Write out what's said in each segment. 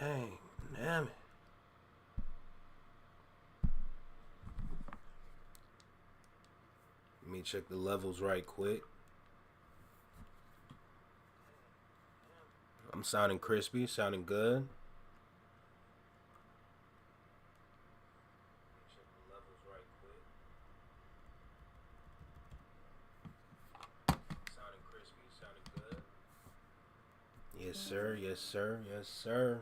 Dang, damn it. Let me check the levels right quick. I'm sounding crispy, sounding good. Check the levels right quick. Sounding crispy, sounding good. Yes, sir. Yes, sir. Yes, sir.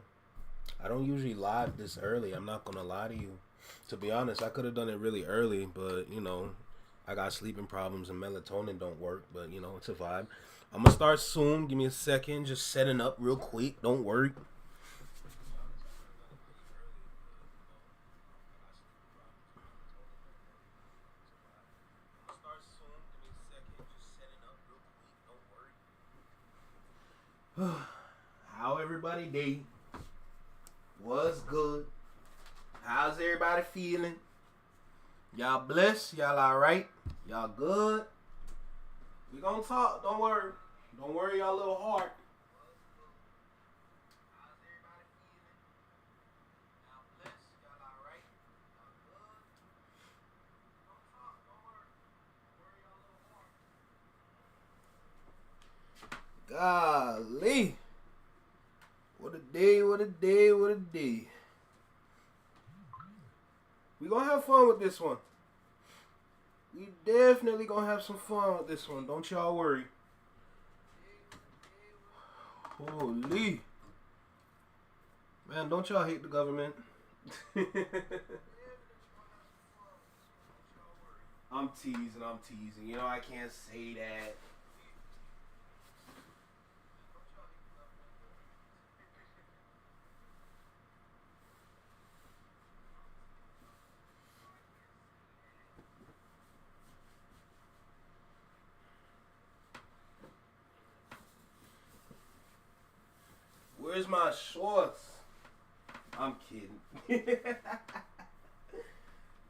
I don't usually live this early. I'm not gonna lie to you. To be honest, I could have done it really early, but I got sleeping problems and melatonin don't work. But it's a vibe. I'm gonna start soon. Give me a second. Just setting up real quick. Don't worry. How everybody day? What's good? How's everybody feeling? Y'all blessed? Y'all alright? Y'all good? We gonna talk. Don't worry. Don't worry y'all little heart. Golly. What a day, what a day, what a day. We gonna have fun with this one. We definitely gonna have some fun with this one. Don't y'all worry. Holy. Man, don't y'all hate the government? I'm teasing. I can't say that. Where's my shorts? I'm kidding.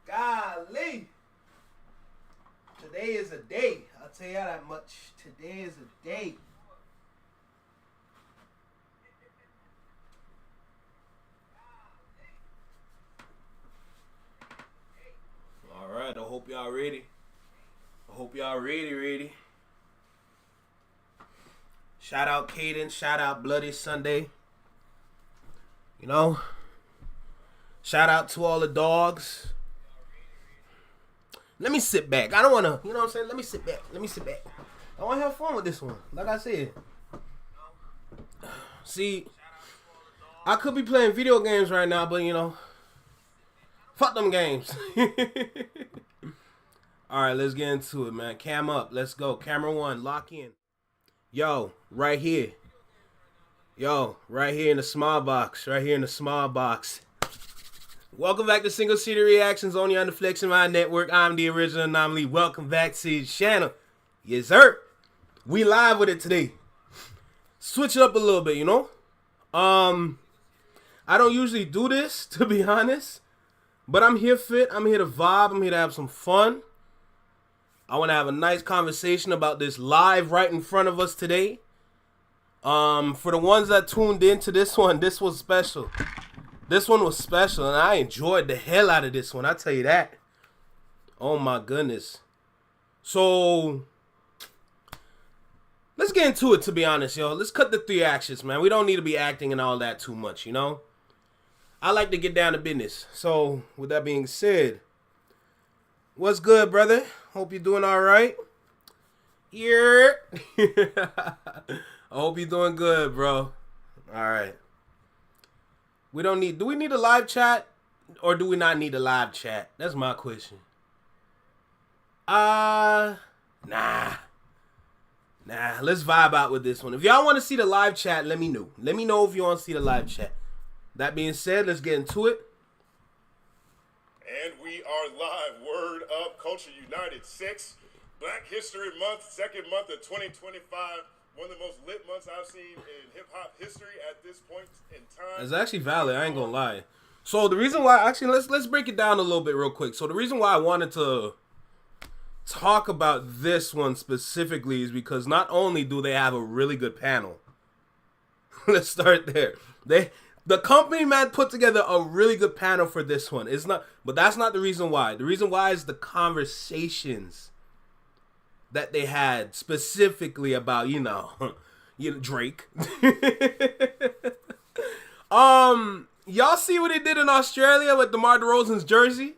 Golly. Today is a day. I'll tell you that much. Today is a day. Alright, I hope y'all ready. Ready. Shout out Caden. Shout out Bloody Sunday. Shout out to all the dogs. Let me sit back. I don't want to, what I'm saying? Let me sit back. I want to have fun with this one. Like I said. See, I could be playing video games right now, but, fuck them games. All right, let's get into it, man. Cam up. Let's go. Camera one. Lock in. Yo, right here. Right here in the small box. Welcome back to Single City Reactions only on the Flex and Mind Network. I'm the original anomaly. Welcome back to the channel. Yes, sir. We live with it today. Switch it up a little bit, I don't usually do this, to be honest. But I'm here fit. I'm here to vibe. I'm here to have some fun. I want to have a nice conversation about this live right in front of us today. For the ones that tuned into this one, this was special. This one was special, and I enjoyed the hell out of this one. I tell you that. Oh my goodness. So let's get into it. To be honest, yo, let's cut the 3 actions, man. We don't need to be acting and all that too much, I like to get down to business. So with that being said, what's good, brother? Hope you're doing all right. Yeah. I hope you're doing good, bro. All right. Do we need a live chat or do we not need a live chat? That's my question. Nah. Let's vibe out with this one. If y'all want to see the live chat, let me know. Let me know if you want to see the live chat. That being said, let's get into it. And we are live. Word up, Culture United 6. Black History Month, second month of 2025. One of the most lit months I've seen in hip-hop history at this point in time. It's actually valid. I ain't gonna lie. So the reason why, actually, let's break it down a little bit real quick. So the reason why I wanted to talk about this one specifically is because not only do they have a really good panel. Let's start there. The company man put together a really good panel for this one. It's not, but that's not the reason why. The reason why is the conversations that they had specifically about, Drake. Y'all see what he did in Australia with DeMar DeRozan's jersey?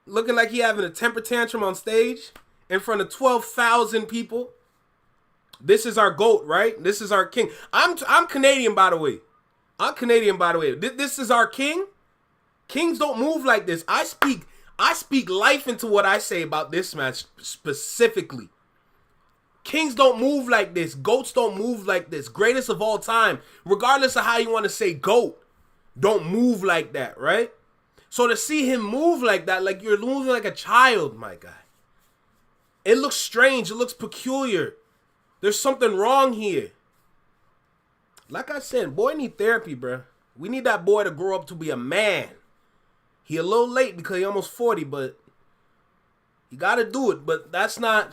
Looking like he having a temper tantrum on stage in front of 12,000 people. This is our GOAT, right? This is our king. I'm Canadian, by the way. This is our king. Kings don't move like this. I speak life into what I say about this match specifically. Kings don't move like this. GOATs don't move like this. Greatest of all time, regardless of how you want to say GOAT, don't move like that, right? So to see him move like that, like you're moving like a child, my guy, it looks strange. It looks peculiar. There's something wrong here. Like I said, boy need therapy, bro. We need that boy to grow up to be a man. He a little late because he almost 40, but he got to do it. But that's not...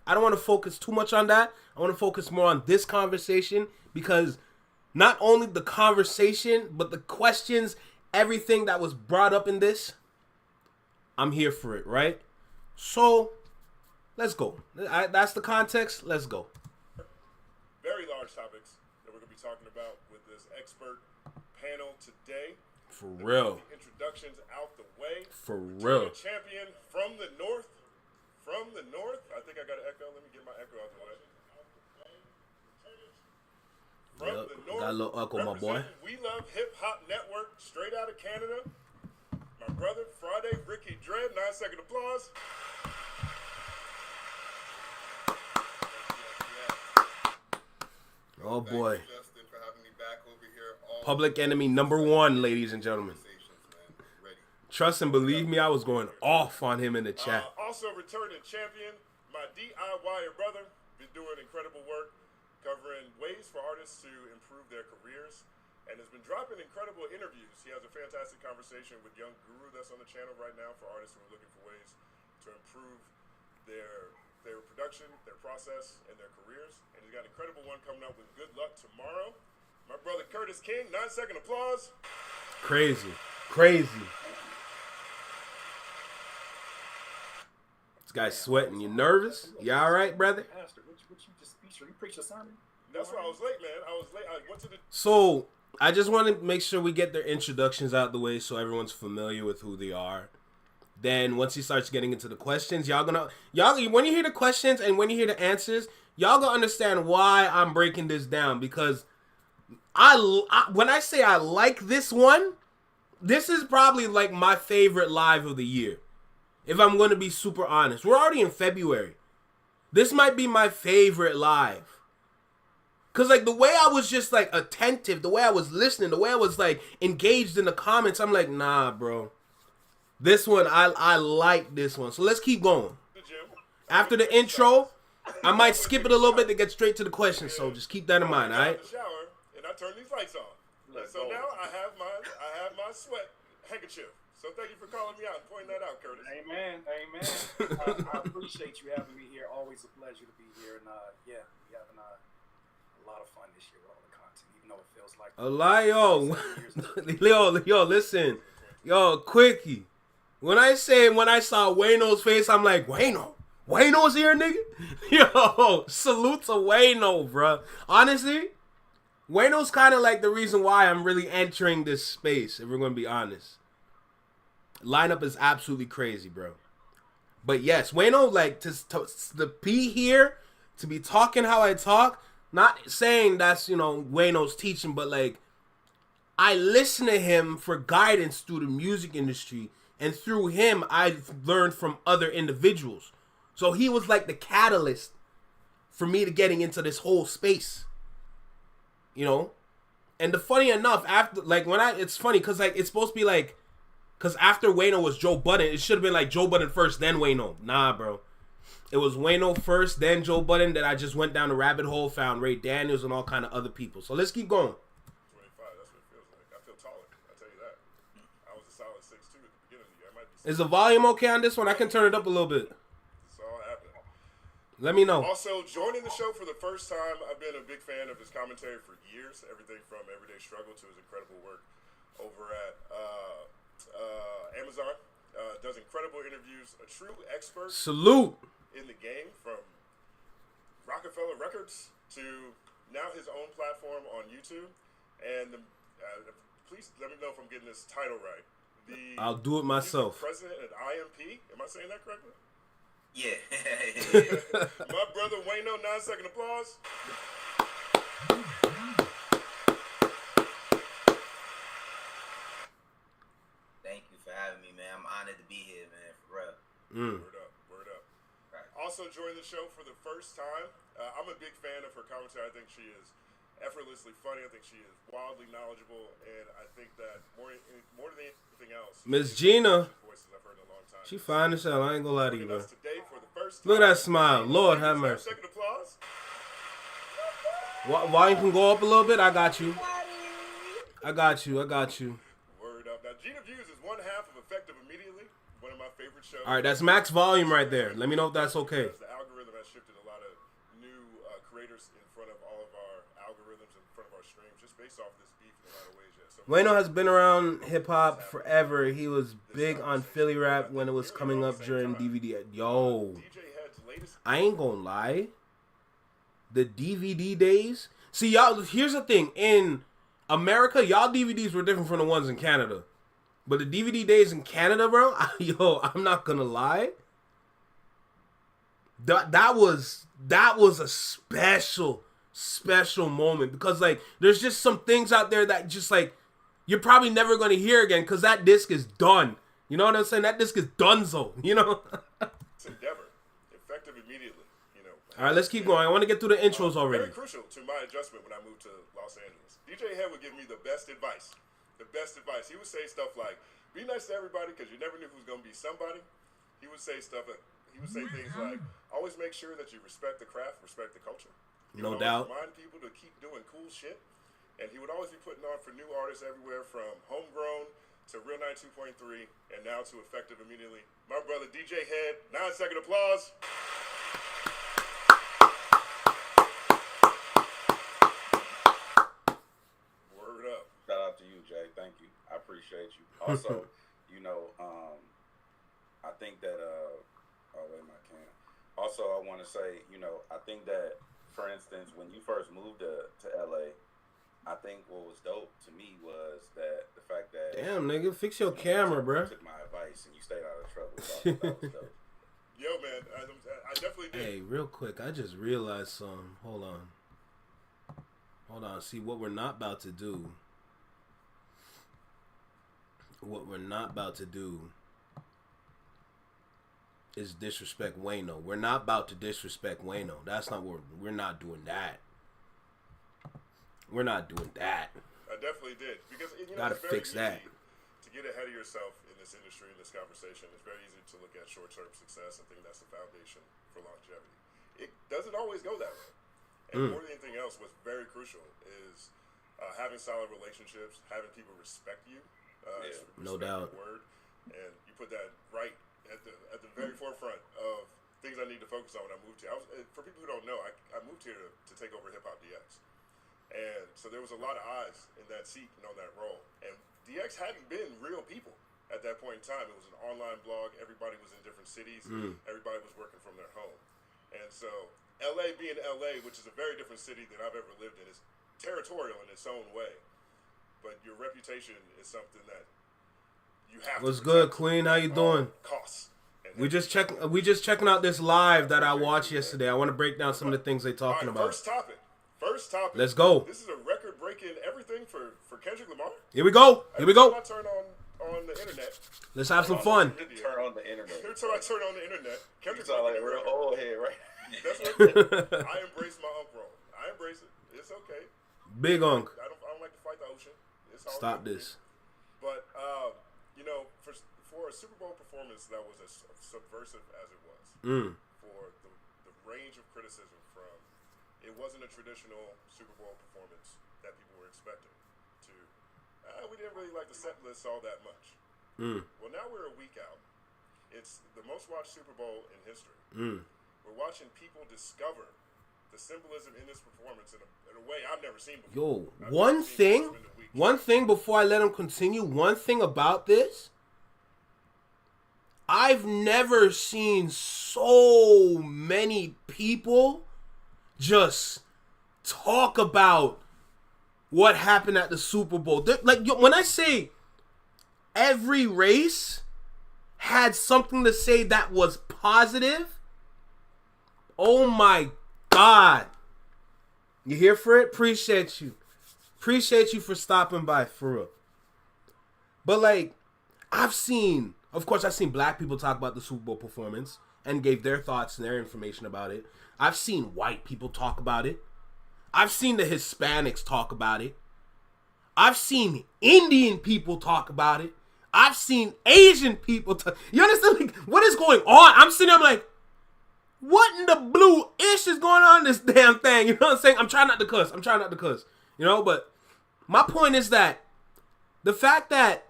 I don't want to focus too much on that. I want to focus more on this conversation because not only the conversation, but the questions, everything that was brought up in this, I'm here for it, right? So, let's go. That's the context. Let's go. Very large topics that we're going to be talking about with this expert panel today. For real. Introductions out the way. For real. Champion from the north. I think I got an echo. Let me get my echo out the way. From the north. Got a little echo, my boy. We Love Hip Hop Network, straight out of Canada. My brother, Friday, Ricky Dread. 9-second applause. Oh boy. Thank you, Justin, for having me back over here. Public enemy #1, ladies and gentlemen. Trust and believe me, I was going off on him in the chat. Also returning champion, my DIYer brother, been doing incredible work covering ways for artists to improve their careers and has been dropping incredible interviews. He has a fantastic conversation with Young Guru that's on the channel right now for artists who are looking for ways to improve their production, their process, and their careers. And he's got an incredible one coming up with Good Luck Tomorrow. My brother Curtis King, 9-second applause. Crazy. Guy's sweating. You nervous? You all right, brother? Pastor, what you just preach? You preach a sermon? That's why I was late, man. I went to the... So, I just want to make sure we get their introductions out the way so everyone's familiar with who they are. Then, once he starts getting into the questions, when you hear the questions and when you hear the answers, y'all gonna understand why I'm breaking this down. Because when I say I like this one, this is probably like my favorite live of the year. If I'm going to be super honest. We're already in February. This might be my favorite live. Because, like, the way I was just, like, attentive, the way I was listening, the way I was, like, engaged in the comments, I'm like, nah, bro. This one, I like this one. So let's keep going. After the intro, I might skip it a little bit to get straight to the questions. So just keep that in mind, all right? I shower, and I turn these lights on. So now I have my sweat handkerchief. So thank you for calling me out and pointing that out, Curtis. Amen. I appreciate you having me here. Always a pleasure to be here. And we're having a lot of fun this year with all the content, even though it feels like yo, listen. Yo, quickie. When I saw Wayno's face, I'm like, Wayno's here, nigga? Yo, salute to Wayno, bro. Honestly, Wayno's kind of like the reason why I'm really entering this space, if we're going to be honest. Lineup is absolutely crazy, bro. But yes, Wayno, like, to be here, to be talking how I talk, not saying that's, Wayno's teaching, but, like, I listen to him for guidance through the music industry, and through him, I've learned from other individuals. So he was, like, the catalyst for me to getting into this whole space, And the funny enough, after, like, it's funny, because, like, it's supposed to be, like, because after Wayno was Joe Budden, it should have been like Joe Budden first, then Wayno. Nah, bro. It was Wayno first, then Joe Budden. Then I just went down the rabbit hole, found Ray Daniels and all kind of other people. So let's keep going. 25, that's what it feels like. I feel taller, I'll tell you that. I was a solid 6'2" at the beginning of the year. I might be 6'2". Is the volume okay on this one? I can turn it up a little bit. It's all happening. Let me know. Also, joining the show for the first time, I've been a big fan of his commentary for years. Everything from Everyday Struggle to his incredible work over at Amazon. Does incredible interviews. A true expert Salute. in the game, from Rockefeller Records to now his own platform on YouTube. And please let me know if I'm getting this title right. I'll do it myself. President at IMP. Am I saying that correctly? Yeah. My brother Wayno, 9-second applause. Thank you for having me, man. I'm honored to be here, man, for real. Word up, word up. Right. Also joined the show for the first time. I'm a big fan of her commentary. I think she is effortlessly funny. I think she is wildly knowledgeable, and I think that more than anything else, Miss Gina. voices I've heard in a long time. She fine as hell. I ain't gonna lie to you, Joining bro. us today for the first Look at time. that smile. Lord have mercy. Second applause. Why you can go up a little bit? I got you. I got you. Word up. Now, Gina Views is one half of Effective Immediately, one of my favorite shows. All right, that's max volume right there. Let me know if that's okay. Because the algorithm has shifted a lot of new creators in front of all of our algorithms, in front of our streams, just based off this beef in a lot of ways. Yeah. So Wayno has been around hip hop forever. He was big on Philly rap when it was coming up during DVD. Yo, DJ Head's latest. I ain't gonna lie. The DVD days. See, y'all, here's the thing. In America, y'all DVDs were different from the ones in Canada. But the DVD days in Canada, bro, yo, I'm not gonna lie. That was a special moment, because like there's just some things out there that just like you're probably never gonna hear again, because that disc is done. You know what I'm saying? That disc is donezo. You know. It's Endeavor. Effective Immediately. You know. All right, let's keep going. I want to get through the intros already. Very crucial to my adjustment when I moved to Los Angeles. DJ Head would give me the best advice. The best advice. He would say stuff like, "Be nice to everybody because you never knew who's gonna be somebody." He would say stuff. He would say things like, "Always make sure that you respect the craft, respect the culture." He No would doubt. always remind people to keep doing cool shit, and he would always be putting on for new artists everywhere, from Homegrown to Real 92.3, and now to Effective Immediately. My brother DJ Head, 9-second applause. Word up. Shout out to you, Jay. Thank you. I appreciate you. Also, you know, I think that oh wait, my can. Also, I want to say, you know, I think that, for instance, when you first moved to LA, I think what was dope to me was that the fact that Damn, nigga, fix your camera, you bro. took my advice and you stayed out of trouble. So that was dope. Yo, man, I definitely did. Hey, real quick, I just realized something. Hold on. See what we're not about to do. What we're not about to do is disrespect Wayno. We're not about to disrespect Wayno. That's not what we're not doing that. We're not doing that. I definitely did, because you know, Gotta it's very fix that. easy to get ahead of yourself in this industry, in this conversation. It's very easy to look at short-term success. I think that's the foundation for longevity. It doesn't always go that way, and more than anything else, what's very crucial is having solid relationships, having people respect you. No respect doubt. your word, and you put that right at the very forefront of things I need to focus on when I moved here. For people who don't know, I moved here to take over Hip Hop DX. And so there was a lot of eyes in that seat and on that role. And DX hadn't been real people at that point in time. It was an online blog. Everybody was in different cities. Everybody was working from their home. And so LA being LA, which is a very different city than I've ever lived in, is territorial in its own way. But your reputation is something that you have What's to good, protect Queen? How you at all doing? costs. And We just checking out this live that I watched yesterday. I want to break down some of the things they all talking right, about. First topic. Let's go. This is a record-breaking everything for Kendrick Lamar. Here we go. Every time I turn on the internet. Let's have some fun. Turn on the internet. Every time I turn on the internet, You Kendrick's sound like a making real a record. old head, right? That's what I embrace my unk role. I embrace it. It's okay. Big Unk. I don't like to fight the ocean. It's all Stop good. this. But you know, for a Super Bowl performance that was as subversive as it was, for the range of criticism from, it wasn't a traditional Super Bowl performance that people were expecting. We didn't really like the set list all that much. Well, now we're a week out. It's the most watched Super Bowl in history. we're watching people discover the symbolism in this performance in a way I've never seen before. Yo, I've one never seen this thing, in the week. one thing before I let him continue, one thing about this, I've never seen so many people just talk about what happened at the Super Bowl. Like, when I say every race had something to say that was positive, oh my God. You here for it? Appreciate you. Appreciate you for stopping by, for real. But like, I've seen black people talk about the Super Bowl performance and gave their thoughts and their information about it. I've seen white people talk about it. I've seen the Hispanics talk about it. I've seen Indian people talk about it. I've seen Asian people talk. You understand? Like, what is going on? I'm sitting there, I'm like, what in the blue ish is going on in this damn thing? You know what I'm saying? I'm trying not to cuss. You know, but my point is that the fact that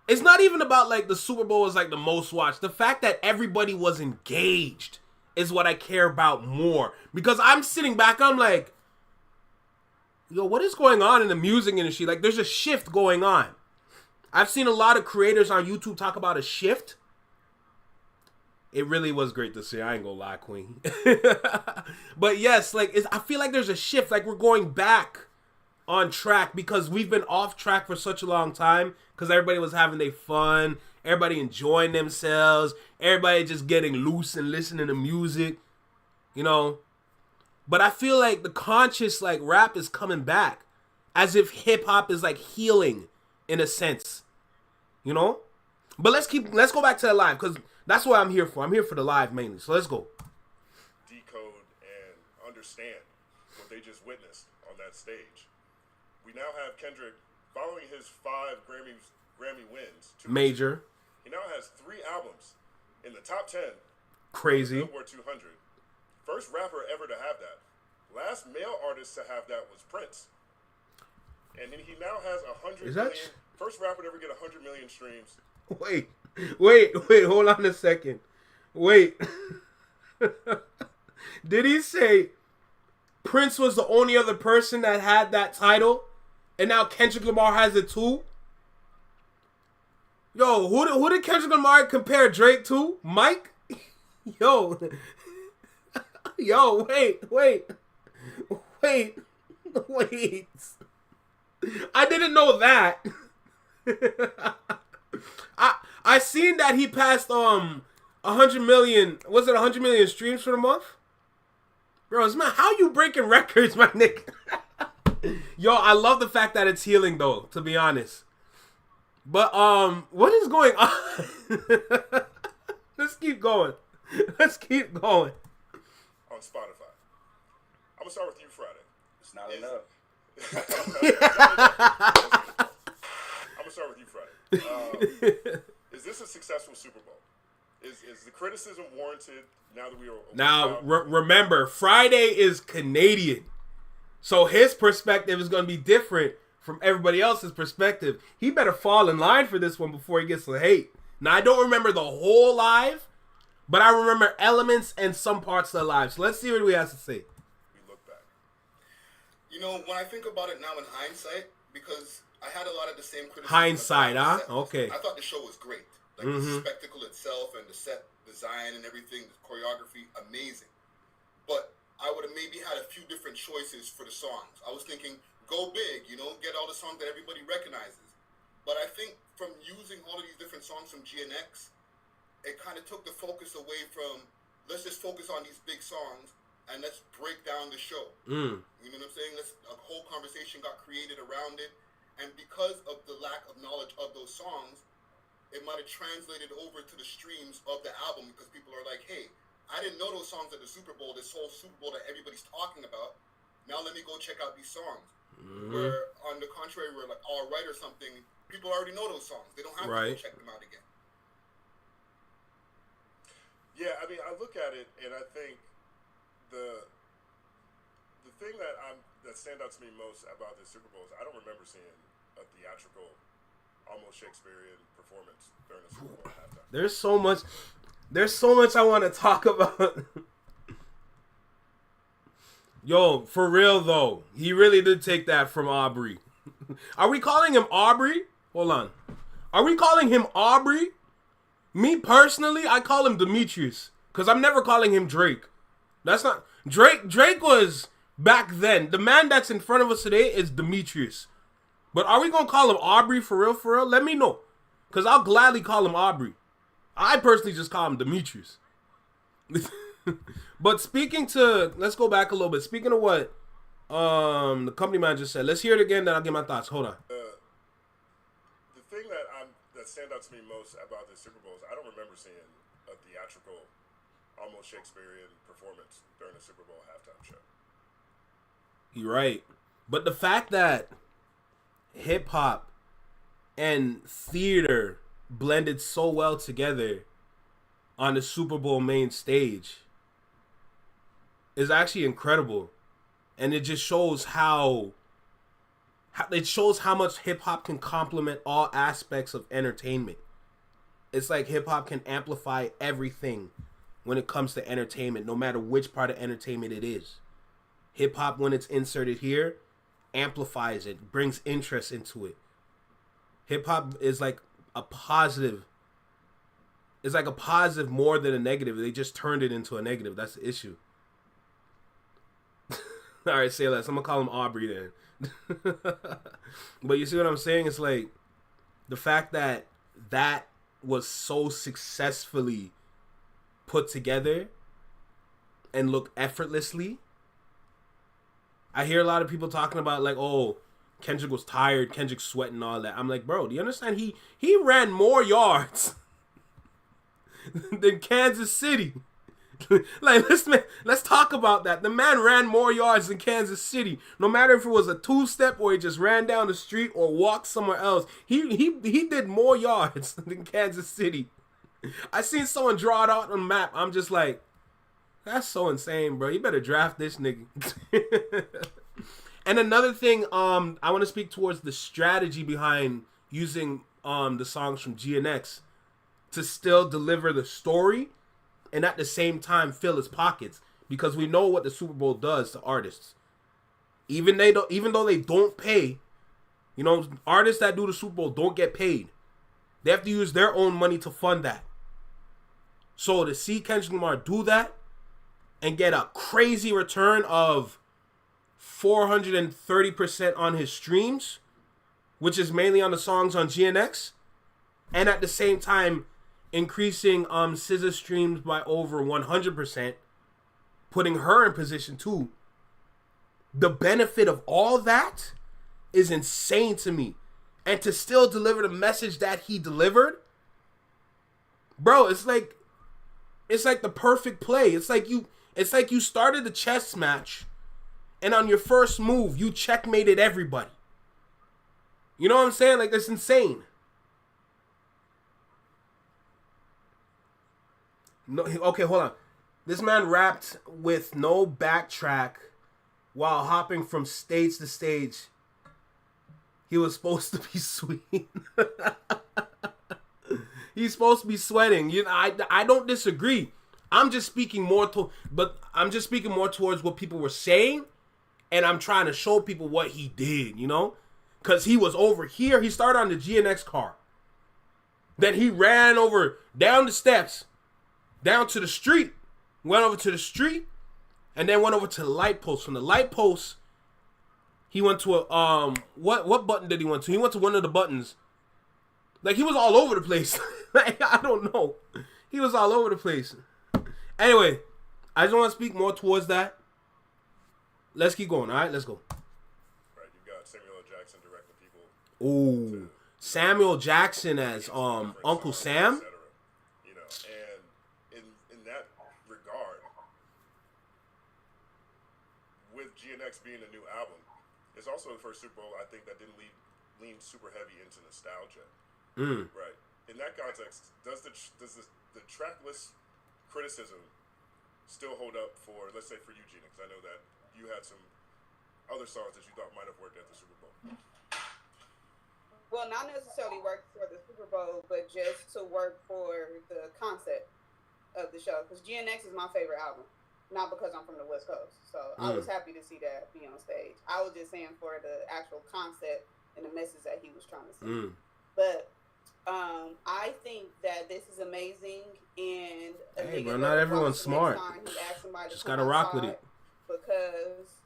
it's not even about like the Super Bowl is like the most watched. The fact that everybody was engaged is what I care about more. Because I'm sitting back, I'm like, yo, what is going on in the music industry? Like, there's a shift going on. I've seen a lot of creators on YouTube talk about a shift. It really was great to see. I ain't gonna lie, Queen. But yes, like, I feel like there's a shift. Like, we're going back on track because we've been off track for such a long time because everybody was having their fun. Everybody enjoying themselves. Everybody just getting loose and listening to music. You know? But I feel like the conscious, like, rap is coming back. As if hip-hop is, like, healing in a sense. You know? But let's go back to the live, because that's what I'm here for. I'm here for the live mainly. So let's go. Decode and understand what they just witnessed on that stage. We now have Kendrick following his 5 Grammy wins. Major. He now has 3 albums in the top 10. Crazy. Billboard 200. First rapper ever to have that. Last male artist to have that was Prince. And then he now has 100 million. First rapper to ever get 100 million streams. Wait, hold on a second. Wait. Did he say Prince was the only other person that had that title? And now Kendrick Lamar has it too? Yo, who did Kendrick Lamar compare Drake to? Mike? Yo, wait. I didn't know that. I seen that he passed 100 million. Was it 100 million streams for the month? Bro, man, how you breaking records, my nigga? Yo, I love the fact that it's healing though, to be honest. But what is going on? Let's keep going. On Spotify. I'm gonna start with you, Friday. It's not enough. I'm gonna start with you, Friday. Is this a successful Super Bowl? Is the criticism warranted now that we are... Now, remember, Friday is Canadian. So his perspective is going to be different from everybody else's perspective. He better fall in line for this one before he gets the hate. Now, I don't remember the whole live, but I remember elements and some parts of the live. So let's see what he has to say. We look back. You know, when I think about it now in hindsight, because I had a lot of the same criticism. Hindsight, huh? Okay. I thought the show was great. Like the spectacle itself and the set design and everything, the choreography, amazing. But I would have maybe had a few different choices for the songs. I was thinking, go big, you know, get all the songs that everybody recognizes. But I think from using all of these different songs from GNX, it kind of took the focus away from, let's just focus on these big songs and let's break down the show. You know what I'm saying? A whole conversation got created around it. And because of the lack of knowledge of those songs, it might have translated over to the streams of the album because people are like, hey, I didn't know those songs at the Super Bowl, this whole Super Bowl that everybody's talking about. Now let me go check out these songs. Where on the contrary, we're like, All Right or something, people already know those songs. They don't have to go check them out again. Yeah, I mean, I look at it and I think the thing that stands out to me most about this Super Bowl is I don't remember seeing a theatrical, almost Shakespearean performance during the Super Bowl at halftime. There's so much I want to talk about. Yo, for real though, he really did take that from Aubrey. Are we calling him Aubrey? Hold on. Are we calling him Aubrey? Me personally, I call him Demetrius. Because I'm never calling him Drake. That's not... Drake was back then. The man that's in front of us today is Demetrius. But are we going to call him Aubrey for real, for real? Let me know. Because I'll gladly call him Aubrey. I personally just call him Demetrius. But speaking to... Let's go back a little bit. Speaking of what the company manager said. Let's hear it again, then I'll get my thoughts. Hold on. The thing that stands out to me most about the Super Bowl is I don't remember seeing a theatrical, almost Shakespearean performance during the Super Bowl halftime show. You're right. But the fact that hip-hop and theater blended so well together on the Super Bowl main stage is actually incredible. And it just shows how much hip-hop can complement all aspects of entertainment. It's like hip-hop can amplify everything when it comes to entertainment, no matter which part of entertainment it is. Hip-hop, when it's inserted here, amplifies it, brings interest into it. Hip-hop is like a positive. It's like a positive more than a negative. They just turned it into a negative. That's the issue. All right, say less. I'm going to call him Aubrey then. But you see what I'm saying? It's like the fact that that was so successfully put together and look effortlessly. I hear a lot of people talking about like, oh, Kendrick was tired, Kendrick sweating and all that. I'm like, bro, do you understand? He ran more yards than Kansas City. Like, let's talk about that. The man ran more yards than Kansas City. No matter if it was a two-step or he just ran down the street or walked somewhere else. He did more yards than Kansas City. I seen someone draw it out on the map. I'm just like, that's so insane, bro. You better draft this nigga. And another thing, I want to speak towards the strategy behind using the songs from GNX to still deliver the story and at the same time fill his pockets, because we know what the Super Bowl does to artists. Even though they don't pay, you know, artists that do the Super Bowl don't get paid. They have to use their own money to fund that. So to see Kendrick Lamar do that and get a crazy return of 430% on his streams, which is mainly on the songs on GNX, and at the same time increasing SZA streams by over 100%, putting her in position too. The benefit of all that is insane to me. And to still deliver the message that he delivered, bro, it's like the perfect play. It's like you started a chess match and on your first move you checkmated everybody. You know what I'm saying? Like, that's insane. No, okay, hold on. This man rapped with no backtrack while hopping from stage to stage. He was supposed to be sweet. He's supposed to be sweating. You know, I don't disagree. I'm just speaking more towards what people were saying, and I'm trying to show people what he did, you know? Because he was over here. He started on the GNX car. Then he ran over down the steps, down to the street, went over to the street, and then went over to the light post. From the light post, he went to a, what button did he went to? He went to one of the buttons. Like, he was all over the place. Like, I don't know. He was all over the place. Anyway, I just want to speak more towards that. Let's keep going, all right? Let's go. Right, you got Samuel L. Jackson directing people. Ooh, Samuel Jackson as Uncle Sam. You know, and in that regard, with GNX being a new album, it's also the first Super Bowl I think that didn't lean super heavy into nostalgia. Right. In that context, does the track list criticism still hold up for, let's say, for you, Gina? Because I know that you had some other songs that you thought might have worked at the Super Bowl. Well, not necessarily work for the Super Bowl, but just to work for the concept of the show. Because GNX is my favorite album, not because I'm from the West Coast. So I was happy to see that be on stage. I was just saying for the actual concept and the message that he was trying to send. But I think that this is amazing. And hey, bro, not everyone's smart. Just gotta rock with it. Because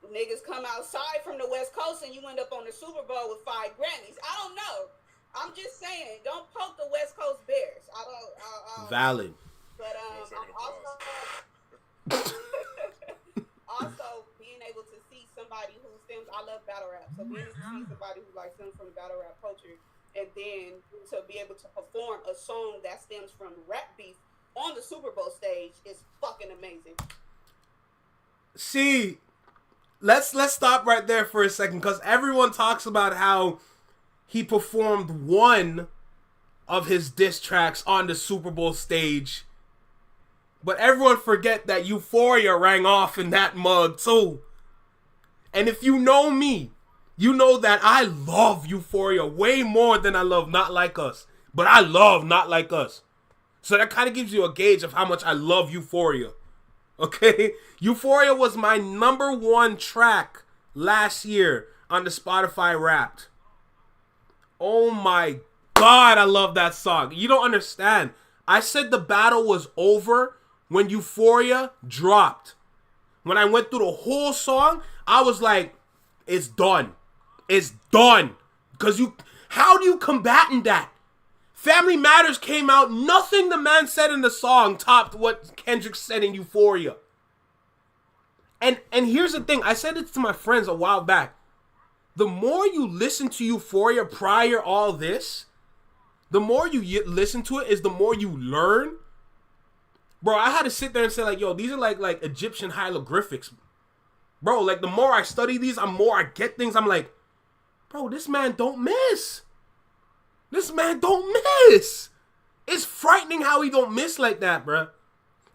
niggas come outside from the West Coast and you end up on the Super Bowl with 5 Grammys. I don't know. I'm just saying, don't poke the West Coast Bears. I don't. Valid. But also being able to see somebody who stems. I love battle rap, so being able to see somebody who like stems from the battle rap culture, and then to be able to perform a song that stems from Rap Beef on the Super Bowl stage is fucking amazing. See, let's stop right there for a second, because everyone talks about how he performed one of his diss tracks on the Super Bowl stage, but everyone forget that Euphoria rang off in that mug too. And if you know me, you know that I love Euphoria way more than I love Not Like Us. But I love Not Like Us. So that kind of gives you a gauge of how much I love Euphoria. Okay? Euphoria was my #1 track last year on the Spotify Wrapped. Oh my God, I love that song. You don't understand. I said the battle was over when Euphoria dropped. When I went through the whole song, I was like, it's done. It's done. Because how do you combat in that? Family Matters came out. Nothing the man said in the song topped what Kendrick said in Euphoria. And here's the thing. I said it to my friends a while back. The more you listen to Euphoria prior all this, the more you listen to it is the more you learn. Bro, I had to sit there and say, like, yo, these are like Egyptian hieroglyphics. Bro, like, the more I study these, the more I get things. I'm like, bro, this man don't miss. This man don't miss. It's frightening how he don't miss like that, bro.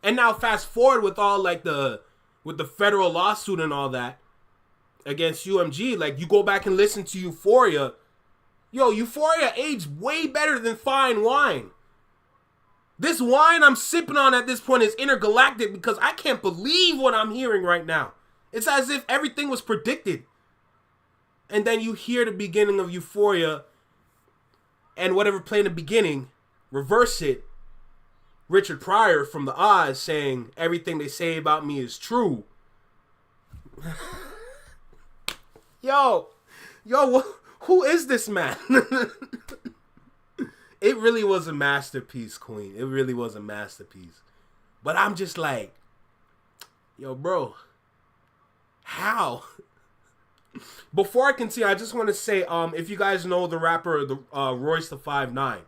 And now fast forward with all, like, with the federal lawsuit and all that against UMG, like, you go back and listen to Euphoria. Yo, Euphoria aged way better than fine wine. This wine I'm sipping on at this point is intergalactic because I can't believe what I'm hearing right now. It's as if everything was predicted. And then you hear the beginning of Euphoria and whatever played in the beginning, reverse it. Richard Pryor from the Oz saying everything they say about me is true. Yo, who is this man? It really was a masterpiece, Queen. It really was a masterpiece. But I'm just like, yo, bro, how? Before I continue, I just want to say, if you guys know the rapper, Royce the 5'9",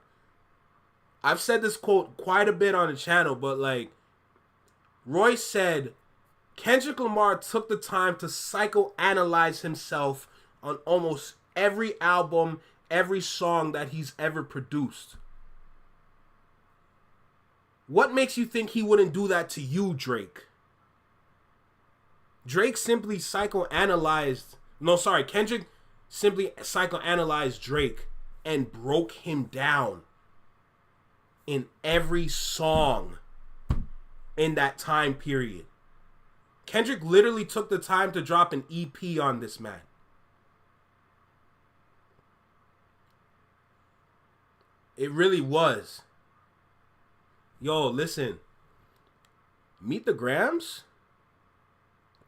I've said this quote quite a bit on the channel, but like, Royce said, Kendrick Lamar took the time to psychoanalyze himself on almost every album, every song that he's ever produced. What makes you think he wouldn't do that to you, Drake? Kendrick simply psychoanalyzed Drake and broke him down in every song in that time period. Kendrick literally took the time to drop an EP on this man. It really was. Yo, listen. Meet the Grams?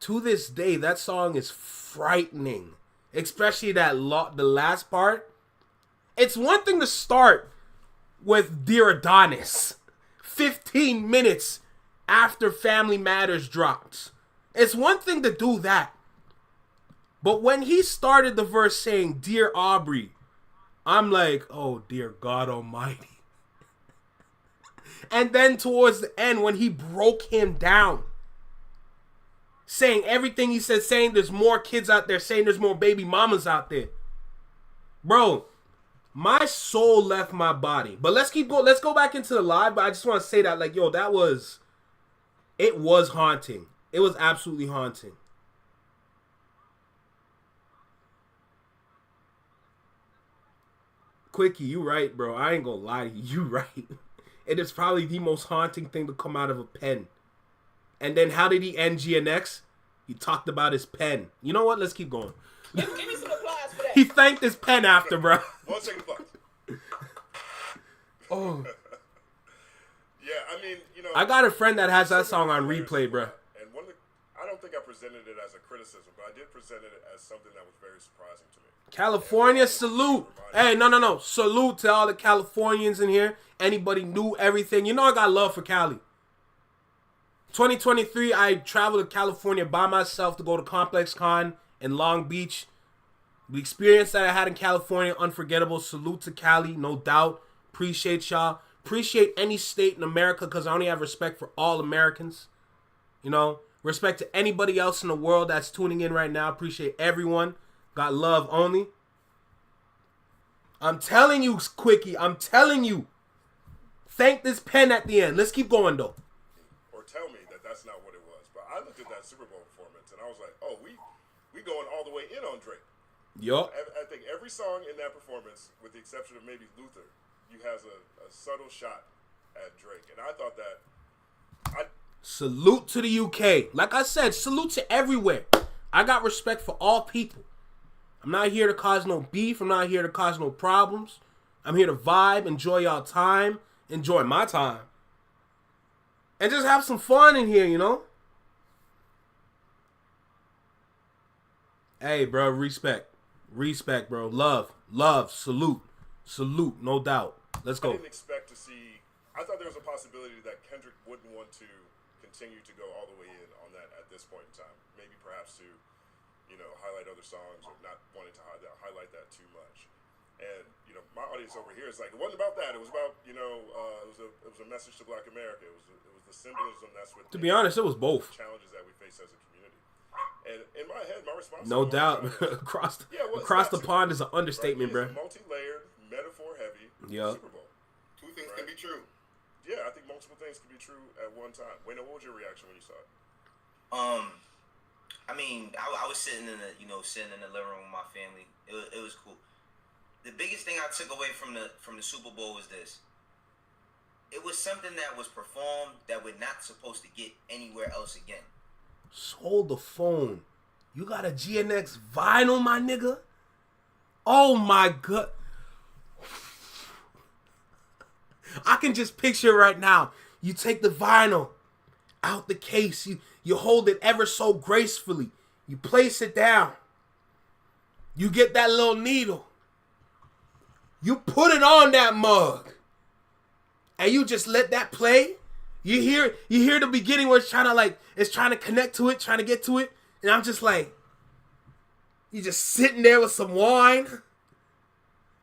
To this day, that song is frightening. Especially the last part. It's one thing to start with Dear Adonis 15 minutes after Family Matters drops. It's one thing to do that. But when he started the verse saying Dear Aubrey, I'm like, oh, dear God Almighty. And then towards the end, when he broke him down, saying everything he said, saying there's more kids out there, saying there's more baby mamas out there. Bro, my soul left my body. But let's keep going. Let's go back into the live. But I just want to say that, like, yo, it was haunting. It was absolutely haunting. Quickie, you right, bro. I ain't gonna lie to you. You right. It is probably the most haunting thing to come out of a pen. And then how did he end GNX? He talked about his pen. You know what? Let's keep going. Give me some applause for that. He thanked his pen after, bro. 1 second applause. Oh. Yeah, I mean, you know. I got a friend that has that song on replay, bro. And I don't think I presented it as a criticism, but I did present it as something that was very surprising to me. California, salute. Hey, no. Salute to all the Californians in here. Anybody new, everything. You know I got love for Cali. 2023, I traveled to California by myself to go to Complex Con in Long Beach. The experience that I had in California, unforgettable. Salute to Cali, no doubt. Appreciate y'all. Appreciate any state in America because I only have respect for all Americans. You know, respect to anybody else in the world that's tuning in right now. Appreciate everyone. Got love only. I'm telling you, Quickie. I'm telling you. Thank this pen at the end. Let's keep going, though. Or tell me that that's not what it was. But I looked at that Super Bowl performance and I was like, oh, we going all the way in on Drake. Yup. I think every song in that performance, with the exception of maybe Luther, you has a subtle shot at Drake. And I thought that... Salute to the UK. Like I said, salute to everywhere. I got respect for all people. I'm not here to cause no beef. I'm not here to cause no problems. I'm here to vibe, enjoy y'all time, enjoy my time. And just have some fun in here, you know? Hey, bro, respect. Respect, bro. Love, salute, no doubt. Let's go. I didn't expect to see... I thought there was a possibility that Kendrick wouldn't want to continue to go all the way in on that at this point in time. Maybe perhaps to, you know, highlight other songs or not wanting to highlight that too much. And, you know, my audience over here is like, it wasn't about that. It was about, you know, it was a message to Black America. It was the symbolism that's what... To be honest, it was both. Challenges that we face as a community. And in my head, my response... No doubt. across the pond is an understatement, right? bro. Multi-layered, metaphor-heavy Super Bowl. Two things can be true. Yeah, I think multiple things can be true at one time. Wayne, what was your reaction when you saw it? I mean, I was sitting in the living room with my family. It was cool. The biggest thing I took away from the Super Bowl was this. It was something that was performed that we're not supposed to get anywhere else again. Hold the phone. You got a GNX vinyl, my nigga? Oh my god. I can just picture it right now. You take the vinyl out the case. You hold it ever so gracefully. You place it down. You get that little needle. You put it on that mug. And you just let that play. You hear the beginning where it's trying to connect to it, trying to get to it. And I'm just like, you just sitting there with some wine.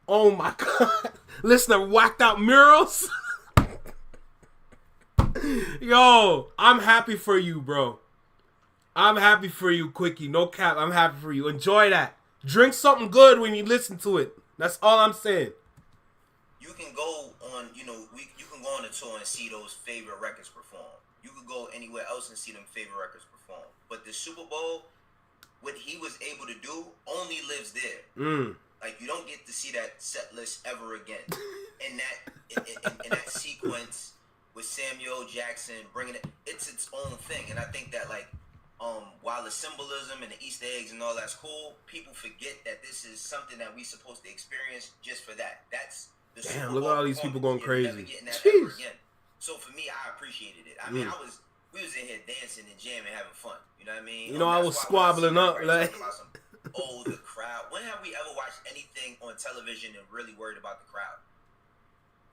Oh my god. Listen to whacked out murals. Yo, I'm happy for you, bro. I'm happy for you, Quickie. No cap, I'm happy for you. Enjoy that. Drink something good when you listen to it. That's all I'm saying. You can go on, you can go on a tour and see those favorite records perform. You could go anywhere else and see them favorite records perform. But the Super Bowl, what he was able to do only lives there. Like, you don't get to see that set list ever again. In that sequence with Samuel Jackson bringing it's its own thing. And I think that, like, while the symbolism and the Easter eggs and all that's cool, people forget that this is something that we supposed to experience just for that. That's the Super Bowl. Look at all these people going crazy. Never getting that ever again. So for me, I appreciated it. I mean, we was in here dancing and jamming, having fun. You know what I mean? You know, I was squabbling up like. The crowd. When have we ever watched anything on television and really worried about the crowd?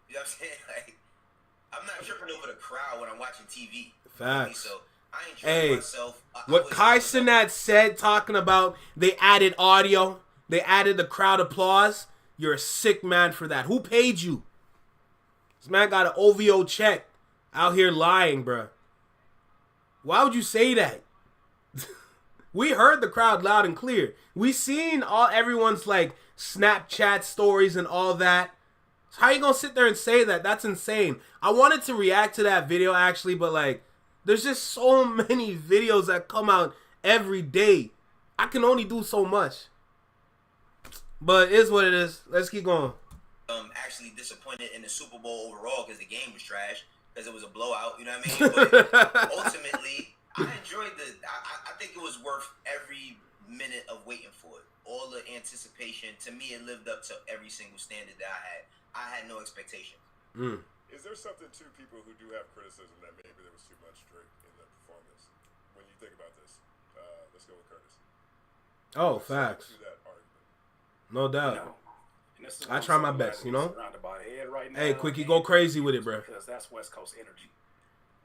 You know what I'm saying? Like, I'm not tripping over the crowd when I'm watching TV. Facts. So I ain't tripping myself. What Kai Cenat said, talking about they added audio, they added the crowd applause. You're a sick man for that. Who paid you? This man got an OVO check. Out here lying, bruh. Why would you say that? We heard the crowd loud and clear. We seen everyone's like Snapchat stories and all that. So how you gonna sit there and say that? That's insane. I wanted to react to that video actually, but like, there's just so many videos that come out every day. I can only do so much. But it is what it is. Let's keep going. Actually disappointed in the Super Bowl overall because the game was trash, because it was a blowout. You know what I mean? But ultimately, I enjoyed I think it was worth every minute of waiting for it. All the anticipation. To me, it lived up to every single standard that I had. I had no expectations. Is there something to people who do have criticism that maybe there was too much Drake in the performance? When you think about this, let's go with Curtis. Oh, facts. To that argument. No doubt. No. And this is I what try I'm my so best, glad you we're know? surrounded by the head right now, Hey, Quickie, and go crazy with it, bro. because that's West Coast energy.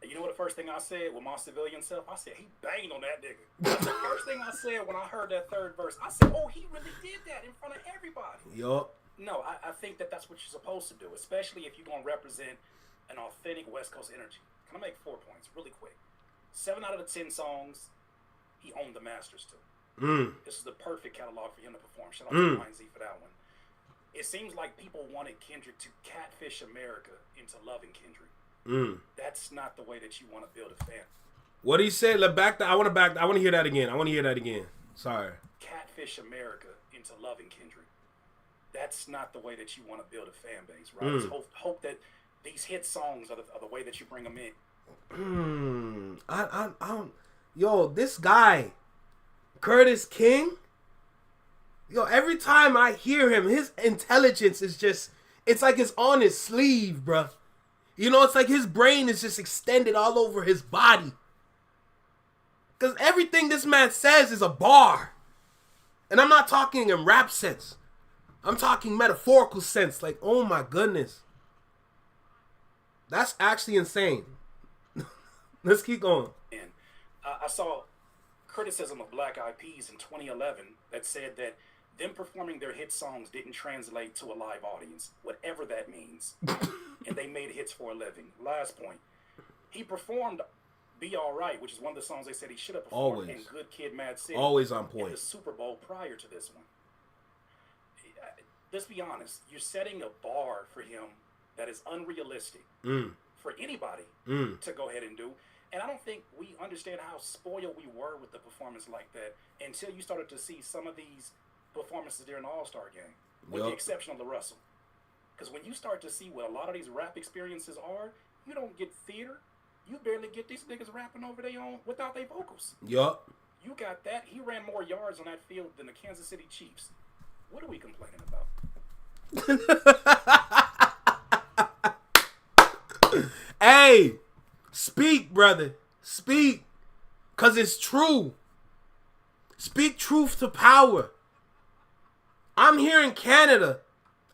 And you know what the first thing I said with my civilian self? I said, he banged on that nigga. That's the first thing I said when I heard that third verse. I said, oh, he really did that in front of everybody. Yup. No, I think that that's what you're supposed to do, especially if you're going to represent an authentic West Coast energy. Can I make 4 points really quick? 7 out of the 10 songs, he owned the masters to. This is the perfect catalog for him to perform. Shout out to Ryan Z for that one. It seems like people wanted Kendrick to catfish America into loving Kendrick. That's not the way that you want to build a fan. What he said? I want to hear that again. Sorry. Catfish America into loving Kendrick. That's not the way that you want to build a fan base, right? So hope that these hit songs are the way that you bring them in. I don't. Yo, this guy, Curtis King. Yo, every time I hear him, his intelligence is just. It's like it's on his sleeve, bruh. You know, it's like his brain is just extended all over his body. Because everything this man says is a bar. And I'm not talking in rap sense. I'm talking metaphorical sense. Like, oh my goodness. That's actually insane. Let's keep going. And I saw criticism of Black Eyed Peas in 2011 that said that them performing their hit songs didn't translate to a live audience, whatever that means. And they made hits for a living. Last point. He performed Be Alright, which is one of the songs they said he should have performed in Good Kid, Mad City. Always on point. In the Super Bowl prior to this one. Let's be honest. You're setting a bar for him that is unrealistic for anybody to go ahead and do. And I don't think we understand how spoiled we were with the performance like that until you started to see some of these performances during the All-Star game, with the exception of the Russell. Because when you start to see what a lot of these rap experiences are, you don't get theater. You barely get these niggas rapping over their own without their vocals. Yup. You got that. He ran more yards on that field than the Kansas City Chiefs. What are we complaining about? Hey, speak, brother. Speak. Because it's true. Speak truth to power. I'm here in Canada.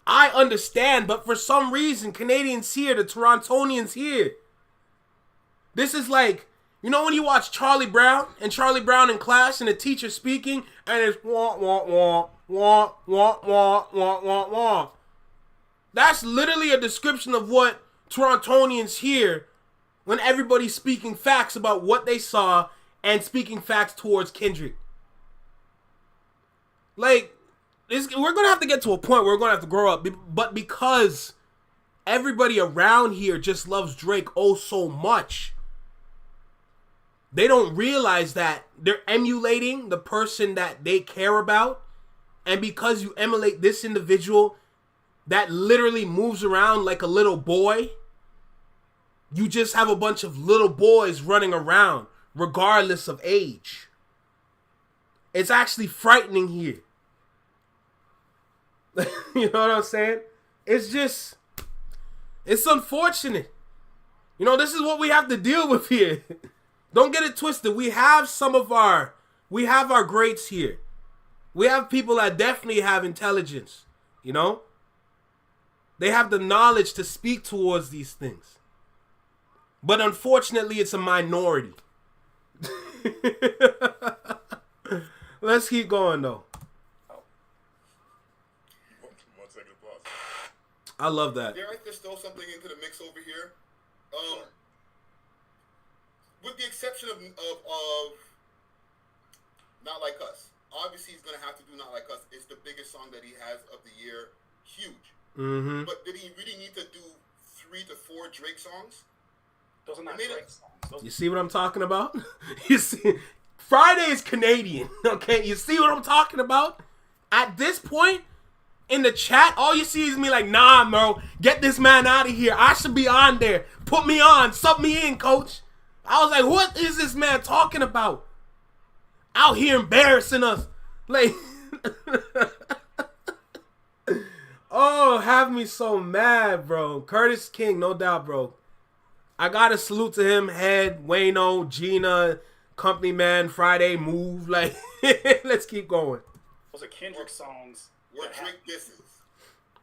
I understand, but for some reason, Canadians here, the Torontonians here, this is like, you know when you watch Charlie Brown and Charlie Brown in class and the teacher speaking and it's wah, wah, wah, wah, wah, wah, wah, wah, wah. That's literally a description of what Torontonians hear when everybody's speaking facts about what they saw and speaking facts towards Kendrick. Like, we're going to have to get to a point where we're going to have to grow up. But because everybody around here just loves Drake oh so much, they don't realize that they're emulating the person that they care about. And because you emulate this individual that literally moves around like a little boy, you just have a bunch of little boys running around regardless of age. It's actually frightening here. You know what I'm saying? It's unfortunate. You know, this is what we have to deal with here. Don't get it twisted. We have our greats here. We have people that definitely have intelligence, you know? They have the knowledge to speak towards these things. But unfortunately, it's a minority. Let's keep going, though. 1 second pause. I love that. Dare I just throw something into the mix over here? With the exception of Not Like Us. Obviously, he's going to have to do Not Like Us. It's the biggest song that he has of the year. Huge. Mm-hmm. But did he really need to do 3 to 4 Drake songs? Those are not Drake songs. You see what I'm talking about? You see, Friday is Canadian, okay? You see what I'm talking about? At this point, in the chat, all you see is me like, nah, bro, get this man out of here. I should be on there. Put me on. Sub me in, coach. I was like, what is this man talking about? Out here embarrassing us. Like, oh, have me so mad, bro. Curtis King, no doubt, bro. I gotta salute to him. Head, Wayno, Gina, Company Man, Friday, Move. Like, let's keep going. Those are Kendrick songs. Where Drake disses.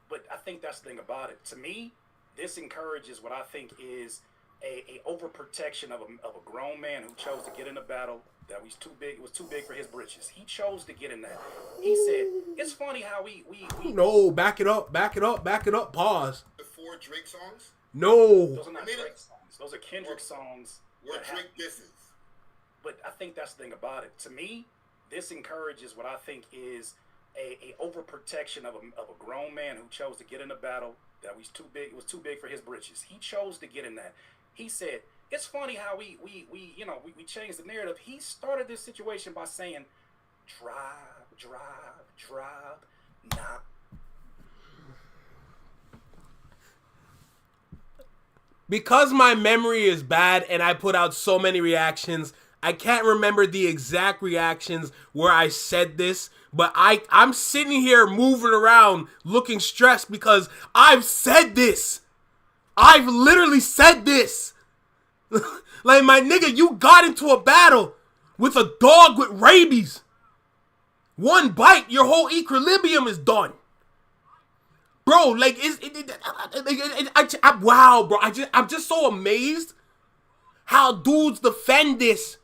But I think that's the thing about it. To me, this encourages what I think is a overprotection of a grown man who chose to get in a battle that was too big. It was too big for his britches. He chose to get in that. He said, "It's funny how we." No, back it up. Pause. The 4 Drake songs. No. Those are not Drake songs. Those are Kendrick songs. Where Drake disses. But I think that's the thing about it. To me, this encourages what I think is a overprotection of a grown man who chose to get in a battle that was too big. It was too big for his britches. He chose to get in that. He said, "It's funny how we changed the narrative." He started this situation by saying, "Drive, nah." Because my memory is bad and I put out so many reactions, I can't remember the exact reactions where I said this, but I'm sitting here moving around looking stressed because I've said this. I've literally said this. Like, my nigga, you got into a battle with a dog with rabies. One bite, your whole equilibrium is done. Bro, like, wow, bro. I'm just so amazed how dudes defend this,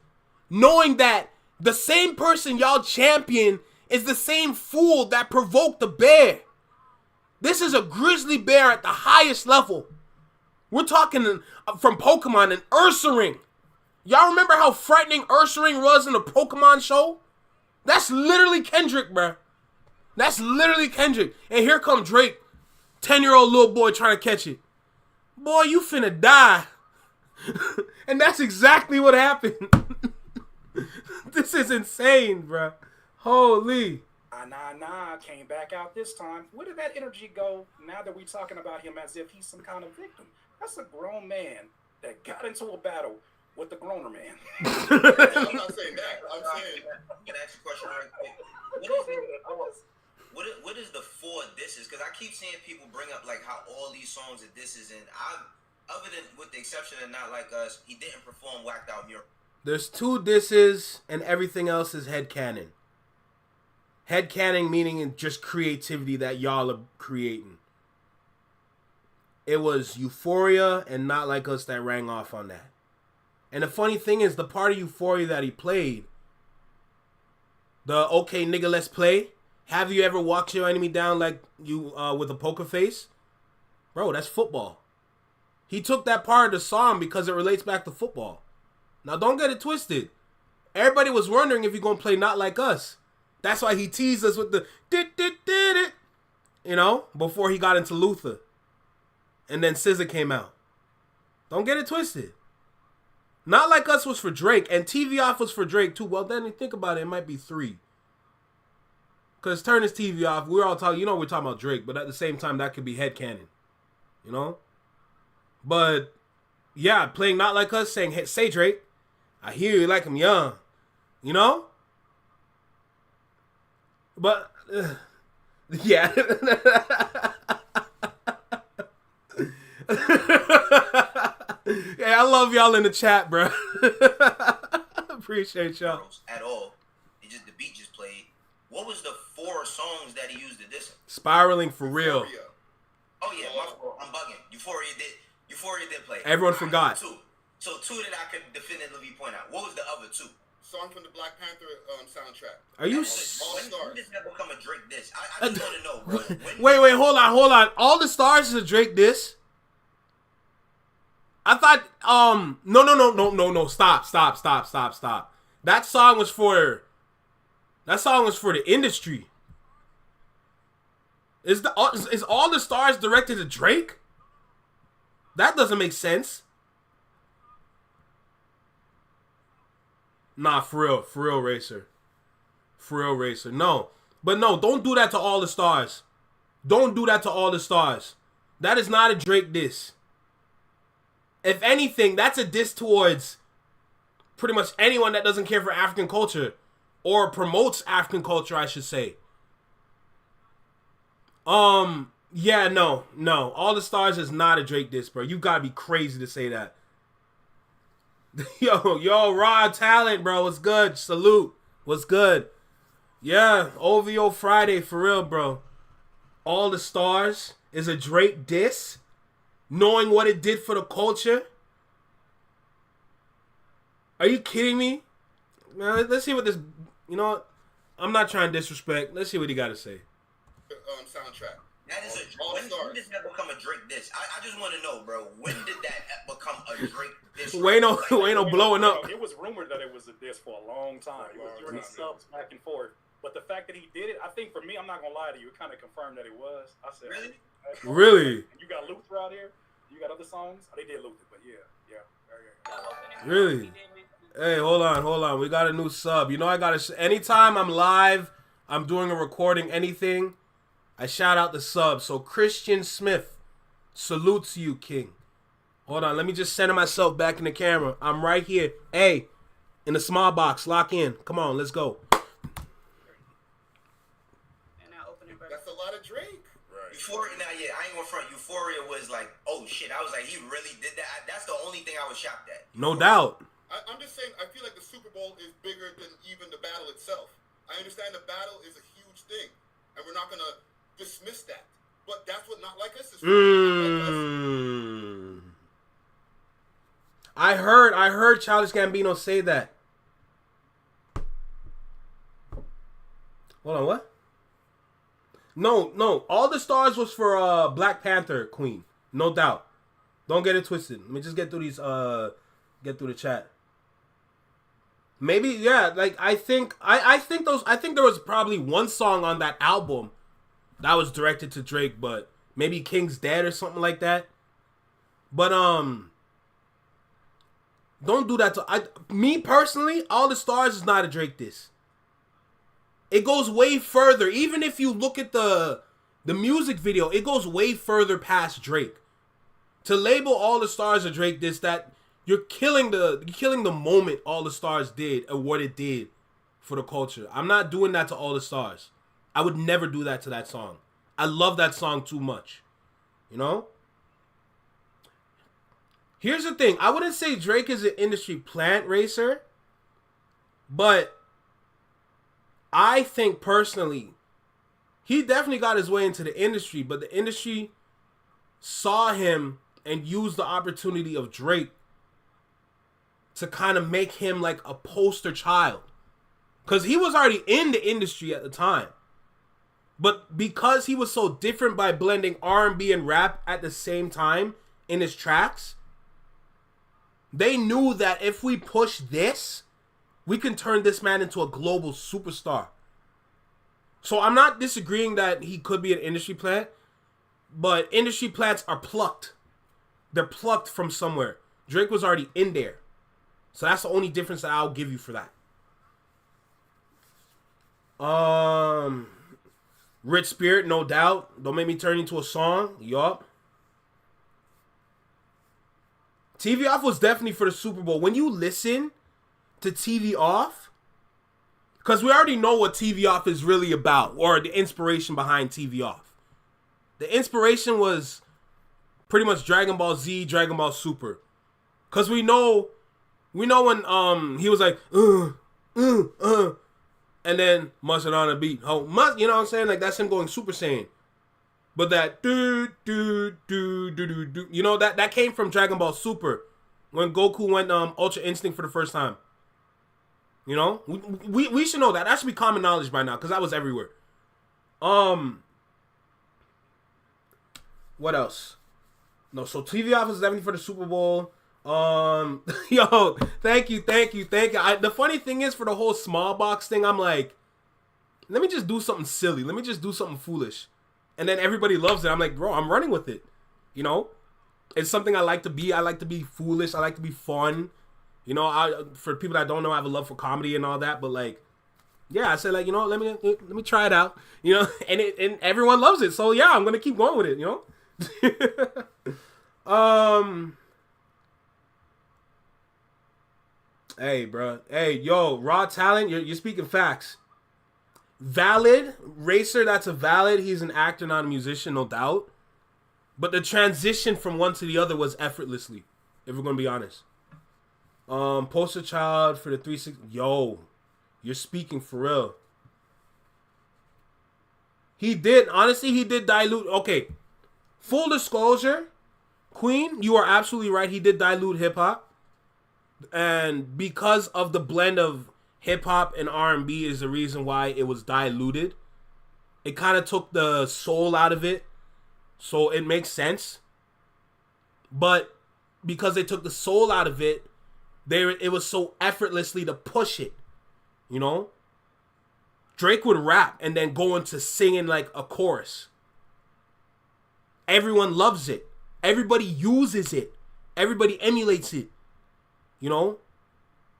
knowing that the same person y'all champion is the same fool that provoked the bear. This is a grizzly bear at the highest level. We're talking from Pokemon and Ursaring. Y'all remember how frightening Ursaring was in the Pokemon show? That's literally Kendrick, bruh. That's literally Kendrick. And here come Drake, 10-year-old little boy trying to catch it. Boy, you finna die. And that's exactly what happened. This is insane, bruh. Holy. Nah, came back out this time. Where did that energy go now that we're talking about him as if he's some kind of victim? That's a grown man that got into a battle with the groaner man. I'm not saying that. I'm saying... Can I ask you a question right quick? What is the 4 disses? Because I keep seeing people bring up like how all these songs are disses, and other than with the exception of Not Like Us, he didn't perform Whacked Out Miracle. There's 2 disses and everything else is headcanon. Headcanon meaning just creativity that y'all are creating. It was Euphoria and Not Like Us that rang off on that. And the funny thing is, the part of Euphoria that he played, the okay nigga let's play, have you ever walked your enemy down like you with a poker face? Bro, that's football. He took that part of the song because it relates back to football. Now don't get it twisted. Everybody was wondering if he's going to play Not Like Us. That's why he teased us with the did, you know, before he got into Luther. And then SZA came out. Don't get it twisted. Not Like Us was for Drake, and TV Off was for Drake too. Well, then you think about it, it might be 3. Because Turn His TV Off, we're all talking, we're talking about Drake, but at the same time, that could be headcanon. You know? But, yeah, playing Not Like Us, saying, hey, say Drake, I hear you like him young. You know? But, yeah. Yeah, I love y'all in the chat, bro. Appreciate y'all. At all. The beat just played. What was the 4 songs that he used to diss him? Spiraling for real. Euphoria. Oh yeah, I'm bugging. Euphoria did play. Everyone forgot. 2. So 2 that I could definitively point out. What was the other 2? Song from the Black Panther soundtrack. Are you? When did this ever become a Drake diss? I just want to know, bro. Wait, hold on. All the Stars is a Drake diss. I thought, no. Stop. That song was for the industry. Is All the Stars directed to Drake? That doesn't make sense. Nah, for real, Racer. No. But no, don't do that to All the Stars. Don't do that to All the Stars. That is not a Drake diss. If anything, that's a diss towards pretty much anyone that doesn't care for African culture or promotes African culture, I should say. Yeah, no. All the Stars is not a Drake diss, bro. You gotta be crazy to say that. Yo, raw talent, bro. What's good? Salute. What's good? Yeah, OVO Friday for real, bro. All the Stars is a Drake diss, knowing what it did for the culture. Are you kidding me? Man, let's see what this. You know what? I'm not trying to disrespect. Let's see what he got to say. Soundtrack. That is when did that become a Drake diss? I just want to know, bro. When did that become a Drake diss? Wayno blowing up. It was rumored that it was a diss for a long time. It was during the subs back and forth. But the fact that he did it, I think for me, I'm not gonna lie to you, it kind of confirmed that it was. I said, really? You got Luther out here. You got other songs. Oh, they did Luther, but yeah. Really? Hey, hold on. We got a new sub. You know, anytime I'm live, I'm doing a recording, anything, I shout out the sub. So Christian Smith, salute to you, King. Hold on, let me just center myself back in the camera. I'm right here. Hey, in the small box, lock in. Come on, let's go. That's a lot of Drake. Right. Euphoria, I ain't gonna front. Euphoria was like, oh shit. I was like, he really did that. That's the only thing I was shocked at. No doubt. I'm just saying, I feel like the Super Bowl is bigger than even the battle itself. I understand the battle is a huge thing, and we're not going to dismiss that. But that's what Not Like Us is for. I heard Childish Gambino say that. Hold on, what? No. All the Stars was for Black Panther Queen. No doubt. Don't get it twisted. Let me just get through these get through the chat. Maybe, yeah, like I think there was probably one song on that album that was directed to Drake, but maybe King's Dead or something like that. But don't do that to me personally. All the Stars is not a Drake diss. It goes way further. Even if you look at the music video, it goes way further past Drake. To label All the Stars a Drake diss, that you're killing the moment All the Stars did and what it did for the culture. I'm not doing that to All the Stars. I would never do that to that song. I love that song too much. You know? Here's the thing. I wouldn't say Drake is an industry plant racer, but I think personally, he definitely got his way into the industry, but the industry saw him and used the opportunity of Drake to kind of make him like a poster child. Because he was already in the industry at the time. But because he was so different by blending R&B and rap at the same time in his tracks, they knew that if we push this, we can turn this man into a global superstar. So I'm not disagreeing that he could be an industry plant, but industry plants are plucked. They're plucked from somewhere. Drake was already in there. So that's the only difference that I'll give you for that. Rich Spirit, no doubt. Don't make me turn into a song. Yup. TV Off was definitely for the Super Bowl. When you listen to TV Off, because we already know what TV Off is really about, or the inspiration behind TV Off. The inspiration was pretty much Dragon Ball Z, Dragon Ball Super. Because we know when he was like, and then must it on a beat. Oh, must, you know what I'm saying? Like, that's him going Super Saiyan. But that do, you know, that came from Dragon Ball Super when Goku went Ultra Instinct for the first time. You know? We should know that. That should be common knowledge by now, because that was everywhere. What else? No, so TV Off is definitely for the Super Bowl. Yo, thank you. The funny thing is, for the whole small box thing, I'm like, let me just do something silly. Let me just do something foolish. And then everybody loves it. I'm like, bro, I'm running with it. You know? It's something I like to be. I like to be foolish. I like to be fun. You know, for people that don't know, I have a love for comedy and all that. But like, yeah, I said, like, you know, let me try it out. You know, and everyone loves it. So yeah, I'm gonna keep going with it. You know. Hey, bro. Hey, yo, raw talent. You're speaking facts. Valid Racer. That's a valid. He's an actor, not a musician, no doubt. But the transition from one to the other was effortlessly. If we're gonna be honest. Poster child for the 360. Yo, you're speaking for real. He did. Honestly, he did dilute. Okay. Full disclosure, Queen, you are absolutely right. He did dilute hip hop. And because of the blend of hip hop and R&B is the reason why it was diluted. It kind of took the soul out of it. So it makes sense. But because they took the soul out of it, it was so effortlessly to push it. You know? Drake would rap and then go into singing like a chorus. Everyone loves it. Everybody uses it. Everybody emulates it. You know?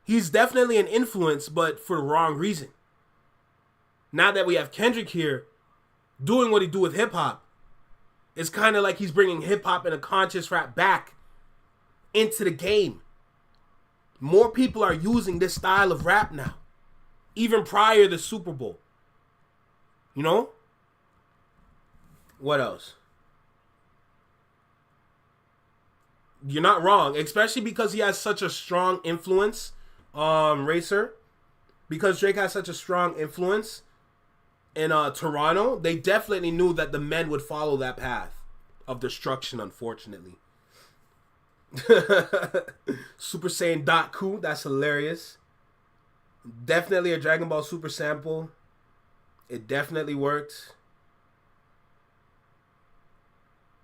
He's definitely an influence, but for the wrong reason. Now that we have Kendrick here doing what he do with hip-hop, it's kind of like he's bringing hip-hop and a conscious rap back into the game. More people are using this style of rap now. Even prior to the Super Bowl. You know? What else? You're not wrong. Especially because he has such a strong influence, Racer. Because Drake has such a strong influence in Toronto, they definitely knew that the men would follow that path of destruction, unfortunately. Super Saiyan Daku, that's hilarious. Definitely a Dragon Ball Super sample. It definitely worked.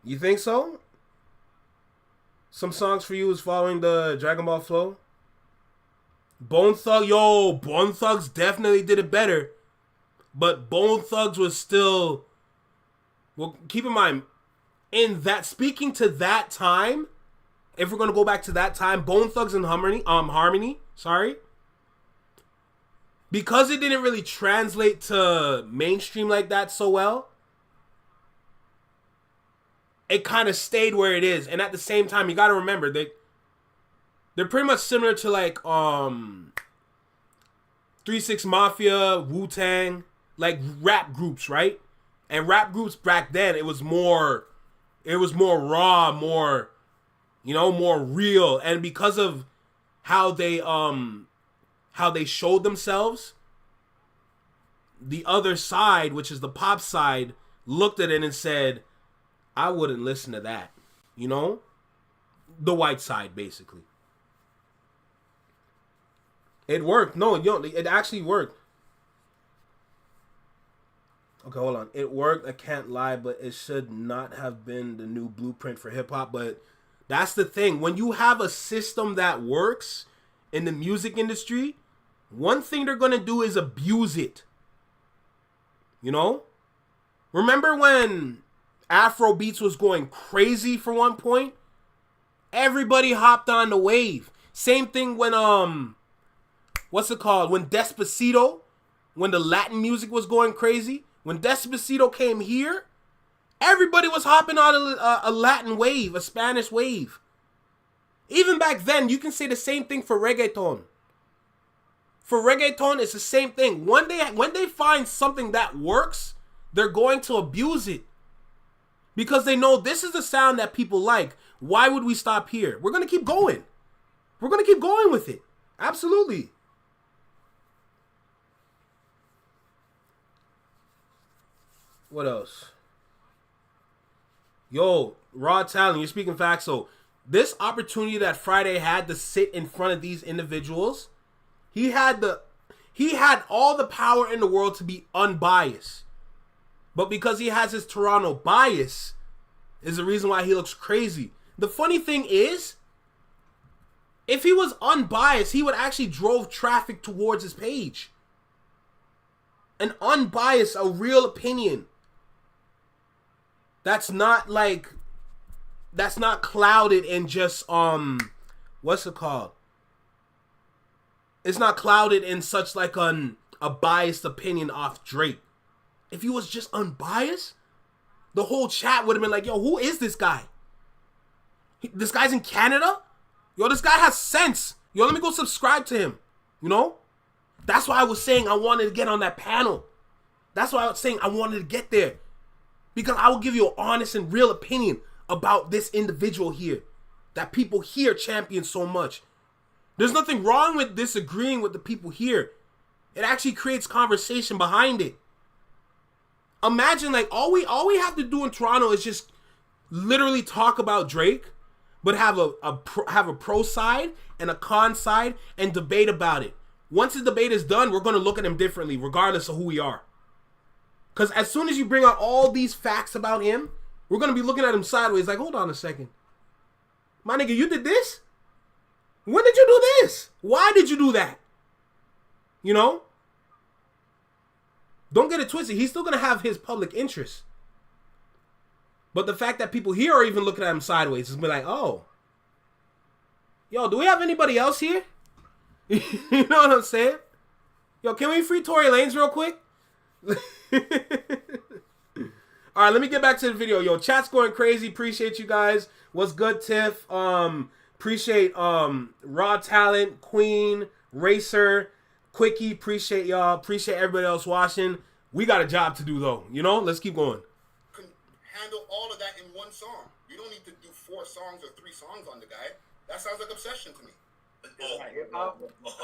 You think so? Some songs for you is following the Dragon Ball flow. Bone Thugs definitely did it better. But Bone Thugs was still... Well, keep in mind, speaking to that time, if we're going to go back to that time, Bone Thugs and Harmony, because it didn't really translate to mainstream like that so well, it kind of stayed where it is. And at the same time, you got to remember, they're pretty much similar to like 3-6 Mafia, Wu-Tang, like rap groups, right? And rap groups back then, it was more raw, more, you know, more real. And because of how they showed themselves, the other side, which is the pop side, looked at it and said, I wouldn't listen to that. You know? The white side, basically. It worked. No, it actually worked. Okay, hold on. It worked, I can't lie, but it should not have been the new blueprint for hip-hop. But that's the thing. When you have a system that works in the music industry, one thing they're going to do is abuse it. You know? Remember when Afro beats was going crazy for one point? Everybody hopped on the wave. Same thing when, what's it called? When Despacito, when the Latin music was going crazy. When Despacito came here, everybody was hopping on a Latin wave, a Spanish wave. Even back then, you can say the same thing for reggaeton. For reggaeton, it's the same thing. When they find something that works, they're going to abuse it. Because they know this is the sound that people like. Why would we stop here? We're going to keep going. We're going to keep going with it. Absolutely. What else? Yo, raw talent, you're speaking facts. So this opportunity that Friday had to sit in front of these individuals, he had all the power in the world to be unbiased. But because he has his Toronto bias is the reason why he looks crazy. The funny thing is, if he was unbiased, he would actually drove traffic towards his page. An unbiased, a real opinion. That's not clouded in just, what's it called? It's not clouded in such like a biased opinion off Drake. If he was just unbiased, the whole chat would have been like, yo, who is this guy? This guy's in Canada? Yo, this guy has sense. Yo, let me go subscribe to him. You know? That's why I was saying I wanted to get on that panel. That's why I was saying I wanted to get there. Because I will give you an honest and real opinion about this individual here that people here champion so much. There's nothing wrong with disagreeing with the people here. It actually creates conversation behind it. Imagine, like, all we have to do in Toronto is just literally talk about Drake, but have a pro side and a con side and debate about it. Once the debate is done, we're going to look at him differently, regardless of who we are. Because as soon as you bring out all these facts about him, we're going to be looking at him sideways like, hold on a second. My nigga, you did this? When did you do this? Why did you do that? You know? Don't get it twisted. He's still going to have his public interest. But the fact that people here are even looking at him sideways is be like, oh. Yo, do we have anybody else here? You know what I'm saying? Yo, can we free Tory Lanez real quick? All right, let me get back to the video. Yo, chat's going crazy. Appreciate you guys. What's good, Tiff? Appreciate Raw Talent, Queen, Racer, Quickie. Appreciate y'all. Appreciate everybody else watching. We got a job to do though. You know, let's keep going. Can handle all of that in one song. You don't need to do 4 songs or 3 songs on the guy. That sounds like obsession to me.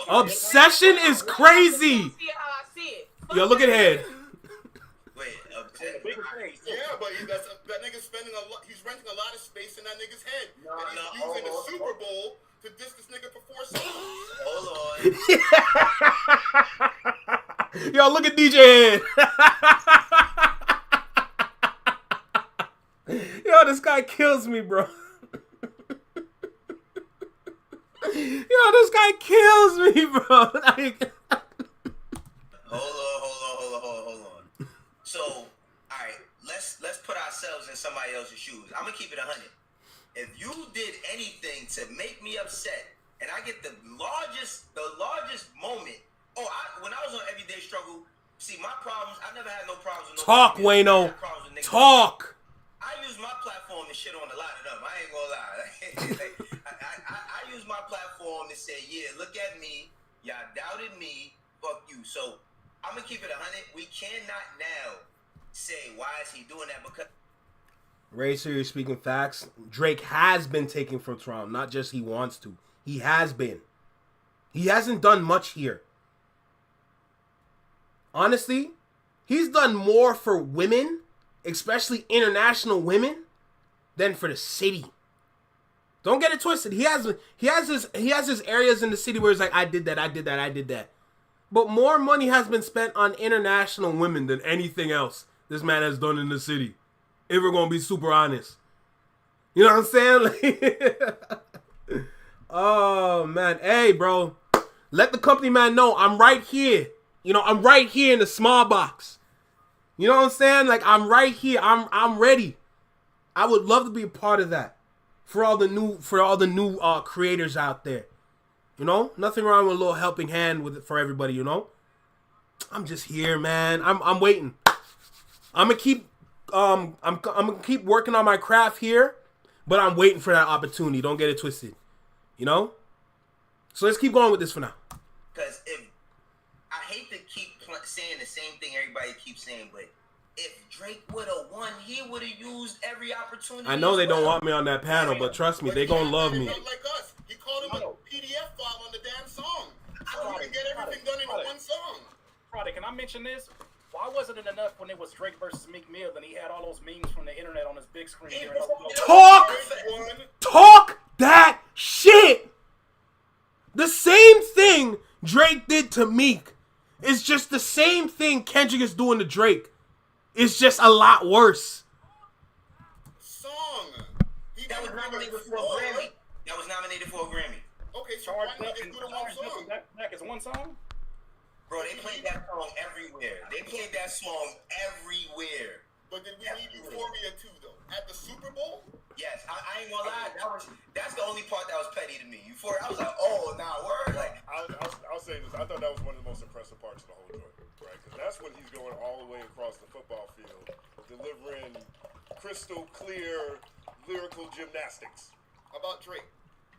Obsession is crazy. See how I see it. Yo, look at head. Wait, Yeah, but that nigga's spending a lot. He's renting a lot of space in that nigga's head, and he's using the Super Bowl to diss this nigga for 4 songs. Hold on. Yo, look at DJ head. Yo, this guy kills me, bro. Yo, this guy kills me, bro. Like, Hold on. So, all right, let's put ourselves in somebody else's shoes. I'm gonna keep it 100. If you did anything to make me upset, and I get the largest moment. When I was on Everyday Struggle, see my problems. I never had no problems with talk, Wayno. Talk. I use my platform to shit on a lot of them. I ain't gonna lie. I use my platform to say, yeah, look at me. Y'all doubted me. Fuck you. So I'm gonna keep it 100. We cannot now say why is he doing that, because Racer, you're speaking facts. Drake has been taken from Toronto, not just he wants to. He has been. He hasn't done much here. Honestly, he's done more for women, especially international women, than for the city. Don't get it twisted. He has his areas in the city where it's like, I did that. But more money has been spent on international women than anything else this man has done in the city. If we're gonna be super honest. You know what I'm saying? Like, oh man. Hey bro. Let the company man know I'm right here. You know, I'm right here in the small box. You know what I'm saying? Like, I'm right here. I'm ready. I would love to be a part of that. For all the new creators out there. You know? Nothing wrong with a little helping hand with it for everybody, you know? I'm just here, man. I'm waiting. I'm gonna keep working on my craft here, but I'm waiting for that opportunity. Don't get it twisted. You know? So let's keep going with this for now. because if I hate to keep saying the same thing everybody keeps saying, but if Drake would have won, he would have used every opportunity. I know they don't want me on that panel, but trust me, they gonna love me. Like us, he called him a PDF file on the damn song. So he can get everything done in one song. Friday, can I mention this? Why wasn't it enough when it was Drake versus Meek Mill and he had all those memes from the internet on his big screen here? Talk that shit. The same thing Drake did to Meek. It's just the same thing Kendrick is doing to Drake. It's just a lot worse. Song. That was nominated for a Grammy. That was nominated for a Grammy. Okay, so why not just do the one song? That is one song? Bro, they played that song everywhere. They played that song everywhere. But did we need Euphoria too, though? At the Super Bowl? Yes, I ain't gonna lie. That's the only part that was petty to me. Euphoria, I was like, oh, nah, word. Like, I'll say this. I thought that was one of the most impressive parts of the whole joint, right? Because that's when he's going all the way across the football field, delivering crystal clear lyrical gymnastics. About Drake.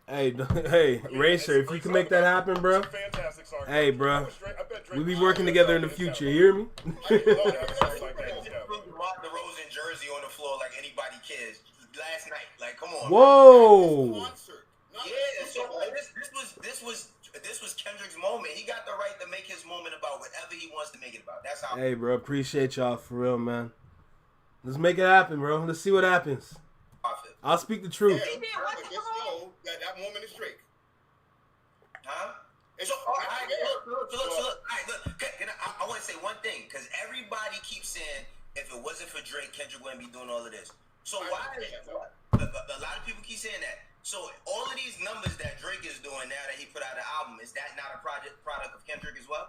Hey, Racer, if you can make that happen, bro. Fantastic song. Hey, bro. I bet Drake We be working together in the future. You hear me? I didn't know that was something like that. Mark DeRozan jersey on the floor like anybody cares. Last night, like, come on. Whoa. Yeah, so this was Kendrick's moment. He got the right to make his moment about whatever he wants to make it about. That's how. Hey, bro, appreciate y'all for real, man. Let's make it happen, bro. Let's see what happens. I'll speak the truth. Yeah, but just know that moment is Drake. Huh? So, look. I want to say one thing, because everybody keeps saying if it wasn't for Drake, Kendrick wouldn't be doing all of this. So why? A lot of people keep saying that. So all of these numbers that Drake is doing now that he put out an album, is that not a product of Kendrick as well?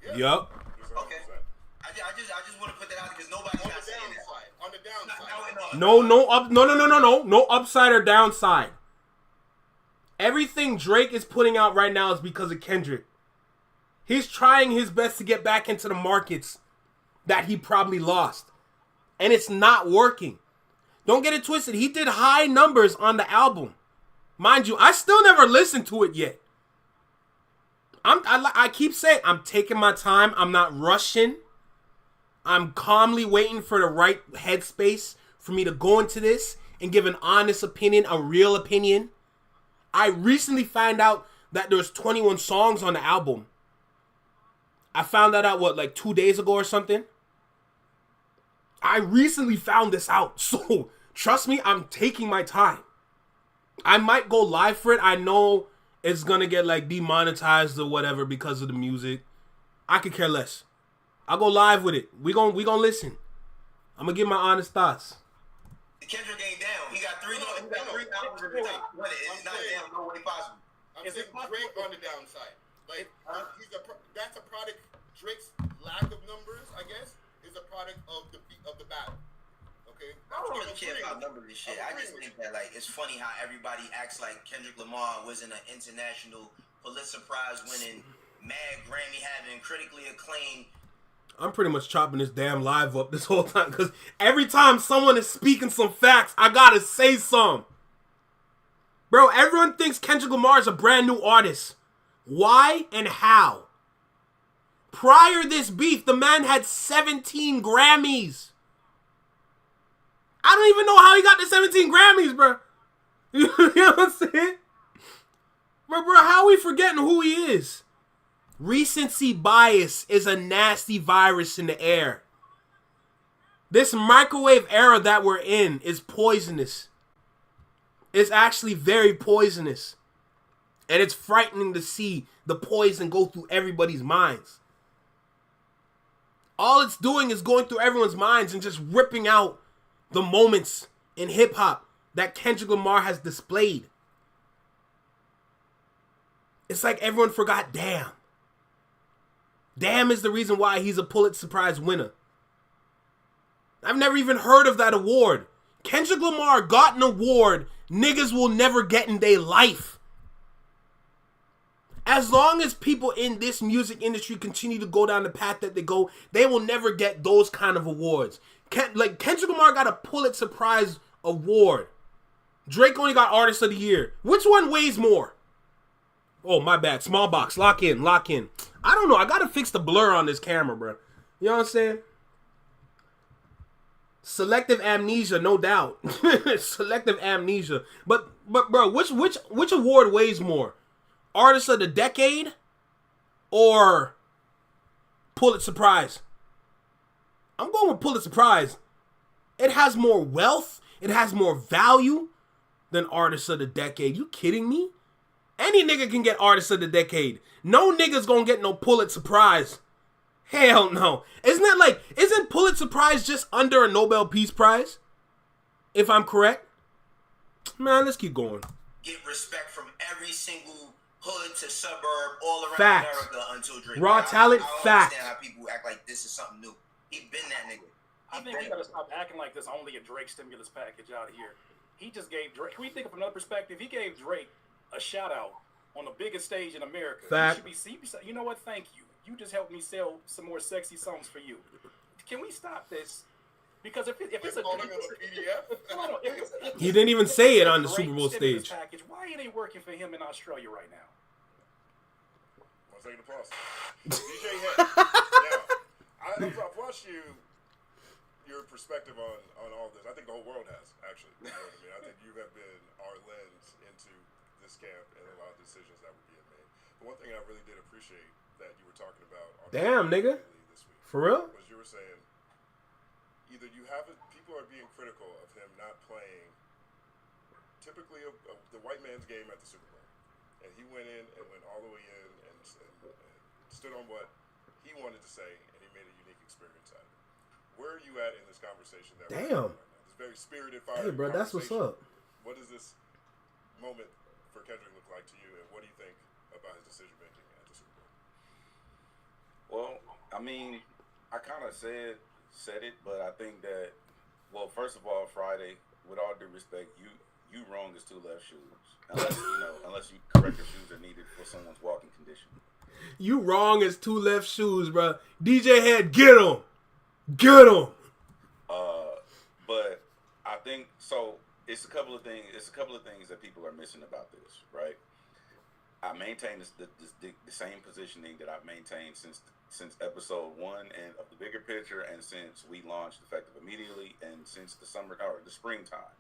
Yeah. Yup. Okay. I just want to put that out because nobody's not saying that. On the downside. No upside or downside. Everything Drake is putting out right now is because of Kendrick. He's trying his best to get back into the markets that he probably lost. And it's not working. Don't get it twisted. He did high numbers on the album. Mind you, I still never listened to it yet. I keep saying, I'm taking my time. I'm not rushing. I'm calmly waiting for the right headspace for me to go into this and give an honest opinion, a real opinion. I recently found out that there's 21 songs on the album. I found that out, like 2 days ago or something? I recently found this out. So, trust me, I'm taking my time. I might go live for it. I know it's gonna get like demonetized or whatever because of the music. I could care less. I'll go live with it. We gonna listen. I'm gonna give my honest thoughts. Kendrick ain't down. He got three albums in the top 20. It's not down. No way possible. I'm saying Drake on the downside. Like that's a product. Drake's lack of numbers, I guess, is a product of the battle. Okay. I don't really care about numbers and shit. I just think that like it's funny how everybody acts like Kendrick Lamar wasn't an international Pulitzer Prize winning, mad Grammy having, critically acclaimed. I'm pretty much chopping this damn live up this whole time because every time someone is speaking some facts, I gotta say some. Bro, everyone thinks Kendrick Lamar is a brand new artist. Why and how? Prior this beef, the man had 17 Grammys. I don't even know how he got the 17 Grammys, bro. You know what I'm saying? Bro, how are we forgetting who he is? Recency bias is a nasty virus in the air. This microwave era that we're in is poisonous. It's actually very poisonous. And it's frightening to see the poison go through everybody's minds. All it's doing is going through everyone's minds and just ripping out the moments in hip-hop that Kendrick Lamar has displayed. It's like everyone forgot Damn. Damn is the reason why he's a Pulitzer Prize winner. I've never even heard of that award. Kendrick Lamar got an award niggas will never get in their life. As long as people in this music industry continue to go down the path that they go, they will never get those kind of awards. Kendrick Lamar got a Pulitzer Prize award. Drake only got Artist of the Year. Which one weighs more? Oh, my bad. Small box. Lock in. I don't know. I gotta fix the blur on this camera, bro. You know what I'm saying? Selective amnesia, no doubt. Selective amnesia. But bro, which award weighs more? Artist of the Decade or Pulitzer Prize? I'm going with Pulitzer Prize. It has more wealth. It has more value than Artist of the Decade. You kidding me? Any nigga can get Artist of the Decade. No nigga's gonna get no Pulitzer Prize. Hell no. Isn't Pulitzer Prize just under a Nobel Peace Prize? If I'm correct? Man, let's keep going. Get respect from every single hood to suburb all around Fact. America until Drake. Raw talent, I don't fact. understand how people act like this is something new. He been that nigga. I think we gotta stop acting like there's only a Drake stimulus package out here. He just gave Drake. Can we think of another perspective? He gave Drake a shout out on the biggest stage in America. Fact. You know what? Thank you. You just helped me sell some more sexy songs for you. Can we stop this? Because if it's a calling him a PDF. hold on, He didn't even say it on the great Super Bowl stimulus stage. package, why ain't it working for him in Australia right now? 1 second applause. DJ Head. Now, I've watched your perspective on all this. I think the whole world has, actually. You know what I mean? I think you have been our lens into this camp and a lot of decisions that were being made. But one thing I really did appreciate that you were talking about on Damn, nigga. this week For real? was you were saying either you have it, people are being critical of him not playing typically the white man's game at the Super Bowl. And he went in and went all the way in and stood on what he wanted to say, and he made a unique experience out of it. Where are you at in this conversation? That we're having right now? This very spirited, fire. Hey, bro, that's what's up. What does this moment for Kendrick look like to you, and what do you think about his decision making at the Super Bowl? Well, I mean, I kind of said it, but I think that, well, first of all, Friday, with all due respect, you wrong as two left shoes. Unless you corrective shoes are needed for someone's walking condition. You wrong as two left shoes, bro. DJ Head, get him. Get him. But I think so. It's a couple of things. It's a couple of things that people are missing about this, right? I maintain the same positioning that I've maintained since episode 1 and of the bigger picture, and since we launched Effective Immediately, and since the springtime.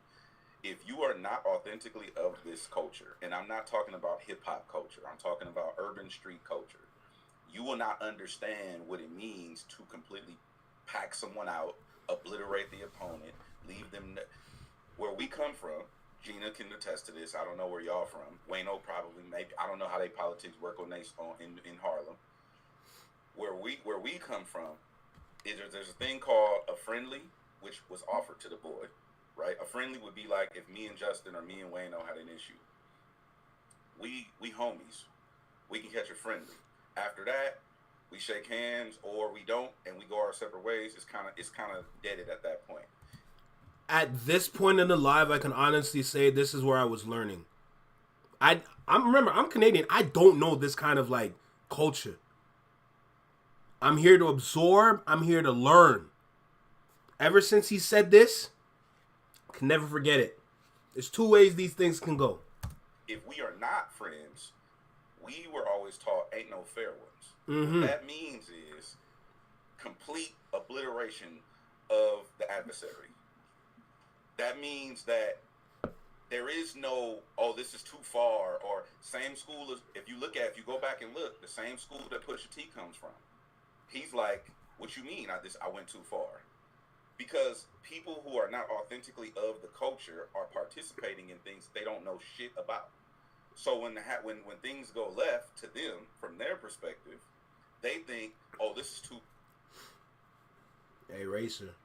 If you are not authentically of this culture, and I'm not talking about hip hop culture, I'm talking about urban street culture, you will not understand what it means to completely pack someone out, obliterate the opponent, leave them. Where we come from, Gina can attest to this. I don't know where y'all from. Wayno probably, maybe. I don't know how they politics work in Harlem. Where we come from, there's a thing called a friendly, which was offered to the boy. Right, a friendly would be like if me and Justin or me and Wayno had an issue. We homies. We can catch a friendly. After that, we shake hands or we don't, and we go our separate ways. It's kind of deaded at that point. At this point in the live, I can honestly say this is where I was learning. Remember, I'm Canadian. I don't know this kind of like culture. I'm here to absorb. I'm here to learn. Ever since he said this, can never forget it. There's two ways these things can go. If we are not friends, we were always taught ain't no fair ones. Mm-hmm. What that means is complete obliteration of the adversary. That means that there is no, oh, this is too far, or same school as, if you go back and look, the same school that Pusha T comes from. He's like, what you mean I went too far? Because people who are not authentically of the culture are participating in things they don't know shit about. So when things go left to them, from their perspective, they think, oh, this is too... Hey, Racer.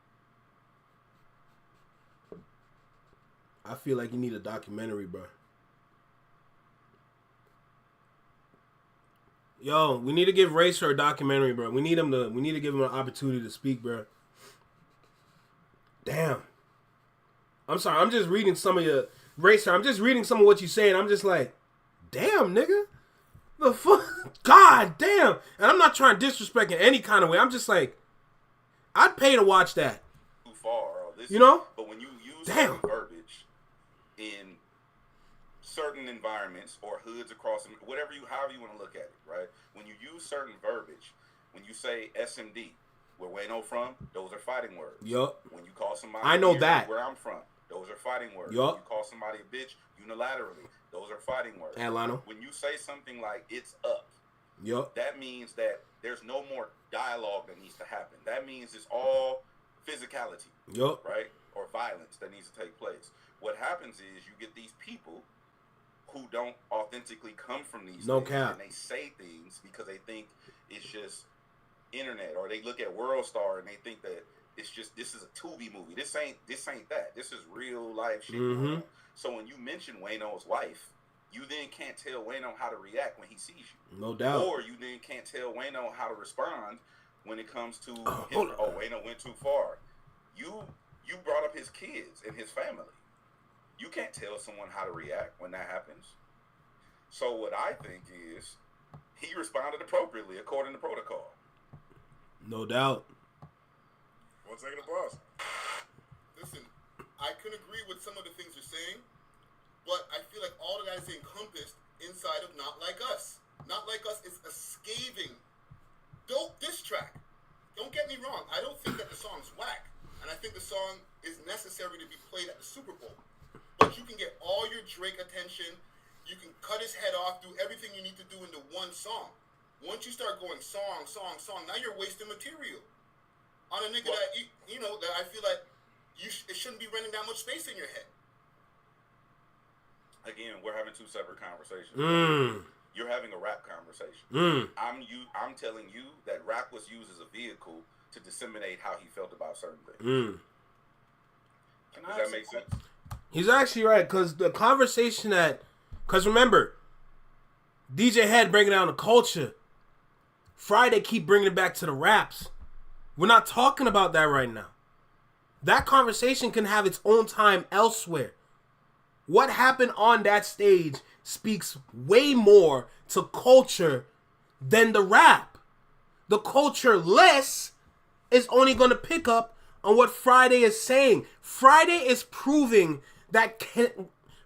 I feel like you need a documentary, bro. Yo, we need to give Racer a documentary, bro. We need to give him an opportunity to speak, bro. Damn. I'm sorry. I'm just reading some of your Racer. I'm just reading some of what you're saying. I'm just like, damn, nigga. The fuck? God damn. And I'm not trying to disrespect in any kind of way. I'm just like, I'd pay to watch that. Too far. You know? But when you use certain verbiage in certain environments or hoods across, however you want to look at it, right? When you use certain verbiage, when you say SMD, where Wayno from, those are fighting words. Yup. When you call somebody, I know that. Where I'm from, those are fighting words. Yup. When you call somebody a bitch unilaterally, those are fighting words. Atlanta. When you say something like it's up, yup, that means that there's no more dialogue that needs to happen. That means it's all physicality. Yup. Right? Or violence that needs to take place. What happens is you get these people who don't authentically come from these things, cap. and they say things because they think it's just internet, or they look at World Star and they think that it's just, this is a Tubi movie. This ain't that. This is real life shit. Mm-hmm. So when you mention Wayno's wife, you then can't tell Wayno how to react when he sees you. No doubt. Or you then can't tell Wayno how to respond when it comes to Wayno went too far. You brought up his kids and his family. You can't tell someone how to react when that happens. So what I think is he responded appropriately according to protocol. No doubt. 1 second applause. listen, I can agree with some of the things you're saying, but I feel like all of that is encompassed inside of Not Like Us. Not Like Us is a scathing, dope diss track. Don't get me wrong. I don't think that the song's whack, and I think the song is necessary to be played at the Super Bowl. But you can get all your Drake attention. You can cut his head off, do everything you need to do into one song. Once you start going song, now you're wasting material on a nigga that you know that I feel like it shouldn't be renting that much space in your head. Again, we're having two separate conversations. You're having a rap conversation. I'm telling you that rap was used as a vehicle to disseminate how he felt about certain things. Does that make sense? He's actually right, because the conversation because remember, DJ Head breaking down the culture. Friday keep bringing it back to the raps. We're not talking about that right now. That conversation can have its own time elsewhere. What happened on that stage speaks way more to culture than the rap. The culture less is only going to pick up on what Friday is saying. Friday is proving that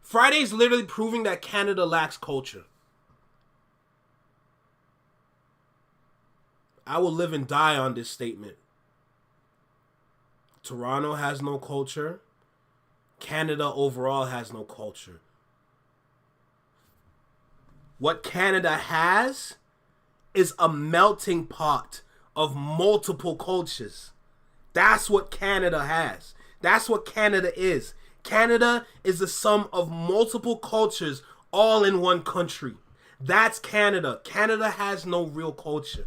Friday is literally proving that Canada lacks culture. I will live and die on this statement. Toronto has no culture. Canada overall has no culture. What Canada has is a melting pot of multiple cultures. That's what Canada has. That's what Canada is. Canada is the sum of multiple cultures all in one country. That's Canada. Canada has no real culture.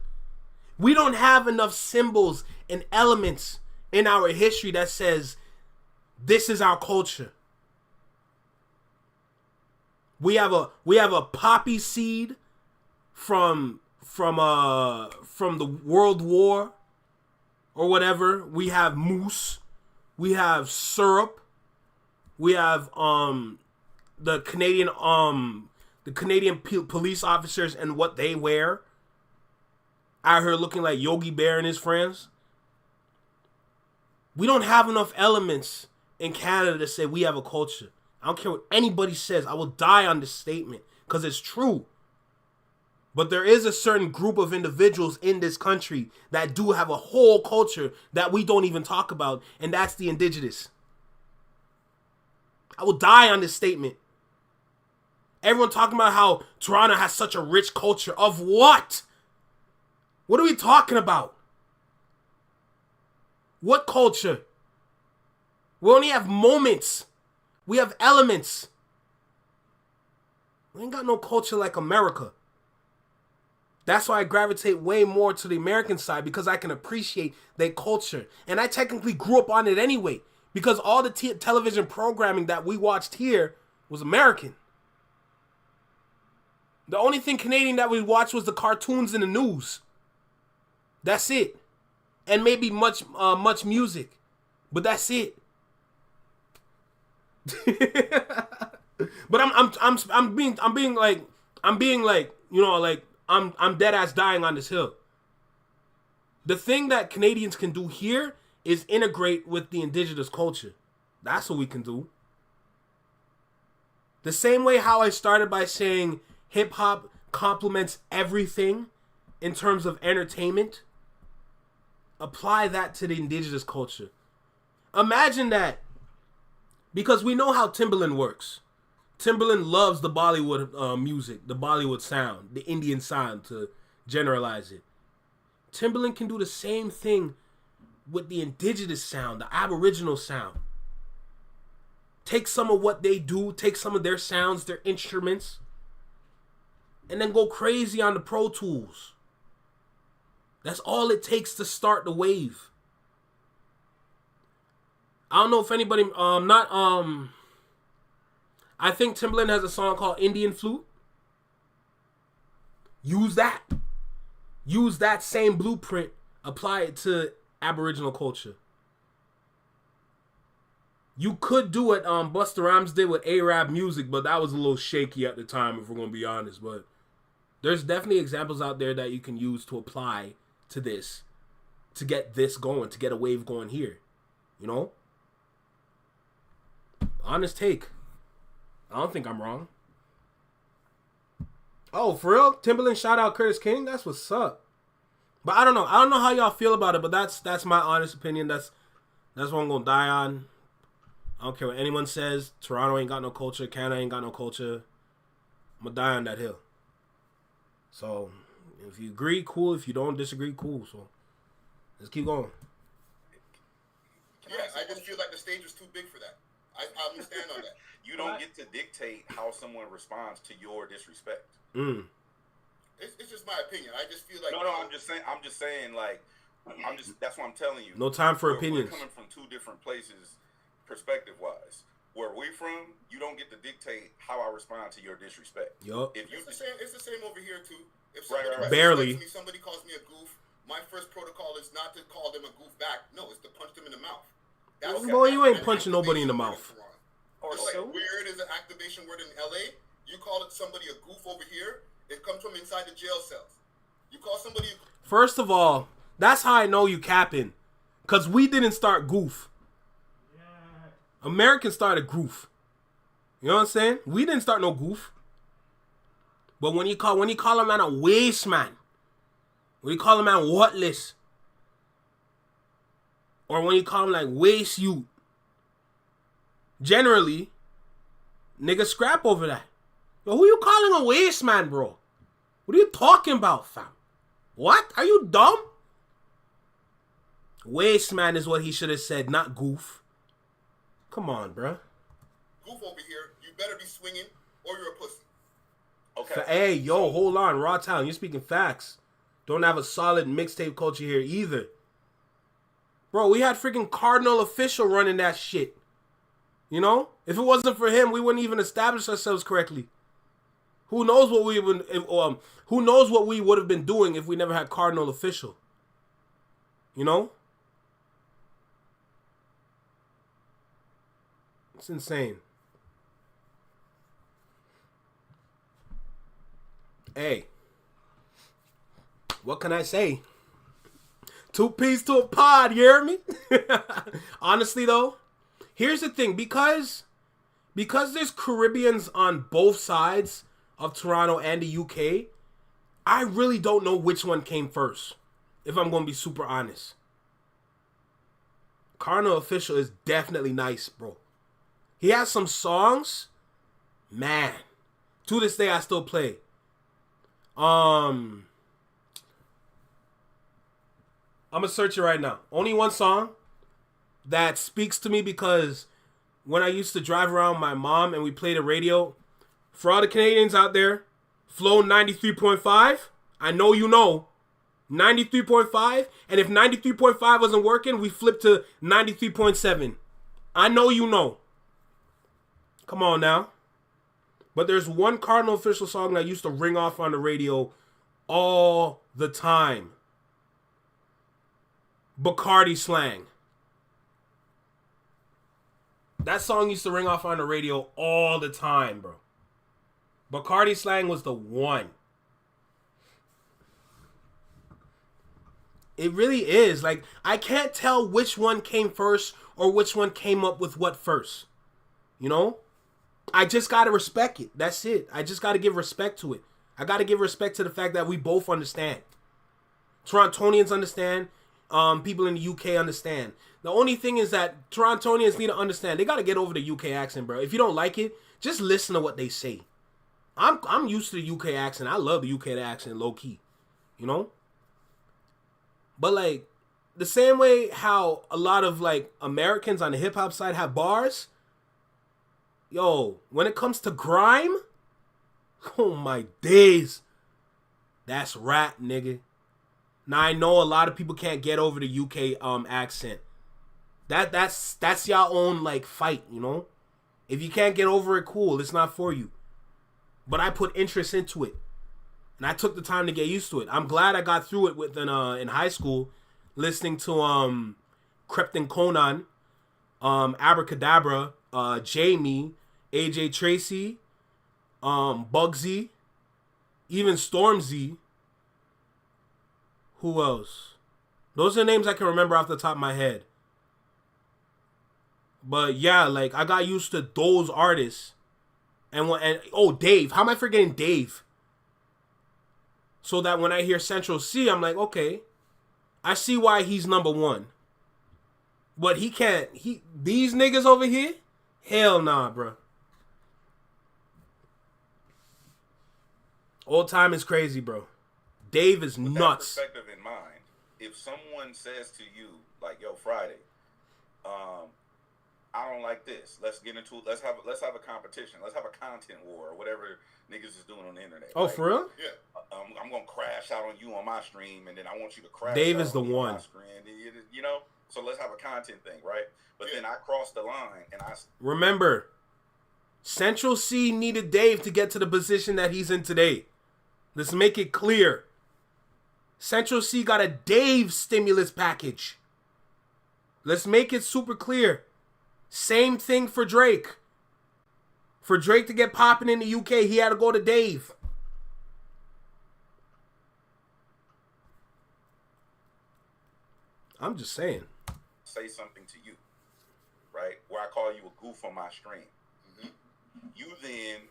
We don't have enough symbols and elements in our history that says this is our culture. We have a poppy seed from the World War or whatever. We have moose. We have syrup. We have the Canadian police officers and what they wear. Out here looking like Yogi Bear and his friends. We don't have enough elements in Canada to say we have a culture. I don't care what anybody says. I will die on this statement because it's true. But there is a certain group of individuals in this country that do have a whole culture that we don't even talk about, and that's the Indigenous. I will die on this statement. Everyone talking about how Toronto has such a rich culture. Of what? What are we talking about? What culture? We only have moments. We have elements. We ain't got no culture like America. That's why I gravitate way more to the American side, because I can appreciate their culture. And I technically grew up on it anyway, because all the television programming that we watched here was American. The only thing Canadian that we watched was the cartoons and the news. That's it. And maybe much music. But that's it. But I'm being like, you know, like I'm dead ass dying on this hill. The thing that Canadians can do here is integrate with the Indigenous culture. That's what we can do. The same way how I started by saying hip hop complements everything in terms of entertainment. Apply that to the Indigenous culture. Imagine that. Because we know how Timbaland works. Timbaland loves the Bollywood music, the Bollywood sound, the Indian sound, to generalize it. Timbaland can do the same thing with the Indigenous sound, the Aboriginal sound. Take some of what they do, take some of their sounds, their instruments, and then go crazy on the Pro Tools. That's all it takes to start the wave. I don't know if anybody, I think Timbaland has a song called Indian Flute. Use that. Use that same blueprint. Apply it to Aboriginal culture. You could do it, Busta Rhymes did with Arab music, but that was a little shaky at the time, if we're going to be honest. But there's definitely examples out there that you can use to apply to this, to get this going, to get a wave going here, you know? Honest take. I don't think I'm wrong. Oh, for real? Timberland shout out Curtis King? That's what's up. But I don't know. I don't know how y'all feel about it, but that's my honest opinion. That's what I'm gonna die on. I don't care what anyone says. Toronto ain't got no culture. Canada ain't got no culture. I'm gonna die on that hill. So if you agree, cool. If you don't disagree, cool. So let's keep going. Yeah, I just feel like the stage was too big for that. I understand on that. You don't get to dictate how someone responds to your disrespect. It's just my opinion. I just feel like no. I'm just saying. Like, that's what I'm telling you. No time for opinions. We're coming from two different places, perspective wise. Where we from, you don't get to dictate how I respond to your disrespect. Yup. If you, it's the same over here too. If somebody barely me, somebody calls me a goof, my first protocol is not to call them a goof back. No, it's to punch them in the mouth. Boy, you ain't punching nobody in the mouth. Or like weird is an activation word in LA. You call it somebody a goof over here. It comes from inside the jail cells. You call somebody. First of all, that's how I know you capping, cause we didn't start goof. Americans started goof. You know what I'm saying? We didn't start no goof. But when you call a man a waste man, when you call a man worthless, or when you call him like waste you, generally, niggas scrap over that. Yo, who you calling a waste man, bro? What are you talking about, fam? What? Are you dumb? Waste man is what he should have said, not goof. Come on, bro. Goof over here. You better be swinging or you're a pussy. Okay. Hey, yo, hold on. Raw Town, you're speaking facts. Don't have a solid mixtape culture here either. Bro, we had freaking Cardinal Official running that shit. You know? If it wasn't for him, we wouldn't even establish ourselves correctly. Who knows what we would have been doing if we never had Cardinal Official? You know? It's insane. Hey, what can I say? 2 peas to a pod, you hear me? Honestly though, here's the thing, because there's Caribbeans on both sides of Toronto and the UK, I really don't know which one came first, if I'm going to be super honest. Cardinal Official is definitely nice, bro. He has some songs, man, to this day I still play. I'm gonna search it right now. Only one song that speaks to me, because when I used to drive around with my mom and we played the radio, for all the Canadians out there, Flow 93.5, I know you know, 93.5, and if 93.5 wasn't working, we flipped to 93.7. I know you know. Come on now. But there's one Cardinal Official song that used to ring off on the radio all the time. Bacardi Slang. That song used to ring off on the radio all the time, bro. Bacardi Slang was the one. It really is. Like, I can't tell which one came first or which one came up with what first. You know? I just gotta respect it. That's it. I just gotta give respect to it. I gotta give respect to the fact that we both understand. Torontonians understand. People in the UK understand. The only thing is that Torontonians need to understand. They gotta get over the UK accent, bro. If you don't like it, just listen to what they say. I'm used to the UK accent. I love the UK accent, low key. You know? But like, the same way how a lot of like Americans on the hip hop side have bars. Yo, when it comes to grime, oh my days, that's rap, nigga. Now I know a lot of people can't get over the UK accent. That's y'all own like fight, you know. If you can't get over it, cool, it's not for you. But I put interest into it, and I took the time to get used to it. I'm glad I got through it in high school, listening to Krypton Conan, Abracadabra, Jamie, AJ Tracy, Bugsy, even Stormzy. Who else? Those are names I can remember off the top of my head. But yeah, like I got used to those artists. And Dave, how am I forgetting Dave? So that when I hear Central C, I'm like, okay, I see why he's number one. But he can't. These niggas over here, hell nah, bro. Old time is crazy, bro. Dave is With nuts. That perspective in mind, if someone says to you, like, "Yo, Friday, I don't like this. Let's get into it. Let's have a competition. Let's have a content war or whatever niggas is doing on the internet." Oh, right? for real? Yeah. I'm gonna crash out on you on my stream, and then I want you to crash. Dave out is the on me one. on my screen, you know. So let's have a content thing, right? But then I crossed the line, and I Remember, Central C needed Dave to get to the position that he's in today. Let's make it clear. Central C got a Dave stimulus package. Let's make it super clear. Same thing for Drake. For Drake to get popping in the UK, he had to go to Dave. I'm just saying. say something to you, right? Where I call you a goof on my stream. You then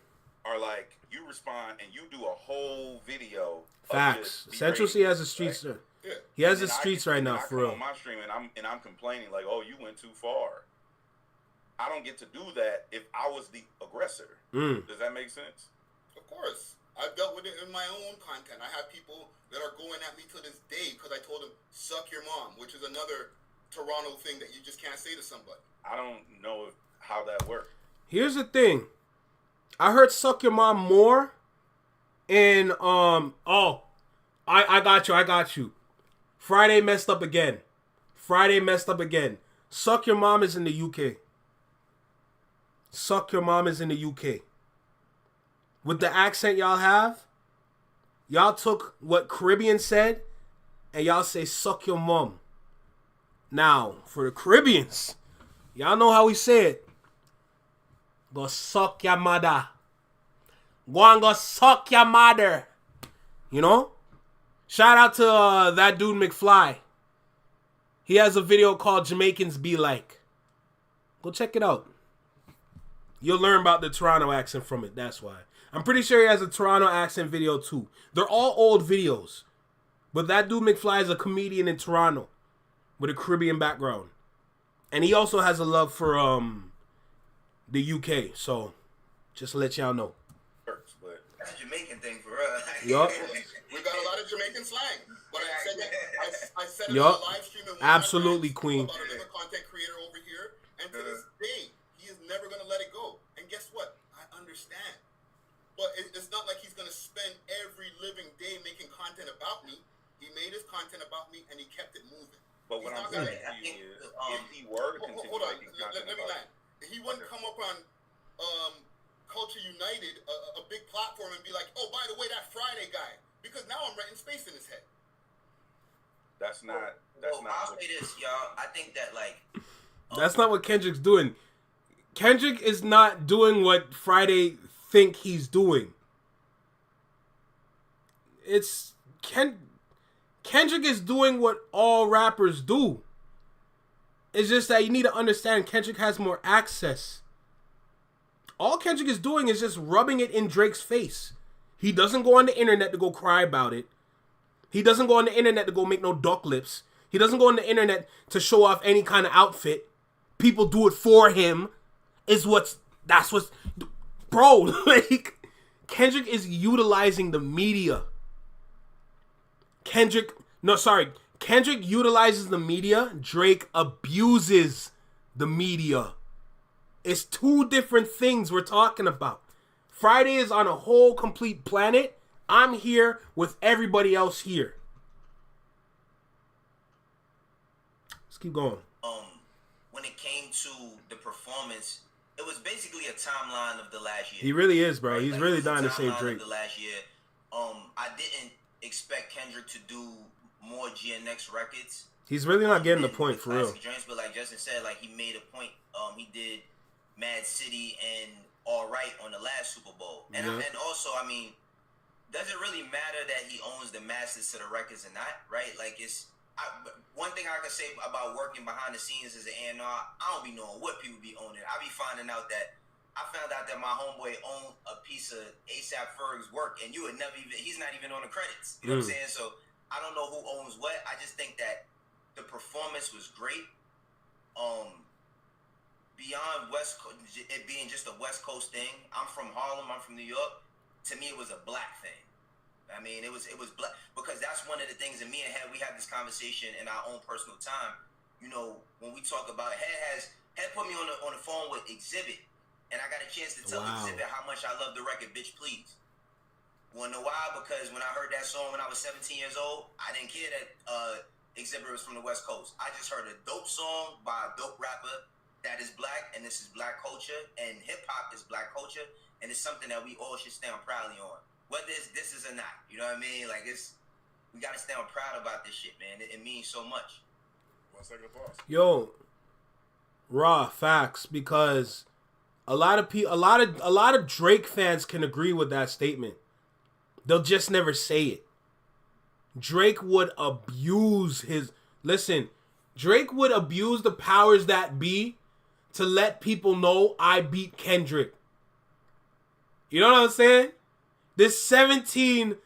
are like, you respond and you do a whole video. Facts. Central C has the streets. Right? Yeah. He has the streets right now, I for come real. on my stream and I'm complaining like, oh, you went too far. I don't get to do that if I was the aggressor. Does that make sense? Of course. I've dealt with it in my own content. I have people that are going at me to this day because I told them, suck your mom, which is another Toronto thing that you just can't say to somebody. I don't know how that works. Here's the thing. I heard suck your mom more in, I got you. Friday messed up again. Suck your mom is in the UK. Suck your mom is in the UK. With the accent y'all have, y'all took what Caribbean said and y'all say suck your mom. Now, for the Caribbeans, y'all know how we say it. Go suck your mother. Go and go suck your mother. You know? Shout out to that dude McFly. He has a video called Jamaicans Be Like. Go check it out. You'll learn about the Toronto accent from it. That's why. I'm pretty sure he has a Toronto accent video too. They're all old videos. But that dude McFly is a comedian in Toronto with a Caribbean background. And he also has a love for the UK. So, just to let y'all know. That's a Jamaican thing for us. Yup. We got a lot of Jamaican slang. But I said it Yup. on a live stream. Absolutely, Queen. About another content creator over here. And to this day, he is never going to let it go. And guess what? I understand. But it's not like he's going to spend every living day making content about me. He made his content about me, and he kept it moving. But what I'm saying to you is, if he were to continue making content let me land. He wouldn't come up on Culture United, a big platform, and be like, oh, by the way, that Friday guy. Because now I'm renting space in his head. That's not. I'll say this, y'all. I think that, like... That's not what Kendrick's doing. Kendrick is not doing what Friday think he's doing. It's... Kendrick is doing what all rappers do. It's just that you need to understand Kendrick has more access. All Kendrick is doing is just rubbing it in Drake's face. He doesn't go on the internet to go cry about it. He doesn't go on the internet to go make no duck lips. He doesn't go on the internet to show off any kind of outfit. People do it for him. Bro, like, Kendrick is utilizing the media. Kendrick utilizes the media. Drake abuses the media. It's two different things we're talking about. Friday is on a whole complete planet. I'm here with everybody else here. Let's keep going. When it came to the performance, it was basically a timeline of the last year. He really is, bro. Right? He's like, really dying to save Drake. The last year, I didn't expect Kendrick to do more GNX records. He's really not getting the point for real. Joints, but like Justin said, like he made a point. He did Mad City and All Right on the last Super Bowl, and also, I mean, does it really matter that he owns the masters to the records or not? Right? Like one thing I can say about working behind the scenes as an A&R, I don't be knowing what people be owning. I be finding out that I found out that my homeboy owned a piece of A$AP Ferg's work, and you would never even, he's not even on the credits. You know what I'm saying? So I don't know who owns what. I just think that the performance was great. Beyond it being just a West Coast thing, I'm from Harlem, I'm from New York. To me, it was a black thing. I mean, it was black, because that's one of the things that me and Head, we had this conversation in our own personal time. You know, when we talk about Head put me on the phone with Exhibit, and I got a chance to tell Exhibit how much I love the record, Bitch Please. Wanna know why? Because when I heard that song when I was 17 years old, I didn't care that Exhibit was from the West Coast. I just heard a dope song by a dope rapper that is black, and this is black culture, and hip-hop is black culture, and it's something that we all should stand proudly on. Whether this is or not, you know what I mean? Like, we gotta stand proud about this shit, man. It means so much. 1 second pause. Yo, raw facts, because a lot of Drake fans can agree with that statement. They'll just never say it. Drake would abuse Drake would abuse the powers that be to let people know I beat Kendrick. You know what I'm saying? This 17-time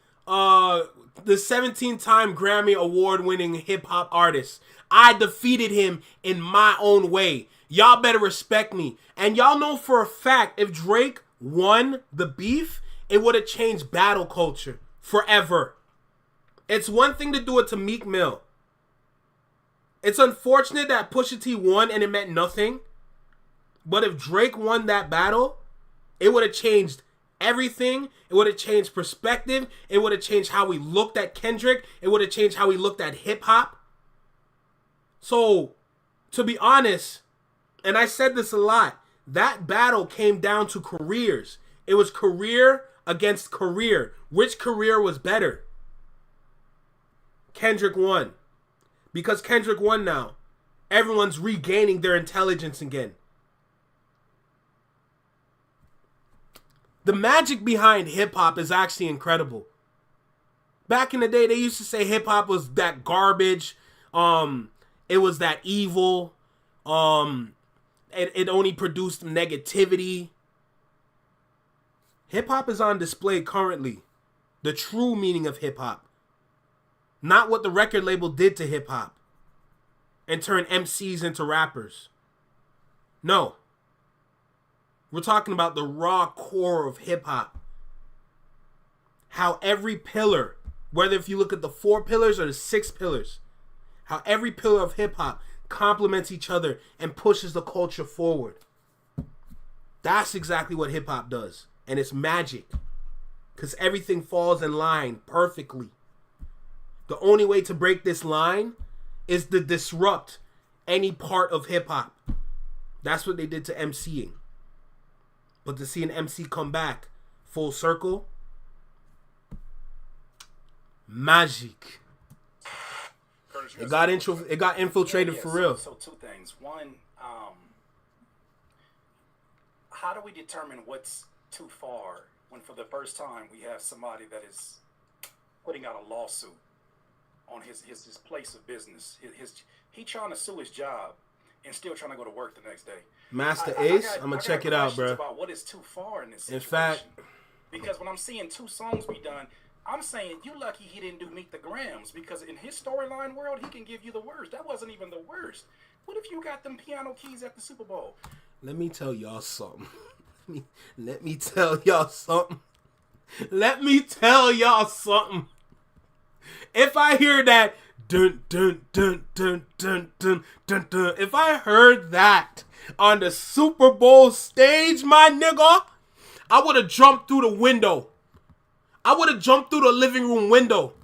Grammy Award-winning hip-hop artist, I defeated him in my own way. Y'all better respect me. And y'all know for a fact, if Drake won the beef, it would have changed battle culture forever. It's one thing to do it to Meek Mill. It's unfortunate that Pusha T won and it meant nothing. But if Drake won that battle, it would have changed everything. It would have changed perspective. It would have changed how we looked at Kendrick. It would have changed how we looked at hip-hop. So, to be honest, and I said this a lot, that battle came down to careers. It was career against career. Which career was better? Kendrick won. Because Kendrick won now, everyone's regaining their intelligence again. The magic behind hip-hop is actually incredible. Back in the day, they used to say hip-hop was that garbage. It was that evil. It only produced negativity. Hip-hop is on display currently. The true meaning of hip-hop. Not what the record label did to hip-hop and turned MCs into rappers. No. We're talking about the raw core of hip-hop. How every pillar, whether if you look at the 4 pillars or the 6 pillars, how every pillar of hip-hop complements each other and pushes the culture forward. That's exactly what hip-hop does. And it's magic. Because everything falls in line perfectly. The only way to break this line is to disrupt any part of hip-hop. That's what they did to MCing. But to see an MC come back full circle, magic. It got infiltrated for real. So 2 things. One, how do we determine what's too far when for the first time we have somebody that is putting out a lawsuit on his place of business? He trying to sue his job and still trying to go to work the next day. Master Ace, I'm gonna check it out, bro. About what is too far in this situation. In fact, because when I'm seeing 2 songs be done, I'm saying you lucky he didn't do Meet the Grams, because in his storyline world he can give you the worst. That wasn't even the worst. What if you got them piano keys at the Super Bowl? Let me tell y'all something. Let me tell y'all something. If I hear that dun dun dun dun dun dun dun dun, if I heard that on the Super Bowl stage, my nigga, I would have jumped through the window. I would have jumped through the living room window.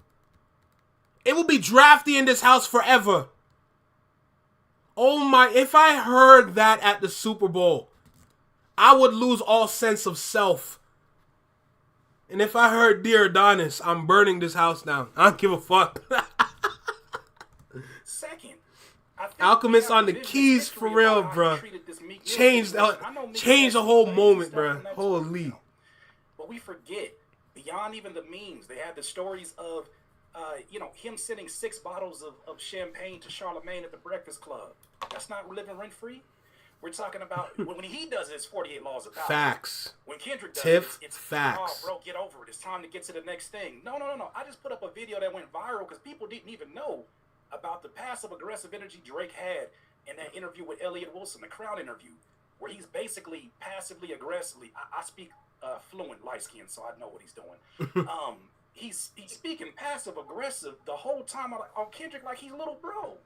It will be drafty in this house forever. Oh my, if I heard that at the Super Bowl, I would lose all sense of self. And if I heard Dear Adonis, I'm burning this house down. I don't give a fuck. Second, Alchemist on the keys for real, bro. Change the whole moment, bro. Holy. But we forget, beyond even the memes, they had the stories of him sending 6 bottles of champagne to Charlemagne at the Breakfast Club. That's not living rent free. We're talking about when he does it, it's 48 Laws of Power. Facts. When Kendrick does Tiff, it's facts. Oh, bro, get over it. It's time to get to the next thing. No. I just put up a video that went viral because people didn't even know about the passive-aggressive energy Drake had in that interview with Elliot Wilson, the Crown interview, where he's basically passively, aggressively. I speak fluent light skin, so I know what he's doing. He's speaking passive-aggressive the whole time on Kendrick like he's little bro.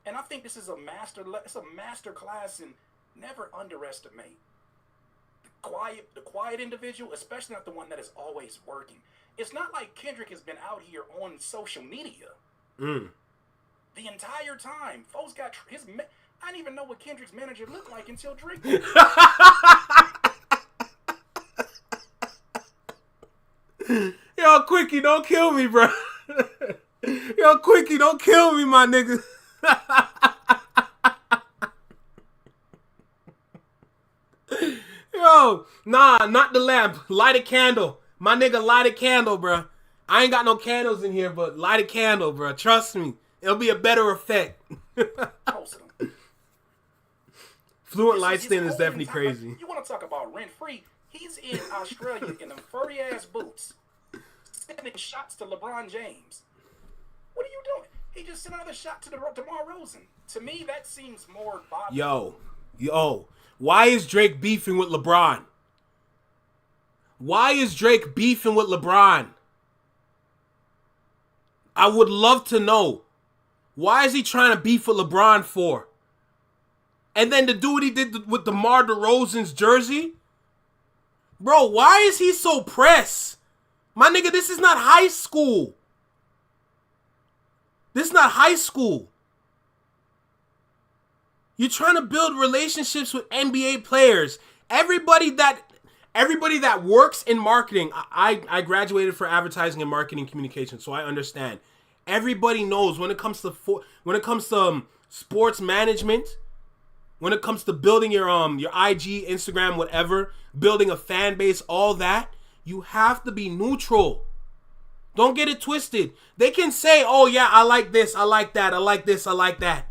And I think this is a master class in never underestimate the quiet individual, especially not the one that is always working. It's not like Kendrick has been out here on social media the entire time. Folks got I didn't even know what Kendrick's manager looked like until Drake did. Yo, Quickie, don't kill me, bro. Yo, Quickie, don't kill me, my nigga. Yo, nah, not the lamp. Light a candle. My nigga, light a candle, bro. I ain't got no candles in here, but light a candle, bro. Trust me. It'll be a better effect. Fluent light skin is definitely crazy. You want to talk about rent free? He's in Australia in them furry ass boots, sending shots to LeBron James. What are you doing? He just sent another shot to DeMar Rosen. To me, that seems more Bob. Yo, why is Drake beefing with LeBron? Why is Drake beefing with LeBron? I would love to know. Why is he trying to beef with LeBron for? And then to do what he did with DeMar DeRozan's jersey? Bro, why is he so pressed? My nigga, this is not high school. This is not high school. You're trying to build relationships with NBA players. Everybody that works in marketing. I graduated for advertising and marketing communication, so I understand. Everybody knows when it comes to sports management, when it comes to building your IG, Instagram, whatever, building a fan base, all that, you have to be neutral. Don't get it twisted. They can say, "Oh yeah, I like this, I like that, I like this, I like that."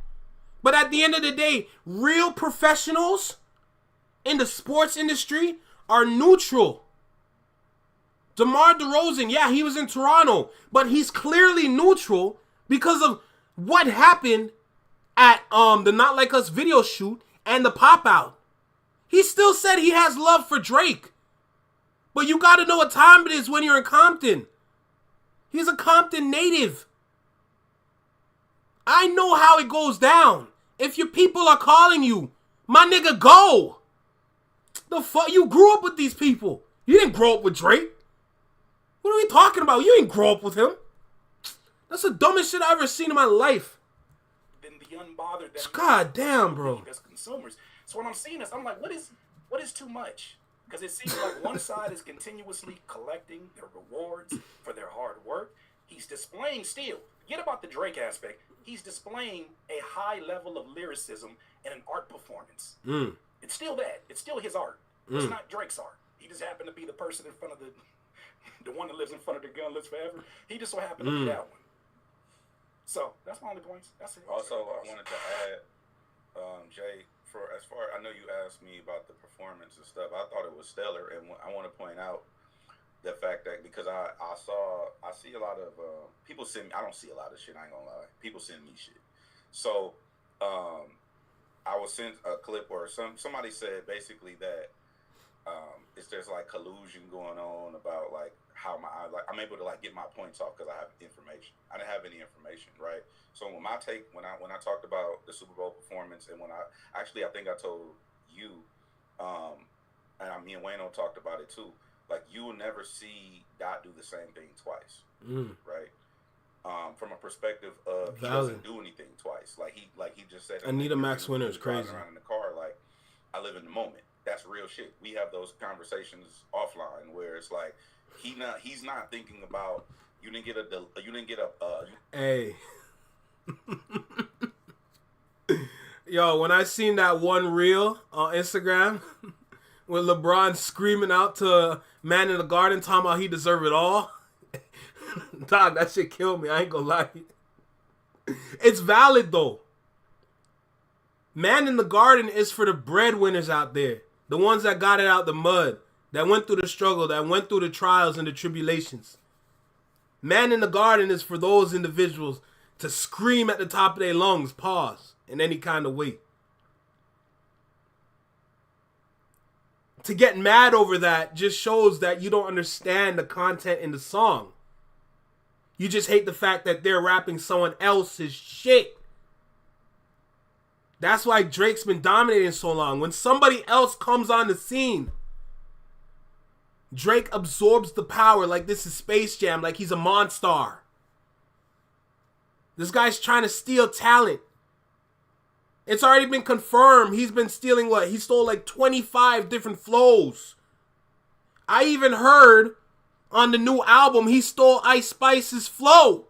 But at the end of the day, real professionals in the sports industry are neutral. DeMar DeRozan, yeah, he was in Toronto, but he's clearly neutral because of what happened at the Not Like Us video shoot and the pop-out. He still said he has love for Drake. But you got to know what time it is when you're in Compton. He's a Compton native. I know how it goes down. If your people are calling you, my nigga, go. The fuck? You grew up with these people. You didn't grow up with Drake. What are we talking about? You didn't grow up with him. That's the dumbest shit I've ever seen in my life. Than the unbothered that God damn, bro. As consumers. So when I'm seeing this, I'm like, what is too much? Because it seems like one side is continuously collecting their rewards for their hard work. He's displaying still. Forget about the Drake aspect. He's displaying a high level of lyricism in an art performance. It's still that. It's still his art. It's not Drake's art. He just happened to be the person in front of the one that lives in front of the gun lives forever. He just so happened to be that one. So that's my only points. That's it. Also, I wanted to add, Jay, I know you asked me about the performance and stuff. I thought it was stellar, and I want to point out the fact that because I see a lot of people send me. I don't see a lot of shit. I ain't gonna lie. People send me shit. So I was sent a clip where somebody said basically that there's like collusion going on about like how I'm able to like get my points off because I have information. I didn't have any information, right? So when I talked about the Super Bowl performance, and when I think I told you, and me and Wayno talked about it too. Like you will never see Dot do the same thing twice, right? From a perspective of he doesn't do anything twice. Like he just said. Anita Max Winner is crazy. Around in the car, like I live in the moment. That's real shit. We have those conversations offline where it's like he's not thinking about you didn't get a. Hey. Yo, when I seen that one reel on Instagram with LeBron screaming out to Man in the Garden talking about he deserve it all. Dog, that shit killed me. I ain't gonna lie. It's valid, though. Man in the Garden is for the breadwinners out there. The ones that got it out the mud. That went through the struggle. That went through the trials and the tribulations. Man in the Garden is for those individuals to scream at the top of their lungs, pause, in any kind of way. To get mad over that just shows that you don't understand the content in the song. You just hate the fact that they're rapping someone else's shit. That's why Drake's been dominating so long. When somebody else comes on the scene, Drake absorbs the power like this is Space Jam, like he's a Monstar. This guy's trying to steal talent. It's already been confirmed. He's been stealing what? He stole like 25 different flows. I even heard on the new album he stole Ice Spice's flow.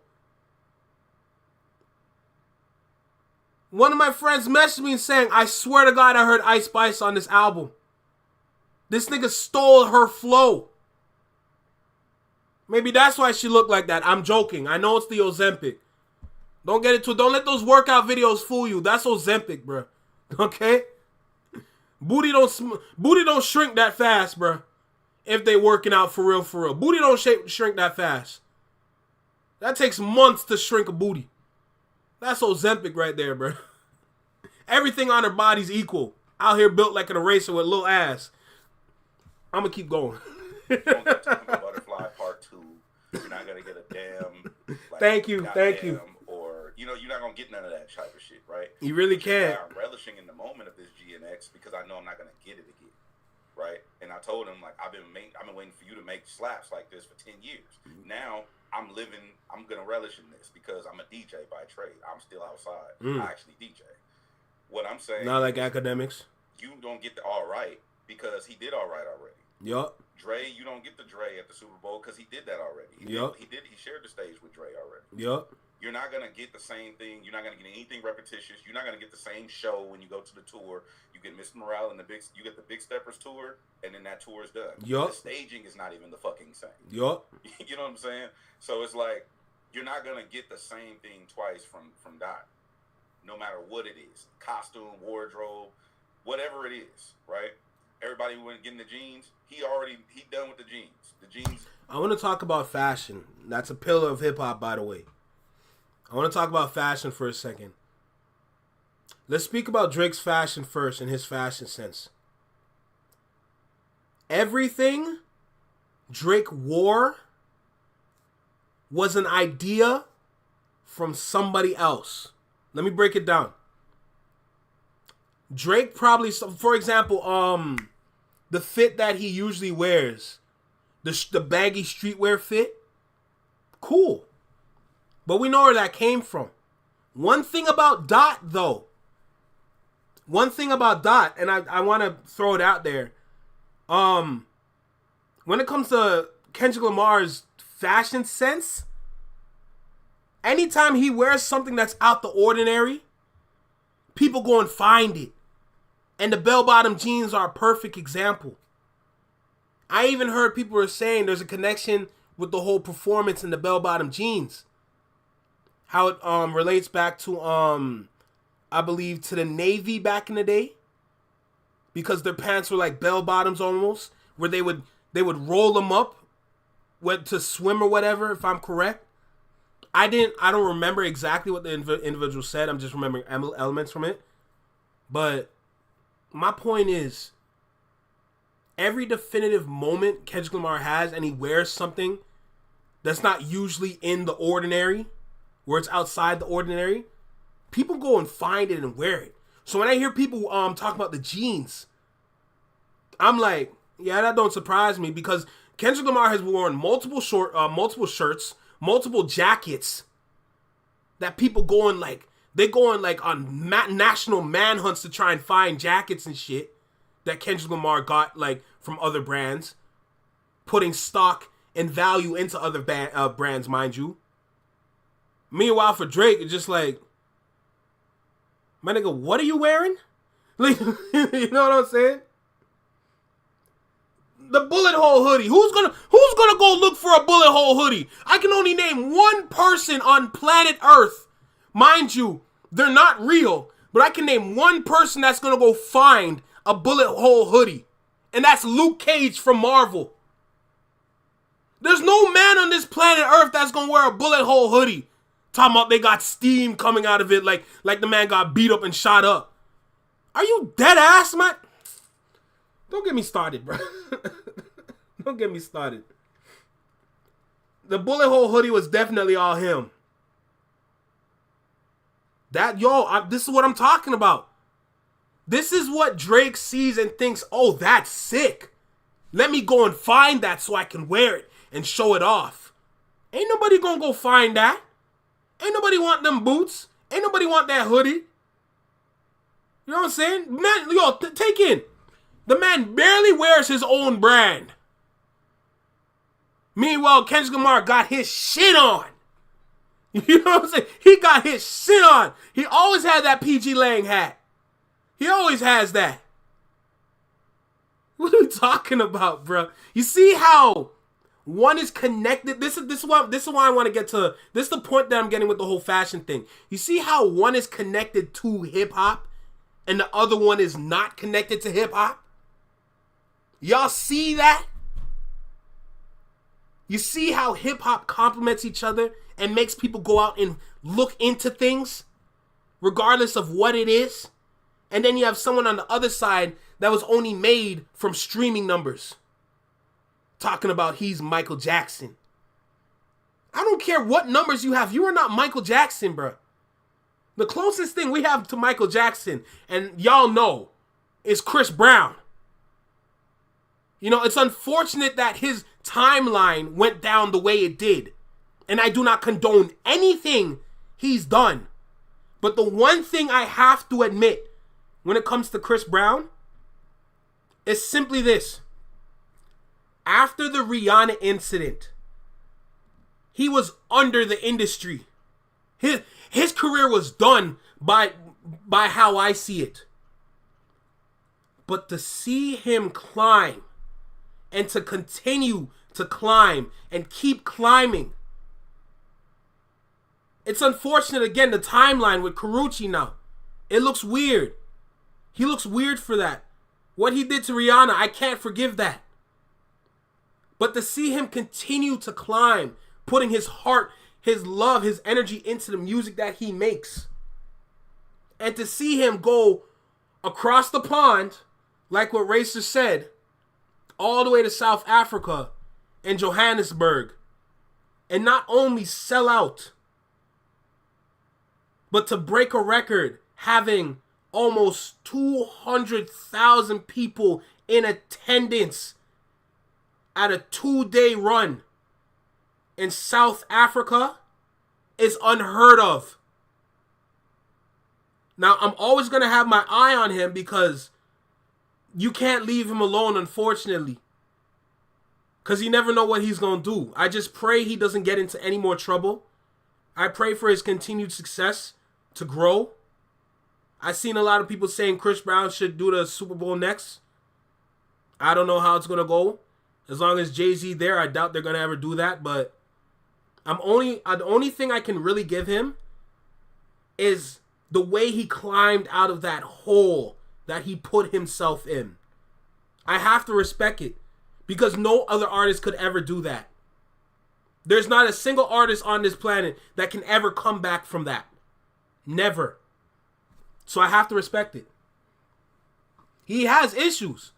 One of my friends messaged me saying, I swear to God I heard Ice Spice on this album. This nigga stole her flow. Maybe that's why she looked like that. I'm joking. I know it's the Ozempic. Don't get it to. Don't let those workout videos fool you. That's Ozempic, bro. Okay? Booty don't shrink that fast, bro. If they working out for real, for real. Booty don't shrink that fast. That takes months to shrink a booty. That's Ozempic right there, bro. Everything on her body's equal. Out here built like an eraser with a little ass. I'm gonna keep going. Don't get to Butterfly Part 2. You're not gonna get a damn. Like, thank you. Or you're not gonna get none of that type of shit, right? You really can't. I'm relishing in the moment of this GNX because I know I'm not gonna get it again, right? And I told him like I've been waiting for you to make slaps like this for 10 years. Now I'm gonna relish in this because I'm a DJ by trade. I'm still outside. I actually DJ. What I'm saying, not like academics. You don't get the all right because he did all right already. Yup. Dre, you don't get the Dre at the Super Bowl because he did that already. He shared the stage with Dre already. Yup. You're not gonna get the same thing. You're not gonna get anything repetitious. You're not gonna get the same show when you go to the tour. You get Miss Morale and you get the Big Steppers tour, and then that tour is done. Yup. The staging is not even the fucking same. Yup. You know what I'm saying? So it's like you're not gonna get the same thing twice from Dot, no matter what it is, costume, wardrobe, whatever it is, right? Everybody went getting the jeans. He done with the jeans. The jeans. I want to talk about fashion. That's a pillar of hip hop, by the way. I want to talk about fashion for a second. Let's speak about Drake's fashion first and his fashion sense. Everything Drake wore was an idea from somebody else. Let me break it down. Drake probably, for example, the fit that he usually wears, the baggy streetwear fit, cool. But we know where that came from. One thing about Dot, and I want to throw it out there. When it comes to Kendrick Lamar's fashion sense, anytime he wears something that's out the ordinary, people go and find it. And the bell-bottom jeans are a perfect example. I even heard people were saying there's a connection with the whole performance in the bell-bottom jeans. How it relates back to, I believe, to the Navy back in the day. Because their pants were like bell-bottoms almost. Where they would roll them up to swim or whatever, if I'm correct. I don't remember exactly what the individual said. I'm just remembering elements from it. But my point is, every definitive moment Kendrick Lamar has and he wears something that's not usually in the ordinary, where it's outside the ordinary, people go and find it and wear it. So when I hear people talk about the jeans, I'm like, yeah, that don't surprise me, because Kendrick Lamar has worn multiple shirts, multiple jackets that people going like, they going like on national manhunts to try and find jackets and shit that Kendrick Lamar got like from other brands, putting stock and value into other brands, mind you. Meanwhile, for Drake, it's just like, my nigga, what are you wearing? Like, you know what I'm saying? The bullet hole hoodie. Who's gonna go look for a bullet hole hoodie? I can only name one person on planet Earth. Mind you, they're not real, but I can name one person that's gonna go find a bullet hole hoodie. And that's Luke Cage from Marvel. There's no man on this planet Earth that's gonna wear a bullet hole hoodie. Talking about they got steam coming out of it like the man got beat up and shot up. Are you dead ass, man? Don't get me started, bro. Don't get me started. The bullet hole hoodie was definitely all him. This is what I'm talking about. This is what Drake sees and thinks, oh, that's sick. Let me go and find that so I can wear it and show it off. Ain't nobody gonna go find that. Ain't nobody want them boots. Ain't nobody want that hoodie. You know what I'm saying? Man, take in. The man barely wears his own brand. Meanwhile, Kendrick Lamar got his shit on. You know what I'm saying? He got his shit on. He always had that PG Lang hat. He always has that. What are we talking about, bro? You see how one is connected? This is why I want to get to. This is the point that I'm getting with the whole fashion thing. You see how one is connected to hip hop and the other one is not connected to hip hop? Y'all see that? You see how hip hop complements each other and makes people go out and look into things regardless of what it is? And then you have someone on the other side that was only made from streaming numbers talking about he's Michael Jackson. I don't care what numbers you have. You are not Michael Jackson, bro. The closest thing we have to Michael Jackson, and y'all know, is Chris Brown. You know, it's unfortunate that his timeline went down the way it did. And I do not condone anything he's done. But the one thing I have to admit when it comes to Chris Brown is simply this. After the Rihanna incident, he was under the industry. His career was done by how I see it. But to see him climb and to continue to climb and keep climbing. It's unfortunate, again, the timeline with Karrueche now. It looks weird. He looks weird for that. What he did to Rihanna, I can't forgive that. But to see him continue to climb, putting his heart, his love, his energy into the music that he makes. And to see him go across the pond, like what Racer said, all the way to South Africa and Johannesburg, and not only sell out, but to break a record having almost 200,000 people in attendance at a 2-day run in South Africa is unheard of. Now, I'm always going to have my eye on him because you can't leave him alone, unfortunately. Because you never know what he's going to do. I just pray he doesn't get into any more trouble. I pray for his continued success to grow. I've seen a lot of people saying Chris Brown should do the Super Bowl next. I don't know how it's going to go. As long as Jay-Z there, I doubt they're going to ever do that. But the only thing I can really give him is the way he climbed out of that hole that he put himself in. I have to respect it because no other artist could ever do that. There's not a single artist on this planet that can ever come back from that. Never. So I have to respect it. He has issues.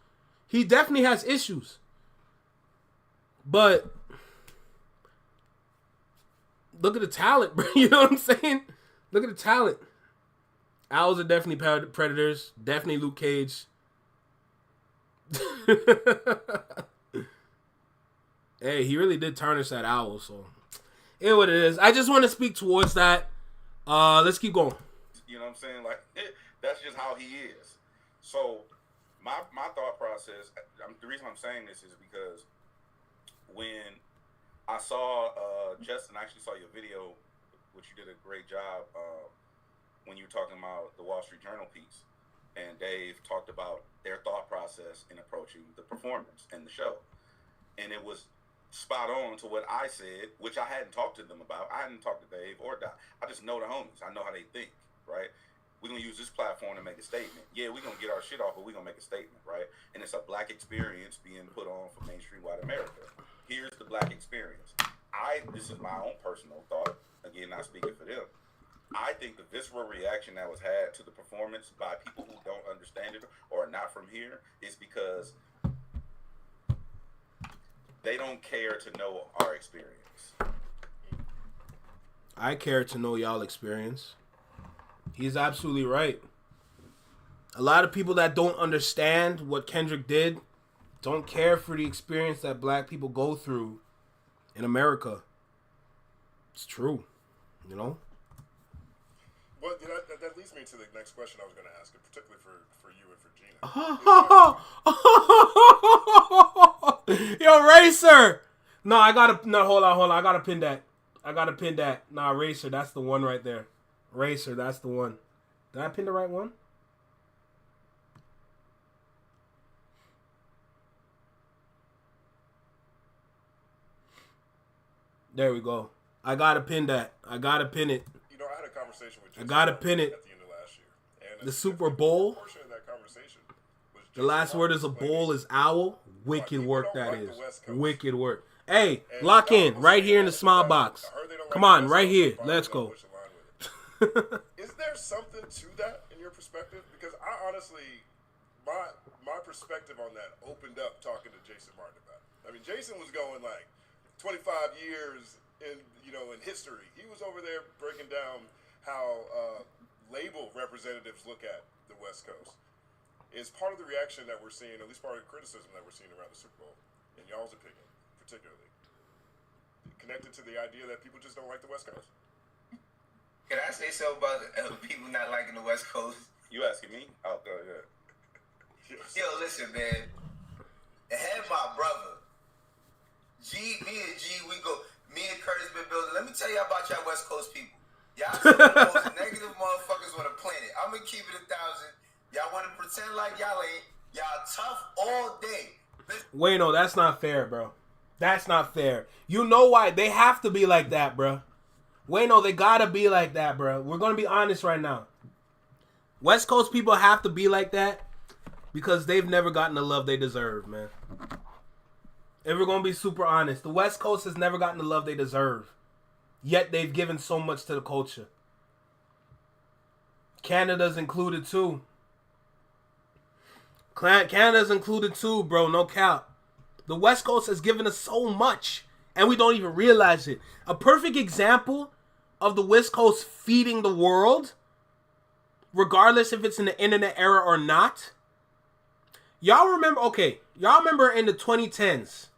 He definitely has issues. But look at the talent, bro. You know what I'm saying? Look at the talent. Owls are definitely predators. Definitely Luke Cage. Hey, he really did tarnish that owl, so it what it is. I just want to speak towards that. Let's keep going. You know what I'm saying? Like, that's just how he is. So my thought process, the reason I'm saying this is because when I saw Justin, I actually saw your video, which you did a great job when you were talking about the Wall Street Journal piece. and Dave talked about their thought process in approaching the performance and the show. And it was spot on to what I said, which I hadn't talked to them about. I hadn't talked to Dave or Doc. I just know the homies. I know how they think, right? We're going to use this platform to make a statement. Yeah, we're going to get our shit off, but we're going to make a statement, right? And it's a black experience being put on for mainstream white America. Here's the black experience. This is my own personal thought. Again, not speaking for them. I think the visceral reaction that was had to the performance by people who don't understand it or are not from here is because they don't care to know our experience. I care to know y'all experience. He's absolutely right. A lot of people that don't understand what Kendrick did don't care for the experience that black people go through in America. It's true, you know? Well, that leads me to the next question I was going to ask, particularly for you and for Gina. Yo, Racer! No, hold on. I gotta pin that. Nah, Racer, that's the one right there. Racer, that's the one. Did I pin the right one? There we go. I gotta pin that. I gotta pin it. You know, I had a conversation with you. I gotta pin it. At the end of last year. And the Super Bowl. Portion of that conversation was the last word is a bowl is owl. Wicked work that is. Wicked work. Hey, lock in right here in the small box. Come on, right here. Let's go. Is there something to that in your perspective? Because I honestly, my perspective on that opened up talking to Jason Martin about it. I mean, Jason was going like 25 years in history. He was over there breaking down how label representatives look at the West Coast. Is part of the reaction that we're seeing, at least part of the criticism that we're seeing around the Super Bowl, in y'all's opinion, particularly, connected to the idea that people just don't like the West Coast? Can I say something about people not liking the West Coast? You asking me? Oh, go ahead. Yes. Yo, listen, man. I had my brother. Me and Curtis been building. Let me tell you about y'all West Coast people. Y'all some of the most negative motherfuckers on the planet. I'm going to keep it 1,000. Y'all want to pretend like y'all ain't. Y'all tough all day. Wait, no, that's not fair, bro. That's not fair. You know why? They have to be like that, bro. Wait, no, they gotta be like that, bro. We're gonna be honest right now. West Coast people have to be like that because they've never gotten the love they deserve, man. If we're gonna be super honest, the West Coast has never gotten the love they deserve. Yet they've given so much to the culture. Canada's included too. Canada's included too, bro. No cap. The West Coast has given us so much, and we don't even realize it. A perfect example of the West Coast feeding the world, regardless if it's in the internet era or not. Y'all remember in the 2010s,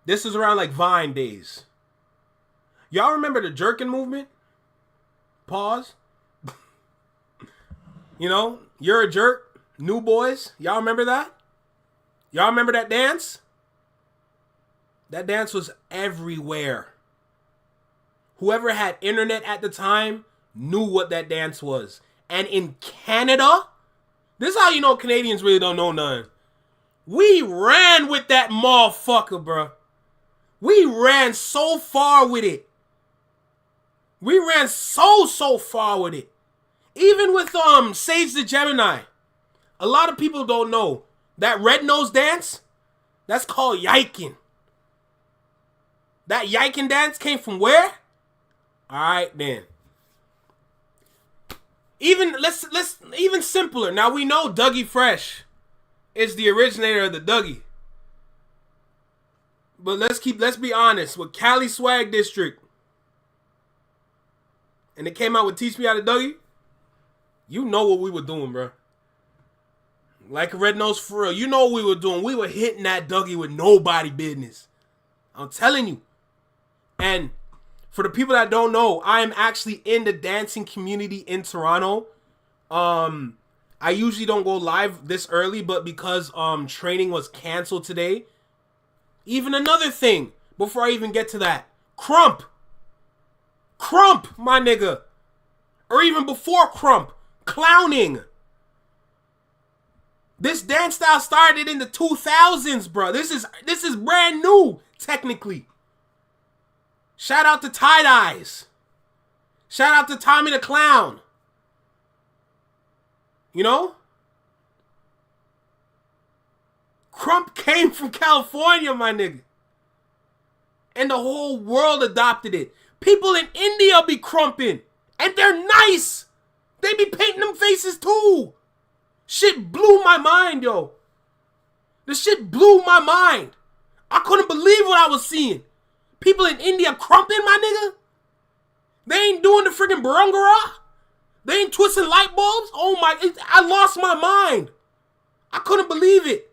this was around like Vine days. Y'all remember the jerkin movement? Pause. You're a jerk. New Boys. Y'all remember that? Y'all remember that dance? That dance was everywhere. Whoever had internet at the time knew what that dance was. And in Canada, this is how you know Canadians really don't know nothing. We ran with that motherfucker, bro. We ran so far with it. We ran so far with it. Even with Sage the Gemini. A lot of people don't know that red nose dance, that's called yiking. That yiking dance came from where? Alright then. Even simpler. Now we know Dougie Fresh is the originator of the Dougie. But let's be honest, with Cali Swag District, and it came out with Teach Me How to Dougie, you know what we were doing, bro. Like a red nose for real. You know what we were doing. We were hitting that Dougie with nobody business. I'm telling you. And for the people that don't know, I am actually in the dancing community in Toronto. I usually don't go live this early, but because training was canceled today. Even another thing, before I even get to that. Crump, my nigga. Or even before Crump. Clowning. This dance style started in the 2000s, bro. This is brand new, technically. Shout out to Tie-Dyes. Shout out to Tommy the Clown. You know? Crump came from California, my nigga. And the whole world adopted it. People in India be crumping. And they're nice. They be painting them faces too. Shit blew my mind, yo. The shit blew my mind. I couldn't believe what I was seeing. People in India crumping, my nigga. They ain't doing the freaking Barangara. They ain't twisting light bulbs. Oh my, I lost my mind. I couldn't believe it.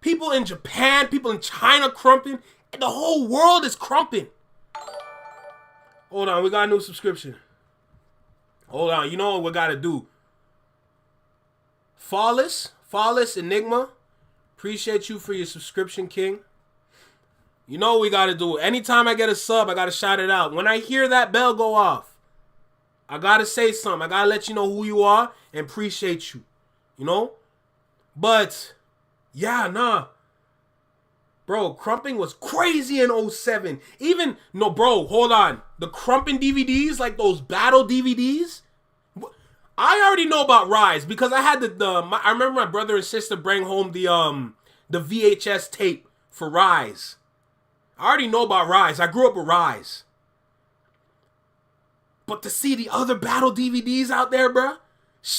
People in Japan, people in China crumping. And the whole world is crumping. Hold on, we got a new subscription. Hold on, you know what we gotta do. Flawless Enigma. Appreciate you for your subscription, King. You know what we gotta do. Anytime I get a sub, I gotta shout it out. When I hear that bell go off, I gotta say something. I gotta let you know who you are and appreciate you. You know? But, yeah, nah. Bro, crumping was crazy in 07. Even, no, bro, hold on. The crumping DVDs, like those battle DVDs, I already know about Rise because I had I remember my brother and sister bring home the VHS tape for Rise. I already know about Rise. I grew up with Rise. But to see the other battle DVDs out there, bro,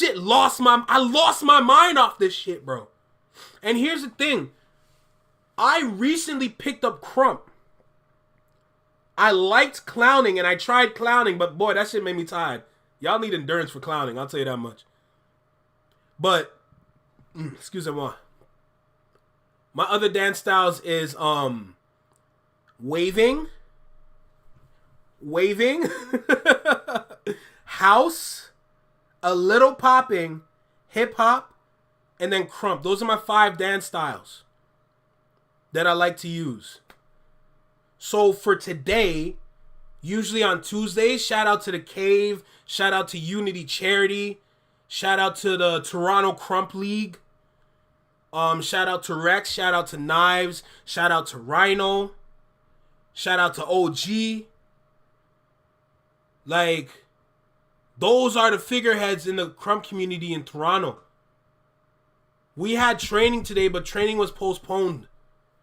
I lost my mind off this shit, bro. And here's the thing. I recently picked up Crump. I liked clowning and I tried clowning, but boy, that shit made me tired. Y'all need endurance for clowning, I'll tell you that much. But, excuse me, my other dance styles is waving, house, a little popping, hip hop, and then crump. Those are my 5 dance styles that I like to use. So for today, usually on Tuesdays, shout out to The Cave, shout out to Unity Charity, shout out to the Toronto Crump League, shout out to Rex, shout out to Knives, shout out to Rhino, shout out to OG. Like, those are the figureheads in the Crump community in Toronto. We had training today, but training was postponed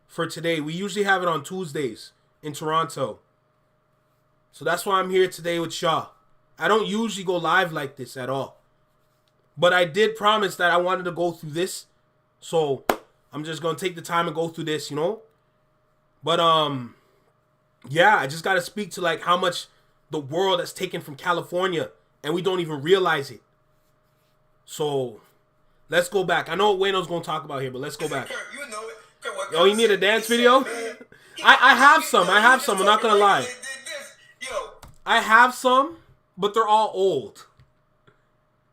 for today. We usually have it on Tuesdays in Toronto. So that's why I'm here today with y'all. I don't usually go live like this at all. But I did promise that I wanted to go through this. So I'm just going to take the time and go through this, you know. But, yeah, I just got to speak to, like, how much the world has taken from California. And we don't even realize it. So, let's go back. I know what Wayno's going to talk about here, but let's go back. You know it. Yo, you need a dance video? I have some. I'm not going to lie. I have some, but they're all old.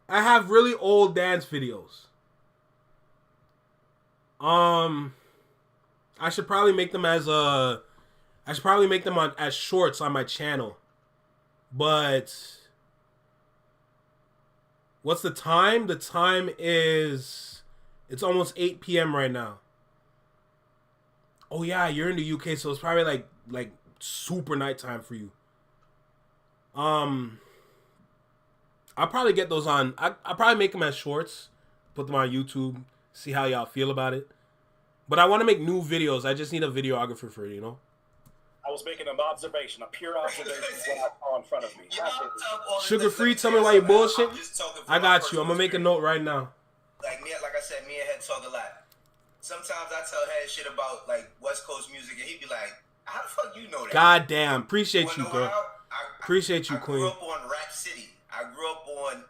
I have really old dance videos. I should probably make them as as shorts on my channel. But what's the time? The time is, it's almost 8 p.m. right now. Oh yeah, you're in the UK, so it's probably like super nighttime for you. I'll probably get those on. I'll probably make them as shorts, put them on YouTube, see how y'all feel about it. But I want to make new videos. I just need a videographer for it, you know? I was making an observation, a pure observation of what I saw in front of me. Sugar free, tell me why you bullshit. I got you. I'm going to make a note right now. Like I said, me and Head talk a lot. Sometimes I tell Head shit about, like, West Coast music, and he'd be like, how the fuck you know that? God damn. Appreciate you, bro. Appreciate you, Queen. I grew up on Rap City. I grew up on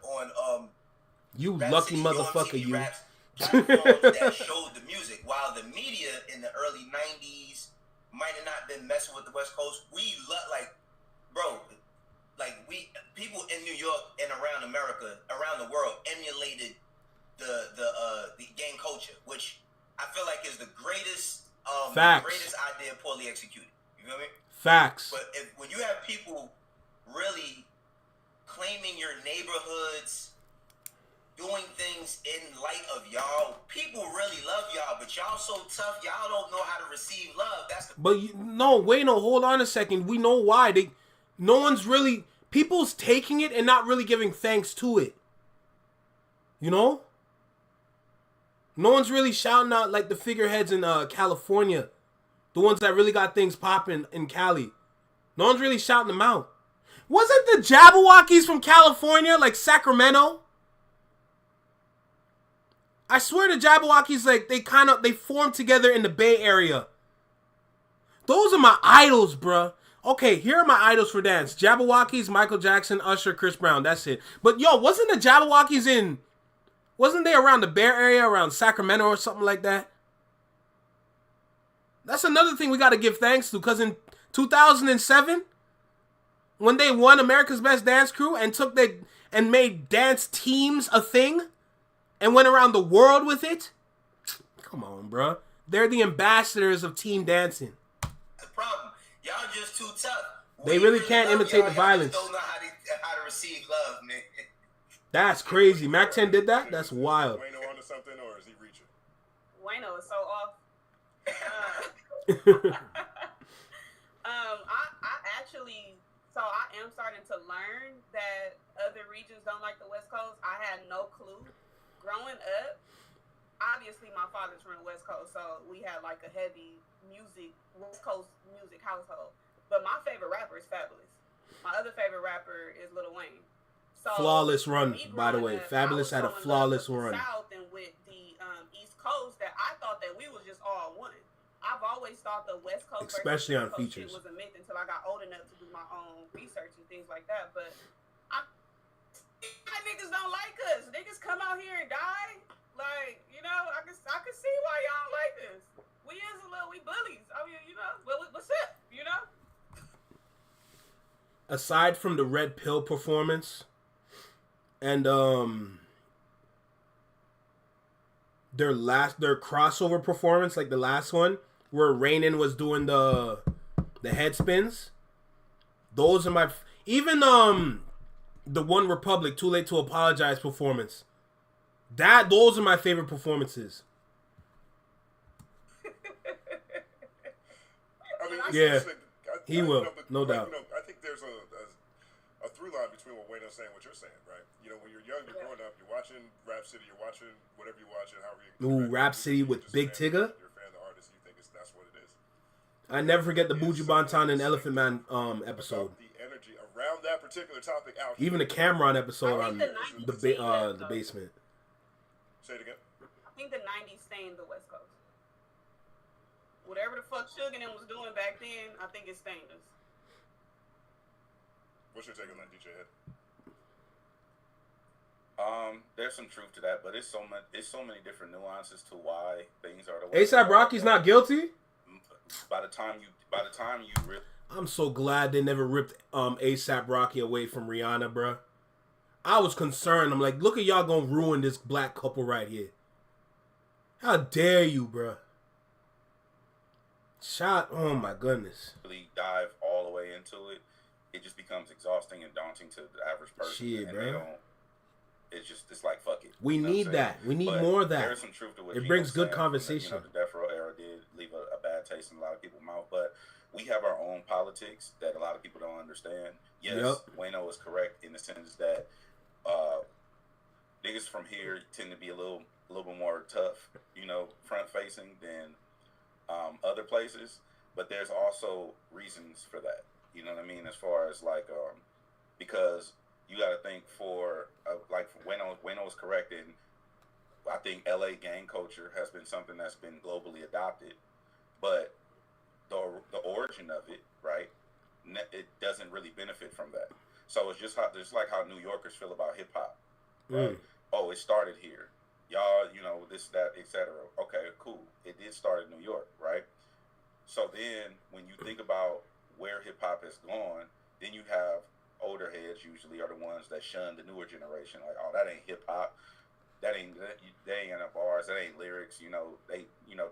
you Rap lucky City, motherfucker, you. That showed the music. While the media in the early 90s might have not been messing with the West Coast, people in New York and around America, around the world, emulated the gang culture, which I feel like is the greatest idea poorly executed. You feel me? Facts. But when you have people really claiming your neighborhoods doing things in light of y'all. People really love y'all, but y'all so tough, y'all don't know how to receive love. That's the But no, wait, no, hold on a second. We know why. No one's really, people's taking it and not really giving thanks to it. You know? No one's really shouting out like the figureheads in California. The ones that really got things popping in Cali. No one's really shouting them out. Wasn't the Jabberwockies from California, like Sacramento? I swear the Jabberwockies, like, they formed together in the Bay Area. Those are my idols, bruh. Okay, here are my idols for dance. Jabberwockies, Michael Jackson, Usher, Chris Brown. That's it. But, yo, wasn't the Jabberwockies wasn't they around the Bay Area, around Sacramento or something like that? That's another thing we got to give thanks to, because in 2007, when they won America's Best Dance Crew and made dance teams a thing and went around the world with it, come on, bruh. They're the ambassadors of team dancing. the problem. Y'all just too tough. They really can't imitate the violence. Y'all just don't know how to receive love, man. That's crazy. Mac 10 did that? That's wild. Wayno onto something, or is he reaching? Wayno is so off. I am starting to learn that other regions don't like the West Coast. I had no clue. Growing up, obviously my father's from the West Coast, so we had like a heavy West Coast music household. But my favorite rapper is Fabulous. My other favorite rapper is Lil Wayne. So flawless run, by the way. Fabulous had a flawless run. South and with the East Coast, that I thought that we was just all one. I've always thought the West Coast, especially on Coast features, was a myth until I got old enough to do my own research and things like that. But niggas don't like us. Niggas come out here and die. Like, you know, I can see why y'all don't like us. We bullies. I mean, you know, what's up? You know. Aside from the Red Pill performance and their crossover performance, like the last one where Rainin was doing the head spins, those are my even the One Republic Too Late to Apologize performance. Those are my favorite performances. I mean, yeah, he will, but, no doubt. You know, I think there's a through line between what Wayno's saying and what you're saying, right? You know, when you're young, you're growing up, you're watching Rap City, you're watching whatever you're watching, however you Rap City with Big Tigger. You're a fan of the artist, you think that's what it is. I never forget the Buju Banton and Elephant Man episode. The energy around that particular topic out. Even the Cameron episode on the basement. Say it again. I think the 90s stained the West Coast. Whatever the fuck Suge and them was doing back then, I think it stained us. What's your take on that, DJ Head? There's some truth to that, but it's so many different nuances to why things are the way. A$AP Rocky's not guilty. By the time you rip. I'm so glad they never ripped A$AP Rocky away from Rihanna, bruh. I was concerned. I'm like, look at y'all gonna ruin this black couple right here. How dare you, bruh? Oh my goodness. Really dive all the way into it. It just becomes exhausting and daunting to the average person. Shit, and bro. It's like, fuck it. We need that. We need more of that. There's some truth to what it brings good saying. conversation. The Death Row era did leave a bad taste in a lot of people's mouth, but we have our own politics that a lot of people don't understand. Yes, Wayno is correct in the sense that niggas from here tend to be a little bit more tough, front facing than other places. But there's also reasons for that. You know what I mean? As far as like, because you got to think for Wayno is correct, and I think LA gang culture has been something that's been globally adopted, but the origin of it, right? It doesn't really benefit from that. So it's just like how New Yorkers feel about hip hop, right? Oh, it started here, y'all. This, that, etc. Okay, cool. It did start in New York, right? So then when you think about where hip hop has gone, then you have older heads usually are the ones that shun the newer generation. Like, oh, that ain't hip hop. They ain't enough bars. That ain't lyrics. They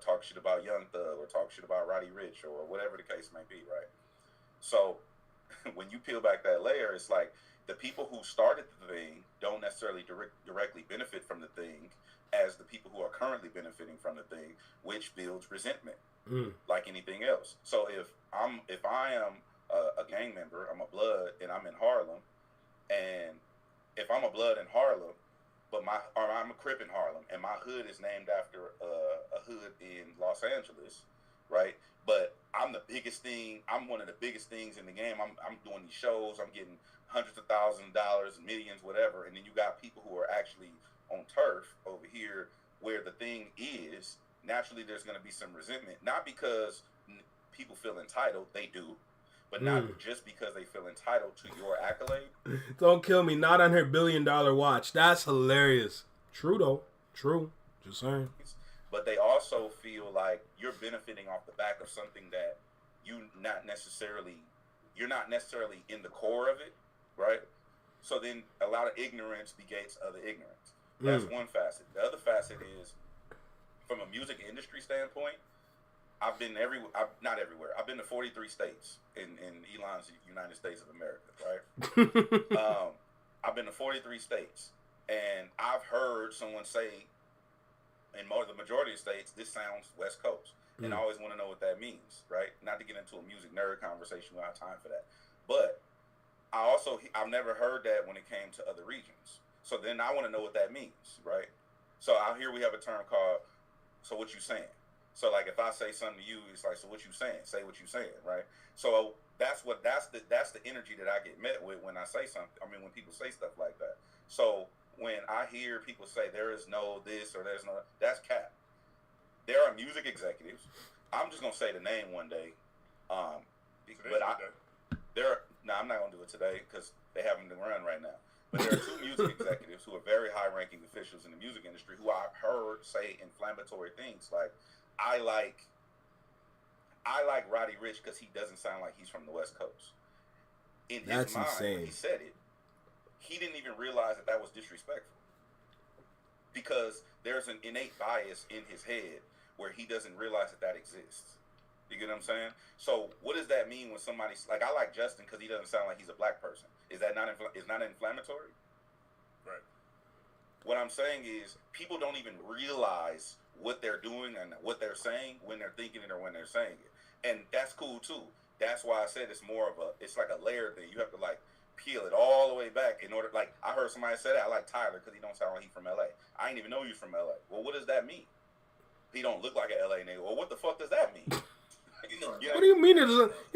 talk shit about Young Thug or talk shit about Roddy Ricch or whatever the case may be, right? So when you peel back that layer, it's like the people who started the thing don't necessarily directly benefit from the thing as the people who are currently benefiting from the thing, which builds resentment, like anything else. So if I am a gang member, I'm a blood, and I'm in Harlem, and if I'm a blood in Harlem, but I'm a Crip in Harlem, and my hood is named after a hood in Los Angeles, right? But I'm the biggest thing. I'm one of the biggest things in the game. I'm doing these shows. I'm getting hundreds of thousands of dollars, millions, whatever. And then you got people who are actually on turf over here where the thing is. Naturally, there's going to be some resentment, not because people feel entitled. They do. But not just because they feel entitled to your accolade. Don't kill me. Not on her $1 billion watch. That's hilarious. True, though. True. Just saying. But they also feel like you're benefiting off the back of something that you're not necessarily in the core of it, right? So then a lot of ignorance negates other ignorance. That's one facet. The other facet is, from a music industry standpoint, I've been not everywhere. I've been to 43 states in Elon's United States of America, right? I've been to 43 states, and I've heard someone say, in the majority of states, this sounds West Coast. And I always want to know what that means, right? Not to get into a music nerd conversation, we don't have time for that. But I've never heard that when it came to other regions. So then I want to know what that means, right? So out here we have a term called, so what you saying? So like if I say something to you, it's like, so what you saying? Say what you saying, right? So that's the energy that I get met with when I say something. I mean, when people say stuff like that. So when I hear people say there is no this or there's no, that's cap. There are music executives. I'm just gonna say the name one day. I'm not gonna do it today because they haven't been run right now. But there are two music executives who are very high-ranking officials in the music industry who I've heard say inflammatory things like, I like Roddy Ricch because he doesn't sound like he's from the West Coast. In his mind, when he said it, he didn't even realize that was disrespectful. Because there's an innate bias in his head where he doesn't realize that exists. You get what I'm saying? So what does that mean when somebody's like, I like Justin because he doesn't sound like he's a black person? Is that not inflammatory? Right. What I'm saying is people don't even realize what they're doing and what they're saying when they're thinking it or when they're saying it. And that's cool too. That's why I said it's like a layer thing. You have to like peel it all the way back in order. Like I heard somebody say that I like Tyler because he don't sound like he's from LA. I ain't even know he's from LA. Well, what does that mean? He don't look like an LA nigga. Well, what the fuck does that mean? What do you mean? He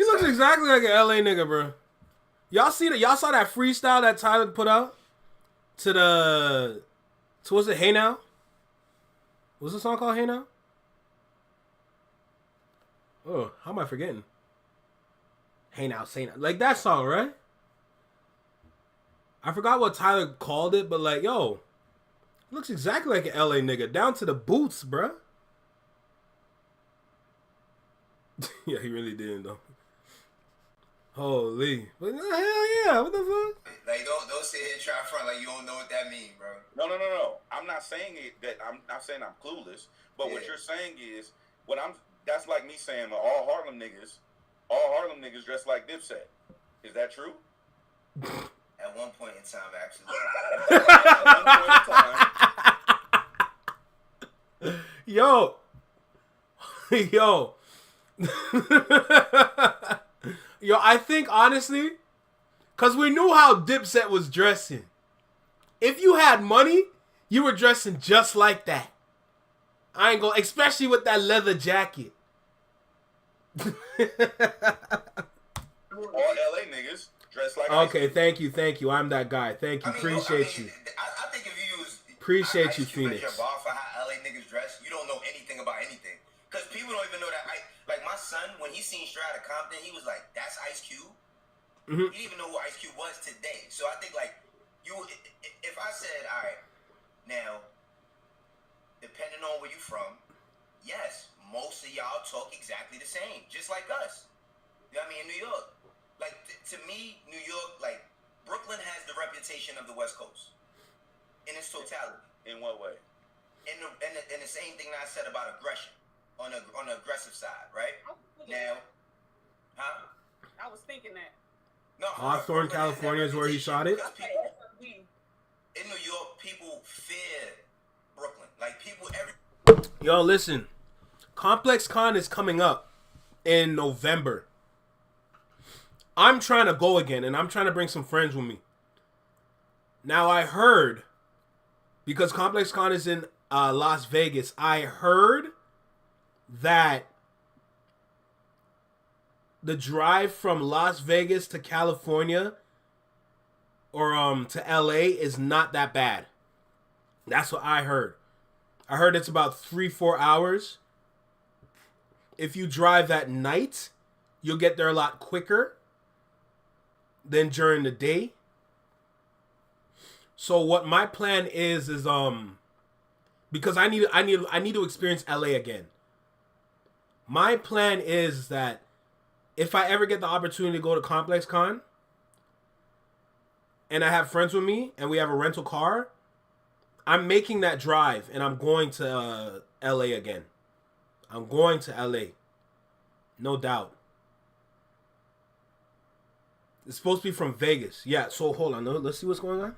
looks exactly like an LA nigga, bro. Y'all saw that freestyle that Tyler put out to was it Hey Now? Was the song called Hey Now? Oh, how am I forgetting? Hey Now, Say Now. Like that song, right? I forgot what Tyler called it, but like, yo, looks exactly like an LA nigga, down to the boots, bruh. Yeah, he really did, though. Holy. But hell yeah, what the fuck? Like, don't sit here and try to front like you don't know what that means, bro. No. I'm not saying I'm not saying I'm clueless, but what you're saying is, that's like me saying all Harlem niggas dress like Dipset. Is that true? At one point in time, actually. Yo. Yo, I think honestly, because we knew how Dipset was dressing. If you had money, you were dressing just like that. I ain't gonna, especially with that leather jacket. All LA niggas dress like. Okay, thank you. I'm that guy. Thank you. Appreciate you. I think if you use appreciate you, Phoenix. Your bar for how LA niggas dress, you don't know anything about anything. Because people don't even know that. Like my son, when he seen Strata Compton, he was like, "That's Ice Cube." Mm-hmm. He didn't even know who Ice Cube was today. So I think like if I said, all right, now, depending on where you from, yes, most of y'all talk exactly the same, just like us. You know what I mean? In New York, like to me, New York, like Brooklyn has the reputation of the West Coast in its totality. In what way? In the same thing that I said about aggression on the aggressive side, right? Now, huh? I was thinking that. No, Hawthorne, California is where he shot it. in New York, people fear Brooklyn. Like people, Yo, listen. Complex Con is coming up in November. I'm trying to go again, and I'm trying to bring some friends with me. Now, I heard, because Complex Con is in Las Vegas, I heard that the drive from Las Vegas to California or to LA is not that bad. That's what I heard. I heard it's about 3-4 hours. If you drive at night, you'll get there a lot quicker than during the day. So what my plan is because I need to experience LA again. My plan is that if I ever get the opportunity to go to Complex Con and I have friends with me and we have a rental car, I'm making that drive and I'm going to LA again. I'm going to LA. No doubt. It's supposed to be from Vegas. Yeah, so hold on. Let's see what's going on.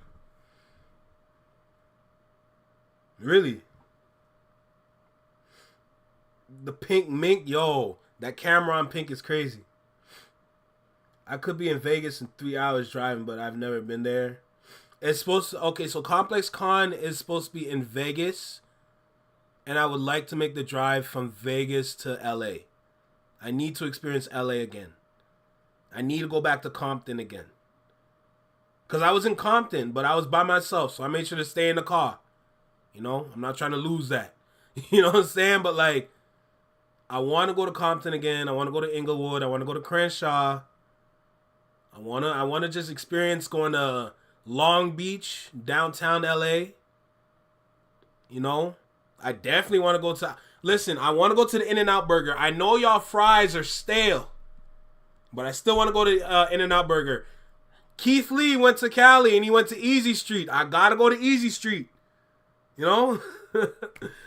Really? The pink mink, yo. That camera on pink is crazy. I could be in Vegas in 3 hours driving, but I've never been there. It's supposed to... Okay, so Complex Con is supposed to be in Vegas. And I would like to make the drive from Vegas to LA. I need to experience LA again. I need to go back to Compton again. Because I was in Compton, but I was by myself. So I made sure to stay in the car. You know, I'm not trying to lose that. You know what I'm saying? But like, I want to go to Compton again. I want to go to Inglewood. I want to go to Crenshaw. I want to just experience going to Long Beach, downtown LA. You know, I definitely want to go to... Listen, I want to go to the In-N-Out Burger. I know y'all fries are stale, but I still want to go to In-N-Out Burger. Keith Lee went to Cali and he went to Easy Street. I got to go to Easy Street. You know?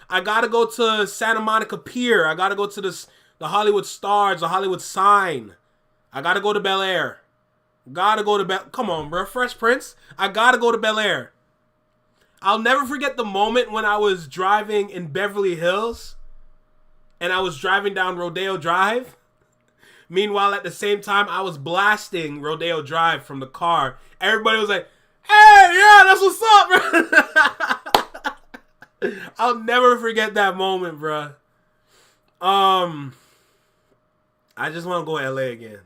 I got to go to Santa Monica Pier. I got to go to the Hollywood Stars, the Hollywood Sign. I got to go to Bel Air. Come on, bro. Fresh Prince. I got to go to Bel Air. I'll never forget the moment when I was driving in Beverly Hills and I was driving down Rodeo Drive. Meanwhile, at the same time, I was blasting Rodeo Drive from the car. Everybody was like, hey, yeah, that's what's up, bro. I'll never forget that moment, bro. I just want to go to LA again.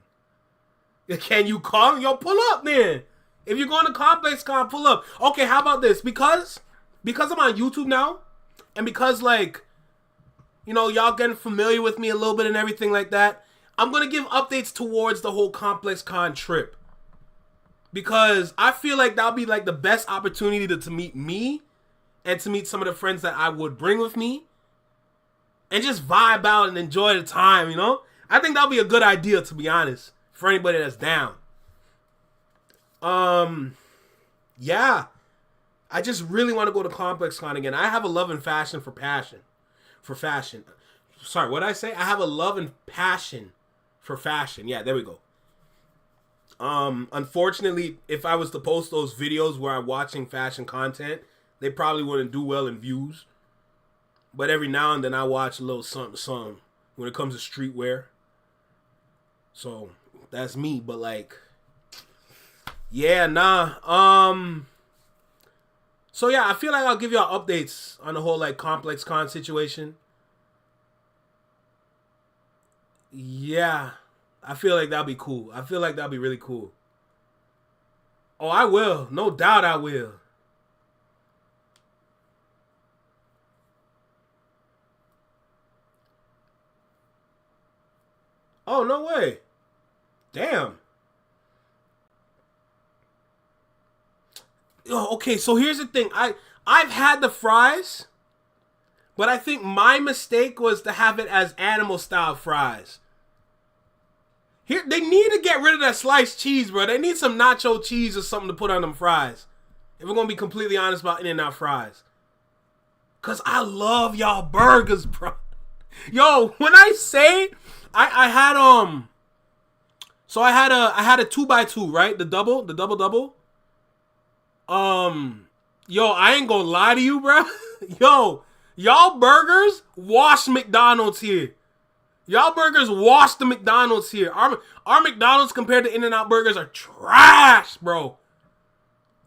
Can you come? Yo, pull up, then. If you're going to Complex Con, pull up. Okay, how about this? Because I'm on YouTube now, and because, like, you know, y'all getting familiar with me a little bit and everything like that, I'm going to give updates towards the whole Complex Con trip. Because I feel like that'll be, like, the best opportunity to meet me and to meet some of the friends that I would bring with me and just vibe out and enjoy the time, you know? I think that'll be a good idea, to be honest, for anybody that's down. Yeah. I just really want to go to Complex Con again. I have a love and passion for fashion. Sorry, what did I say? I have a love and passion for fashion. Yeah, there we go. Unfortunately, if I was to post those videos where I'm watching fashion content, they probably wouldn't do well in views. But every now and then I watch a little something when it comes to streetwear. So, that's me. But like, yeah, nah. So yeah, I feel like I'll give y'all updates on the whole like Complex Con situation. Yeah. I feel like that'll be cool. I feel like that'll be really cool. Oh, I will. No doubt I will. Oh, no way. Damn. Oh, okay, so here's the thing. I've had the fries, but I think my mistake was to have it as animal style fries. Here, they need to get rid of that sliced cheese, bro. They need some nacho cheese or something to put on them fries. If we're gonna be completely honest about In-N-Out fries. Cause I love y'all burgers, bro. Yo, when I say I had so I had a 2x2, right? The double. Yo, I ain't gonna lie to you, bro. Yo, y'all burgers wash McDonald's here. Y'all burgers wash the McDonald's here. Our McDonald's compared to In-N-Out burgers are trash, bro.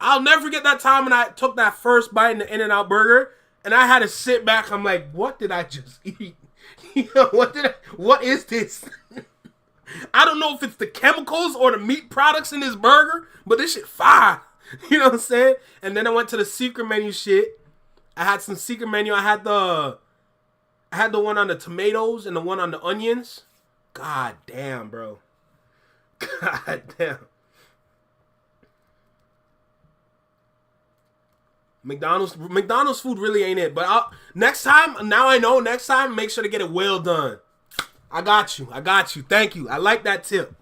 I'll never forget that time when I took that first bite in the In-N-Out burger and I had to sit back. I'm like, what did I just eat? What is this? I don't know if it's the chemicals or the meat products in this burger, but this shit fire. You know what I'm saying? And then I went to the secret menu shit. I had some secret menu. I had the one on the tomatoes and the one on the onions. God damn, bro. God damn. McDonald's food really ain't it. But next time, now I know, next time, make sure to get it well done. I got you. Thank you. I like that tip.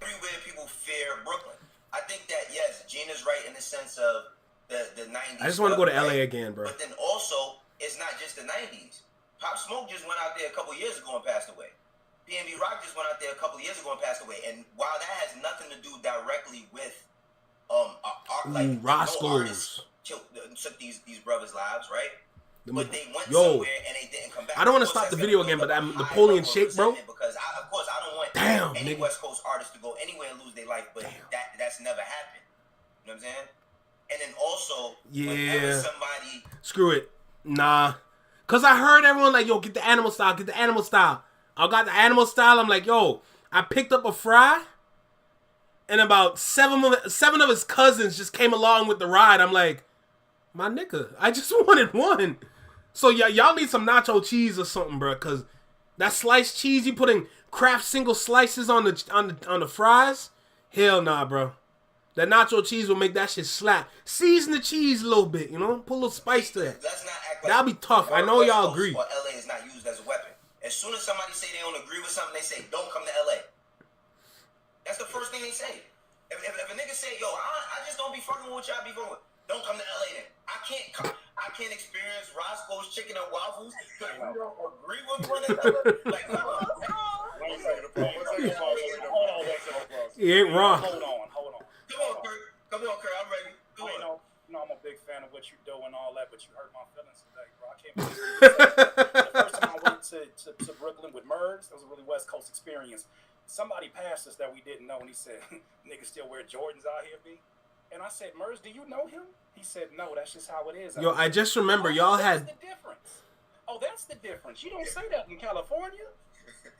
Everywhere people fear Brooklyn. I think that, yes, Gina's right in the sense of the 90s. I just want to go to LA again, bro. But then also, it's not just the 90s. Pop Smoke just went out there a couple years ago and passed away. PNB Rock just went out there a couple years ago and passed away. And while that has nothing to do directly with Roscoe's took these brothers' lives, right? But they went Yo, somewhere and they didn't come back. I don't want to stop the video again, but that Napoleon shake, bro. Because of course I don't want any West Coast artist to go anywhere and lose their life, but that's never happened. You know what I'm saying? And then also, whenever somebody screw it, nah, cause I heard everyone like, yo, get the animal style. I got the animal style. I'm like, yo, I picked up a fry, and about seven of his cousins just came along with the ride. I'm like, my nigga, I just wanted one. So y'all need some nacho cheese or something, bro. Cause that sliced cheese you putting Kraft single slices on the fries, hell nah, bro. That nacho cheese will make that shit slap. Season the cheese a little bit, you know? Put a little spice to that. Let's not act like that'll be tough. I know y'all agree. Or LA is not used as a weapon. As soon as somebody say they don't agree with something, they say, don't come to LA. That's the first thing they say. If a nigga say, yo, I just don't be fucking with what y'all be fucking with, don't come to LA then. I can't experience Roscoe's chicken and waffles because we don't agree with one another. Like, no. He ain't wrong. Hold on. Come on, Kurt. I'm ready. You know, I'm a big fan of what you do and all that, but you hurt my feelings today, bro. I can't believe the first time I went to Brooklyn with Merz, that was a really West Coast experience. Somebody passed us that we didn't know, and he said, niggas still wear Jordans out here, B? And I said, Merz, do you know him? He said, no, that's just how it is. Yo, I just remember y'all had... That's the difference. Oh, that's the difference. You don't say that in California.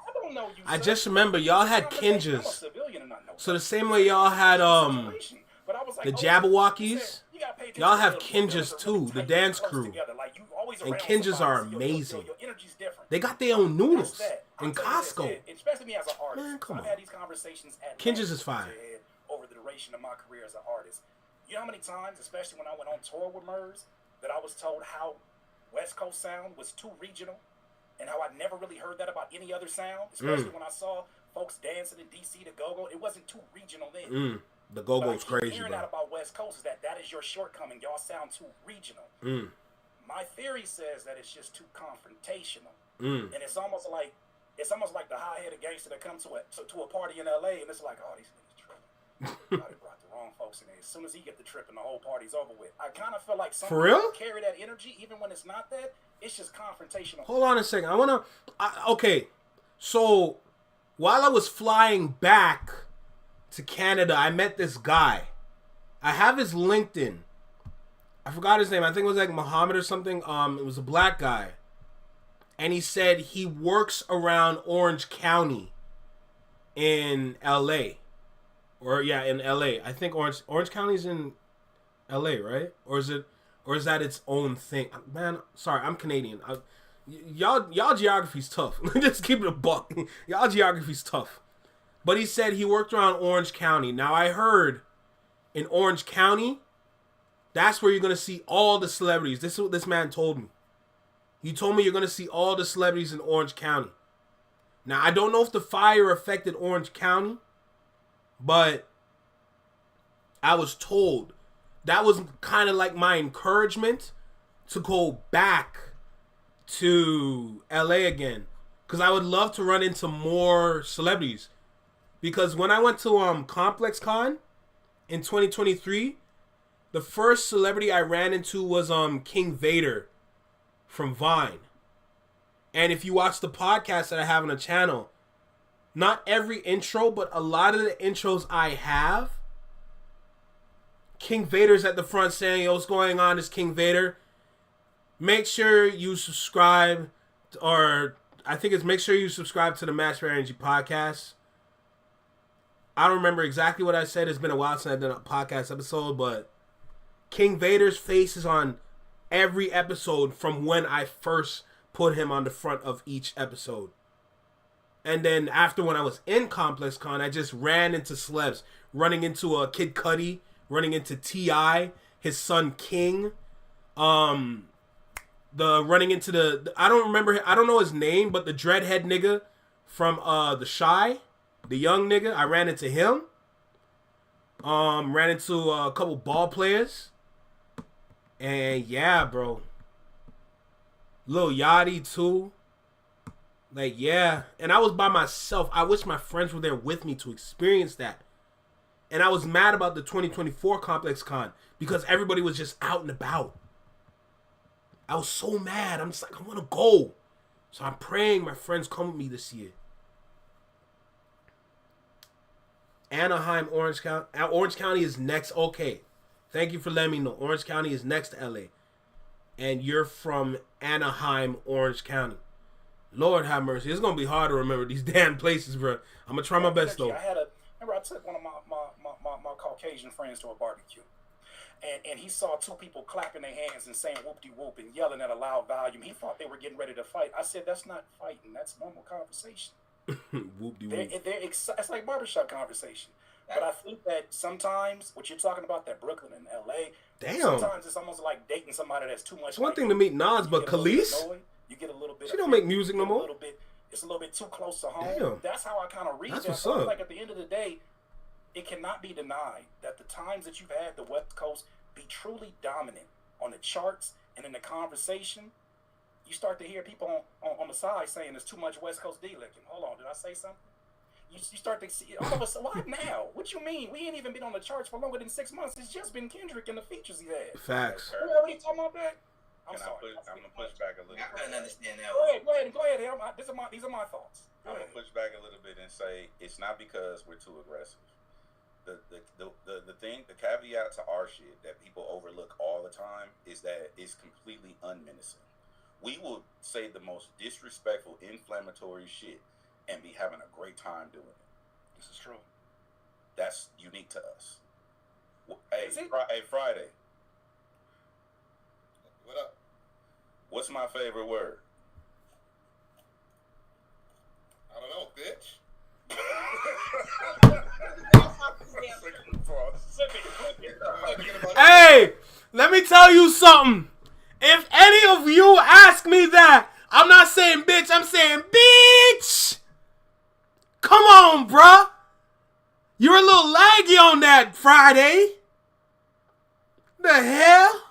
I don't know you. I just remember y'all had Kinjas. So the same way y'all had the Jabberwockies, y'all have Kinjas too, the dance crew. And Kinjas are amazing. They got their own noodles in Costco. Especially me as an artist. Man, come on. I've had these conversations at Kinjas is fine. Over the duration of my career as an artist. You know how many times, especially when I went on tour with Merz, that I was told how West Coast sound was too regional, and how I never really heard that about any other sound, especially when I saw folks dancing in DC to go-go. It wasn't too regional then. The go-go's crazy, hearing bro. that about West Coast is that is your shortcoming. Y'all sound too regional. My theory says that it's just too confrontational, and it's almost like the high-headed gangster that comes to a party in LA, and it's like, oh, these niggas tripping. They brought the wrong folks in there. As soon as he get the trip, and the whole party's over with. I kind of feel like some people carry that energy, even when it's not that. It's just confrontational. Hold on a second. Okay. So, while I was flying back to Canada, I met this guy. I have his LinkedIn. I forgot his name. I think it was like Muhammad or something. It was a black guy. And he said he works around Orange County in LA. In LA. I think Orange County's in LA, right? Or is that its own thing? Man, sorry, I'm Canadian. Y'all geography's tough. Just keep it a buck. Y'all geography's tough. But he said he worked around Orange County. Now I heard in Orange County, that's where you're gonna see all the celebrities. This is what this man told me. He told me you're gonna see all the celebrities in Orange County. Now I don't know if the fire affected Orange County, but I was told that was kind of like my encouragement to go back to LA again, because I would love to run into more celebrities. Because when I went to Complex Con in 2023, The first celebrity I ran into was King Vader from Vine. And if you watch the podcast that I have on the channel, not every intro, but a lot of the intros I have, King Vader's at the front saying, yo, what's going on? It's King Vader. Make sure you subscribe, or I think it's make sure you subscribe to the Master Energy podcast. I don't remember exactly what I said. It's been a while since I've done a podcast episode, but King Vader's face is on every episode from when I first put him on the front of each episode. And then after, when I was in Complex Con, I just ran into celebs, running into Kid Cudi, running into T.I., his son King, running into the I don't know his name, but the dreadhead nigga from The Shy, the young nigga, I ran into him. Ran into a couple ball players. And yeah, bro. Lil Yachty too. Like, yeah. And I was by myself. I wish my friends were there with me to experience that. And I was mad about the 2024 Complex Con because everybody was just out and about. I was so mad. I'm just like, I want to go. So I'm praying my friends come with me this year. Anaheim, Orange County. Orange County is next. Okay. Thank you for letting me know. Orange County is next to LA. And you're from Anaheim, Orange County. Lord have mercy. It's going to be hard to remember these damn places, bro. I'm going to try my best, though. Remember I took one of my Caucasian friends to a barbecue. And he saw two people clapping their hands and saying whoop-de-whoop and yelling at a loud volume. He thought they were getting ready to fight. I said, that's not fighting. That's normal conversation. Whoop-de-whoop. It's like barbershop conversation. But I think that sometimes, what you're talking about, that Brooklyn and L.A., damn. Sometimes it's almost like dating somebody that's too much. It's one thing to meet Nas, but Khalees? You get a little bit. She don't make music no more. It's a little bit too close to home. Damn. That's how I kind of read That's that. what's I feel up. like at the end of the day, it cannot be denied that the times that you've had the West Coast be truly dominant on the charts and in the conversation, you start to hear people on the side saying there's too much West Coast D-licking. Hold on, did I say something? You start to see all of us. Why now? What you mean? We ain't even been on the charts for longer than 6 months. It's just been Kendrick and the features he had. Facts. We already talking about that. I'm Can sorry. I'm gonna push back a little I bit. couldn't understand that. Go ahead. These are my thoughts. Go I'm ahead. gonna push back a little bit and say it's not because we're too aggressive. The thing, the caveat to our shit that people overlook all the time is that it's completely unmenacing. We will say the most disrespectful, inflammatory shit and be having a great time doing it. This is true. That's unique to us. Hey, Is it? hey, Friday. What up? What's my favorite word? I don't know, bitch. Hey, let me tell you something. If any of you ask me that, I'm not saying bitch, I'm saying bitch. Come on, bruh. You're a little laggy on that Friday. The hell?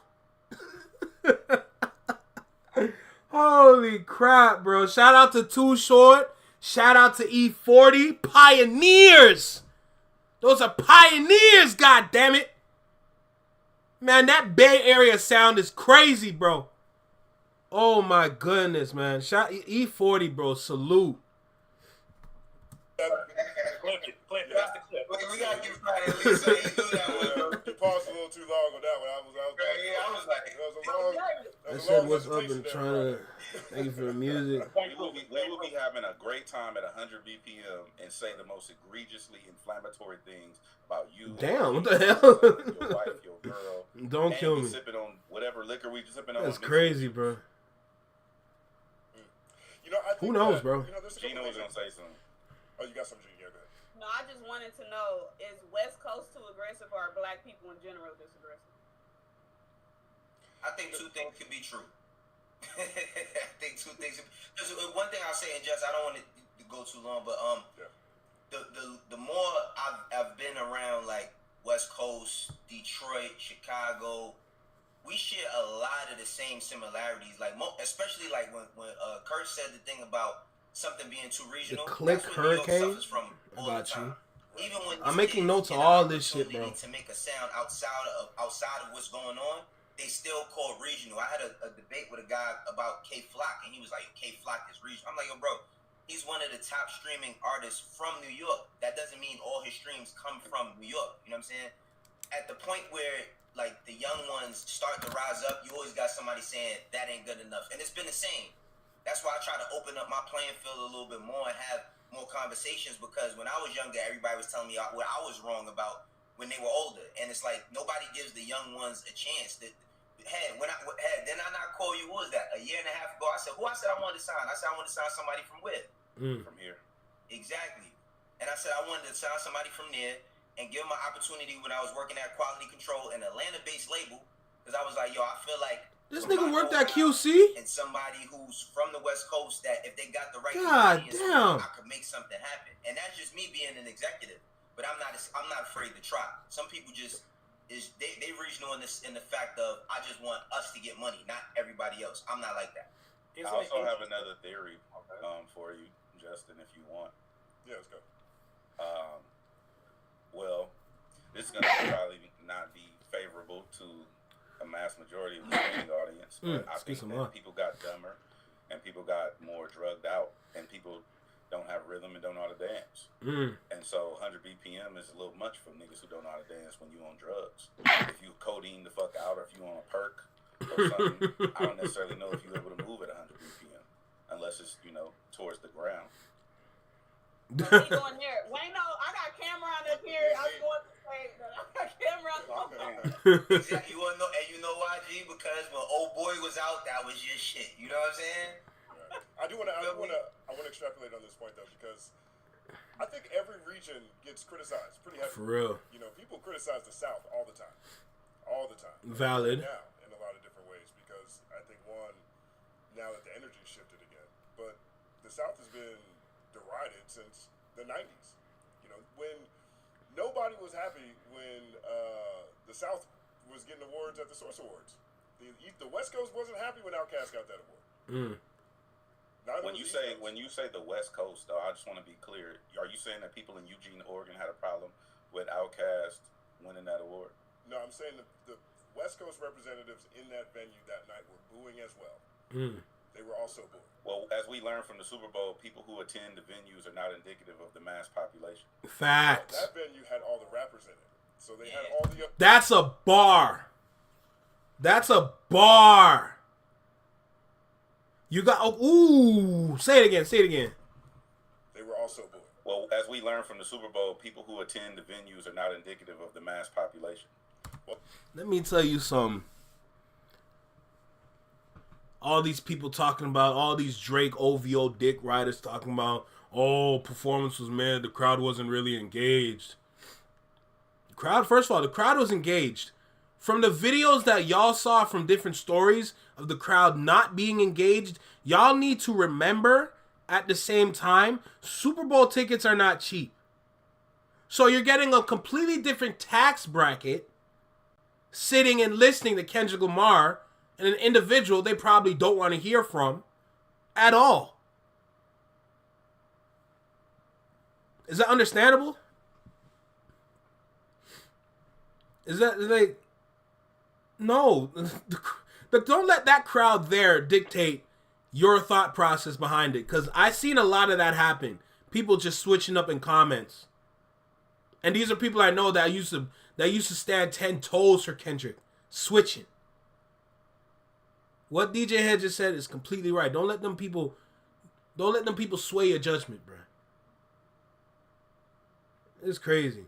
Holy crap, bro. Shout out to Too Short. Shout out to E40. Pioneers. Those are pioneers, goddammit. Man, that Bay Area sound is crazy, bro. Oh my goodness, man. Shout E40, bro. Salute. Clip it. That's the clip. We gotta give Friday at least so he do that one. You paused a little too long on that one. I was like, Yeah, I was like, that was a long. I That was a said long what's up presentation and there, trying bro. to thank you for the music. We will be having a great time at 100 BPM and say the most egregiously inflammatory things about you. Damn, what the hell? Your wife, your girl. Don't and kill we me. sipping on whatever liquor we sipping on. That's crazy, bro. You know, I think Who knows, that, bro? You know, there's a couple Gino was things gonna say something. Oh, you got some Gino. Yeah, go ahead. No, I just wanted to know, is West Coast too aggressive or are black people in general this aggressive? I think two things could be true. I think two things. Because one thing I'll say, and just I don't want it to go too long, but the more I've been around like West Coast, Detroit, Chicago, we share a lot of the same similarities. Like especially like when Kurt said the thing about something being too regional. Click that's where New York Hurricane? suffers from all the About you. time. Even when I'm these making kids notes of get all an this shit, bro. opportunity to make a sound outside of what's going on, they still call regional. I had a debate with a guy about K Flock, and he was like, K Flock is regional. I'm like, yo, bro, he's one of the top streaming artists from New York. That doesn't mean all his streams come from New York. You know what I'm saying? At the point where like the young ones start to rise up, you always got somebody saying that ain't good enough, and it's been the same. That's why I try to open up my playing field a little bit more and have more conversations, because when I was younger, everybody was telling me what I was wrong about when they were older, and it's like nobody gives the young ones a chance. Then I not call you? What was that? A year and a half ago, I said, who I said I wanted to sign? I said I wanted to sign somebody from where? From here. Exactly. And I said I wanted to sign somebody from there and give them an opportunity when I was working at Quality Control, an Atlanta-based label, because I was like, yo, I feel like This nigga worked at QC? and somebody who's from the West Coast, that if they got the right God ingredients, damn. I could make something happen. And that's just me being an executive. But I'm not afraid to try. Some people just they regional in the fact of, I just want us to get money, not everybody else. I'm not like that. I also have another theory for you, Justin, if you want. Yeah, let's go. Well, this is going to probably not be favorable to a mass majority of the streaming audience, but I think that people got dumber and people got more drugged out, and people don't have rhythm and don't know how to dance. And so 100 BPM is a little much for niggas who don't know how to dance when you on drugs. If you codeine the fuck out, or if you on a perk or something, I don't necessarily know if you're able to move at 100 BPM unless it's, towards the ground. We going there. Wayno, I got Cameron up here. I was going to say that I got Cameron up here. Exactly. You want to know, and you know why, G? Because when old boy was out, that was your shit. You know what I'm saying? Right. I want to extrapolate on this point though, because I think every region gets criticized pretty heavily. For real. People criticize the South all the time. Valid. Now, in a lot of different ways, because I think now that the energy shifted again, but the South has been derided since the 90s. When nobody was happy when the South was getting awards at the Source Awards. The West Coast wasn't happy when Outkast got that award. When you say the West Coast, though, I just want to be clear. Are you saying that people in Eugene, Oregon, had a problem with Outkast winning that award? No, I'm saying the West Coast representatives in that venue that night were booing as well. They were also booing. Well, as we learned from the Super Bowl, people who attend the venues are not indicative of the mass population. Facts. That venue had all the rappers in it, so they had all the. That's a bar. That's a bar. You got say it again. They were also booing. Well, as we learned from the Super Bowl, people who attend the venues are not indicative of the mass population. Let me tell you something. All these people talking about, all these Drake OVO dick riders talking about, performance was mad, the crowd wasn't really engaged. First of all, the crowd was engaged. From the videos that y'all saw from different stories of the crowd not being engaged, y'all need to remember at the same time, Super Bowl tickets are not cheap. So you're getting a completely different tax bracket sitting and listening to Kendrick Lamar and an individual they probably don't want to hear from at all. Is that understandable? Is that like... No. Don't let that crowd there dictate your thought process behind it. Because I've seen a lot of that happen. People just switching up in comments. And these are people I know that used to stand 10 toes for Kendrick. Switching. What DJ Head just said is completely right. Don't let them people sway your judgment, bro. It's crazy.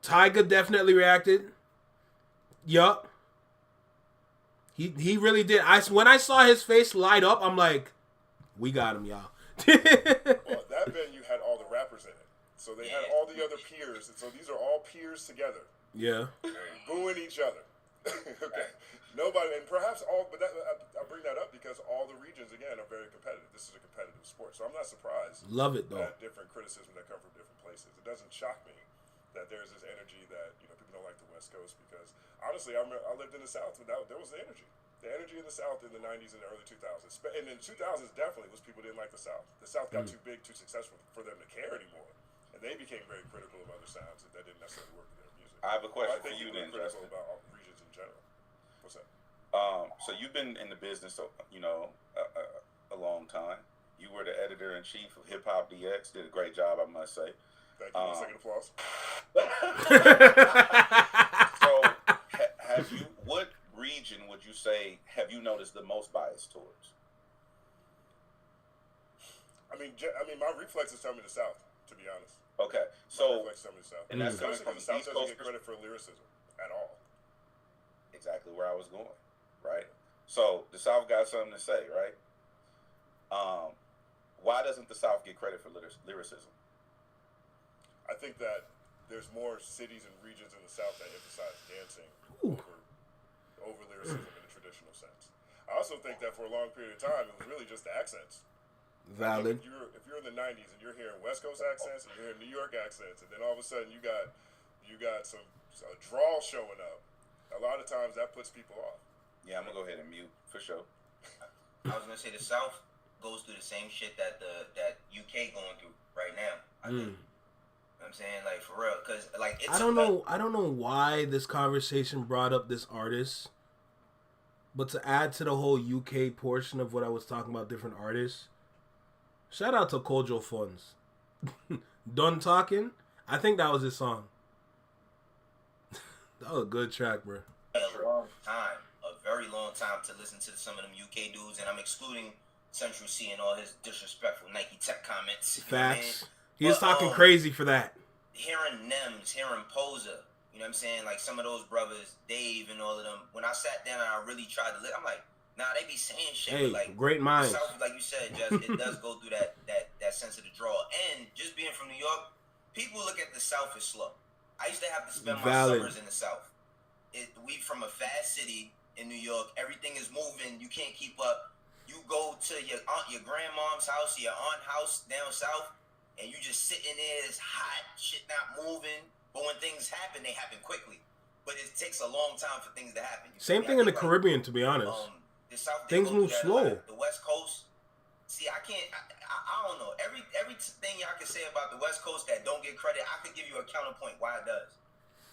Tyga definitely reacted. Yup. He really did. When I saw his face light up, I'm like, we got him, y'all. Well, that venue had all the rappers in it. So they had all the other peers. And so these are all peers together. Yeah. Booing each other. Okay. Nobody, and perhaps all, but I bring that up because all the regions, again, are very competitive. This is a competitive sport. So I'm not surprised. Love it, though. At different criticisms that come from different places. It doesn't shock me that there's this energy that, people don't like the West Coast because, honestly, I lived in the South and there was the energy. The energy in the South in the 90s and the early 2000s. And in the 2000s, definitely, was people didn't like the South. The South got too big, too successful for them to care anymore. And they became very critical of other sounds that didn't necessarily work in their music. I have a question I think for you then, critical Justin. about all regions in general. What's that? So you've been in the business, a long time. You were the editor-in-chief of Hip Hop DX. Did a great job, I must say. Thank you. 1 second applause. So, have you? What region would you say have you noticed the most bias towards? I mean, my reflexes tell me the South. To be honest. Okay, My so reflexes tell me the South. and that's coming Especially from because the South East doesn't Coast get credit for lyricism at all. exactly where I was going, right? So the South got something to say, right? Why doesn't the South get credit for lyricism? I think that there's more cities and regions in the South that emphasize dancing over lyricism in the traditional sense. I also think that for a long period of time, it was really just the accents. Valid. If you're in the '90s and you're hearing West Coast accents and you're hearing New York accents, and then all of a sudden you got some drawl showing up, a lot of times that puts people off. Yeah, I'm gonna go ahead and mute for sure. I was gonna say the South goes through the same shit that UK going through right now. I think. You know what I'm saying, like, for real, because like it's I don't know why this conversation brought up this artist, but to add to the whole UK portion of what I was talking about, different artists. Shout out to Kojo Funds. Done Talking. I think that was his song. That was a good track, bro. a very long time to listen to some of them UK dudes, and I'm excluding Central C and all his disrespectful Nike Tech comments. Facts. He was talking crazy for that. Hearing Nems, hearing Poser, you know what I'm saying? Like some of those brothers, Dave and all of them. When I sat down and I really tried to I'm like, nah, they be saying shit. Hey, but like, great minds. South, like you said, Jess, it does go through that sense of the draw. And just being from New York, people look at the South as slow. I used to have to spend my summers in the South. We from a fast city in New York. Everything is moving. You can't keep up. You go to your grandmom's house, your aunt house down south, and you just sitting there. It's hot. Shit not moving. But when things happen, they happen quickly. But it takes a long time for things to happen. Same thing in the Caribbean, to be honest. The South, things move slow. The West Coast. See, I can't. I don't know. Everything y'all can say about the West Coast that don't get credit, I could give you a counterpoint why it does.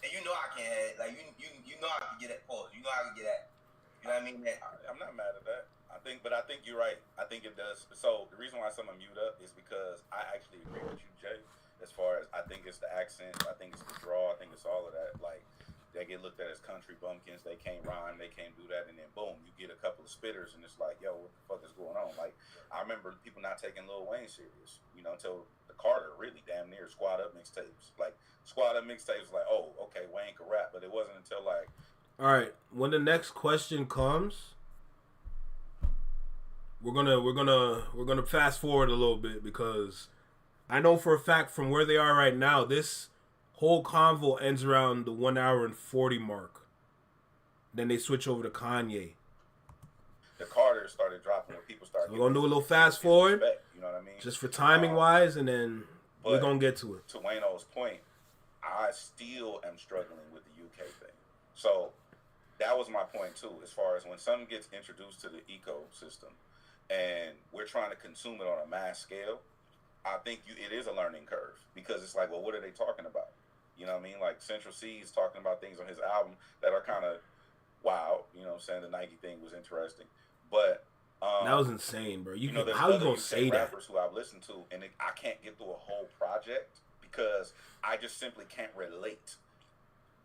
And you know I can have, like, you know I can get that pause. You know I can get that. You know what I mean? I'm not mad at that. I think you're right. I think it does. So the reason why I'm mute up is because I actually agree with you, Jay. As far as I think it's the accent, I think it's the draw, I think it's all of that. Like, they get looked at as country bumpkins. They can't rhyme. They can't do that. And then boom, you get a couple of spitters, and it's like, yo, what the fuck is going on? Like, I remember people not taking Lil Wayne serious, until the Carter really damn near Squad Up mixtapes. Like, Squad Up mixtapes, like, oh, okay, Wayne can rap, but it wasn't until like. All right, when the next question comes, we're gonna fast forward a little bit because I know for a fact from where they are right now, this whole convo ends around the 1 hour and 40 mark. Then they switch over to Kanye. The Carter started dropping when people started. So we're gonna do a little fast forward. You know what I mean? Just for timing wise, and then we're gonna get to it. To Wayno's point, I still am struggling with the UK thing. So that was my point too, as far as when something gets introduced to the ecosystem and we're trying to consume it on a mass scale, I think it is a learning curve because it's like, well, what are they talking about? You know what I mean? Like Central C is talking about things on his album that are kind of wow. You know what I'm saying? The Nike thing was interesting, but that was insane, bro. How you gonna say that? Rappers who I've listened to, and I can't get through a whole project because I just simply can't relate.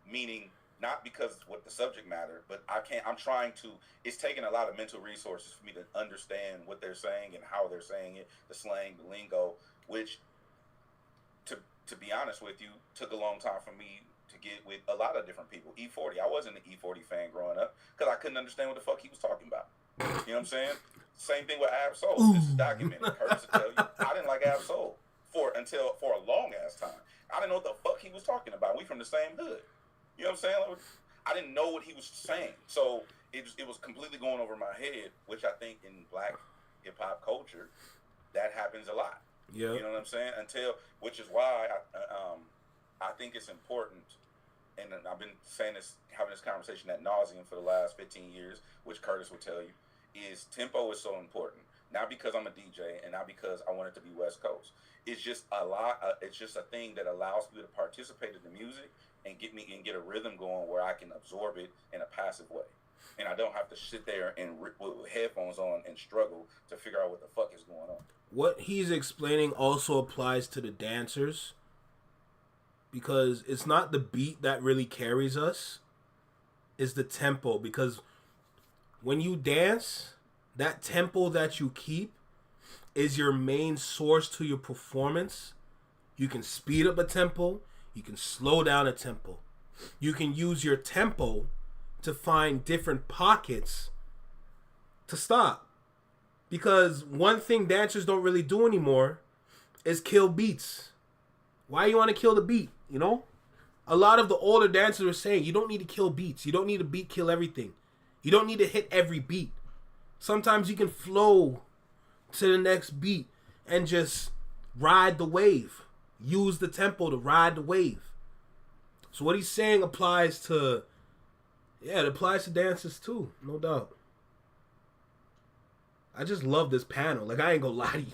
Meaning, not because what the subject matter, but I'm trying to. It's taking a lot of mental resources for me to understand what they're saying and how they're saying it, the slang, the lingo, which, to be honest with you, took a long time for me to get with a lot of different people. E40, I wasn't an E40 fan growing up because I couldn't understand what the fuck he was talking about. You know what I'm saying? Same thing with Ab Soul. This is documented. Curtis will tell you, I didn't like Ab Soul for a long ass time. I didn't know what the fuck he was talking about. We from the same hood. You know what I'm saying? Like, I didn't know what he was saying. So it was completely going over my head, which I think in black hip hop culture, that happens a lot. Yeah. You know what I'm saying? Which is why I think it's important, and I've been saying this, having this conversation ad nauseum for the last 15 years, which Curtis will tell you, is tempo is so important. not because I'm a DJ and not because I want it to be West Coast. It's just a lot. It's just a thing that allows me to participate in the music and get a rhythm going where I can absorb it in a passive way, and I don't have to sit there and with headphones on and struggle to figure out what the fuck is going on. What he's explaining also applies to the dancers, because it's not the beat that really carries us, it's the tempo. Because when you dance, that tempo that you keep is your main source to your performance. You can speed up a tempo, you can slow down a tempo. You can use your tempo to find different pockets to stop. Because one thing dancers don't really do anymore is kill beats. Why you want to kill the beat, you know? A lot of the older dancers are saying you don't need to kill beats. You don't need a beat kill everything. You don't need to hit every beat. Sometimes you can flow to the next beat and just ride the wave. Use the tempo to ride the wave. So what he's saying applies to, it applies to dancers too, no doubt. I just love this panel. Like, I ain't gonna lie to you.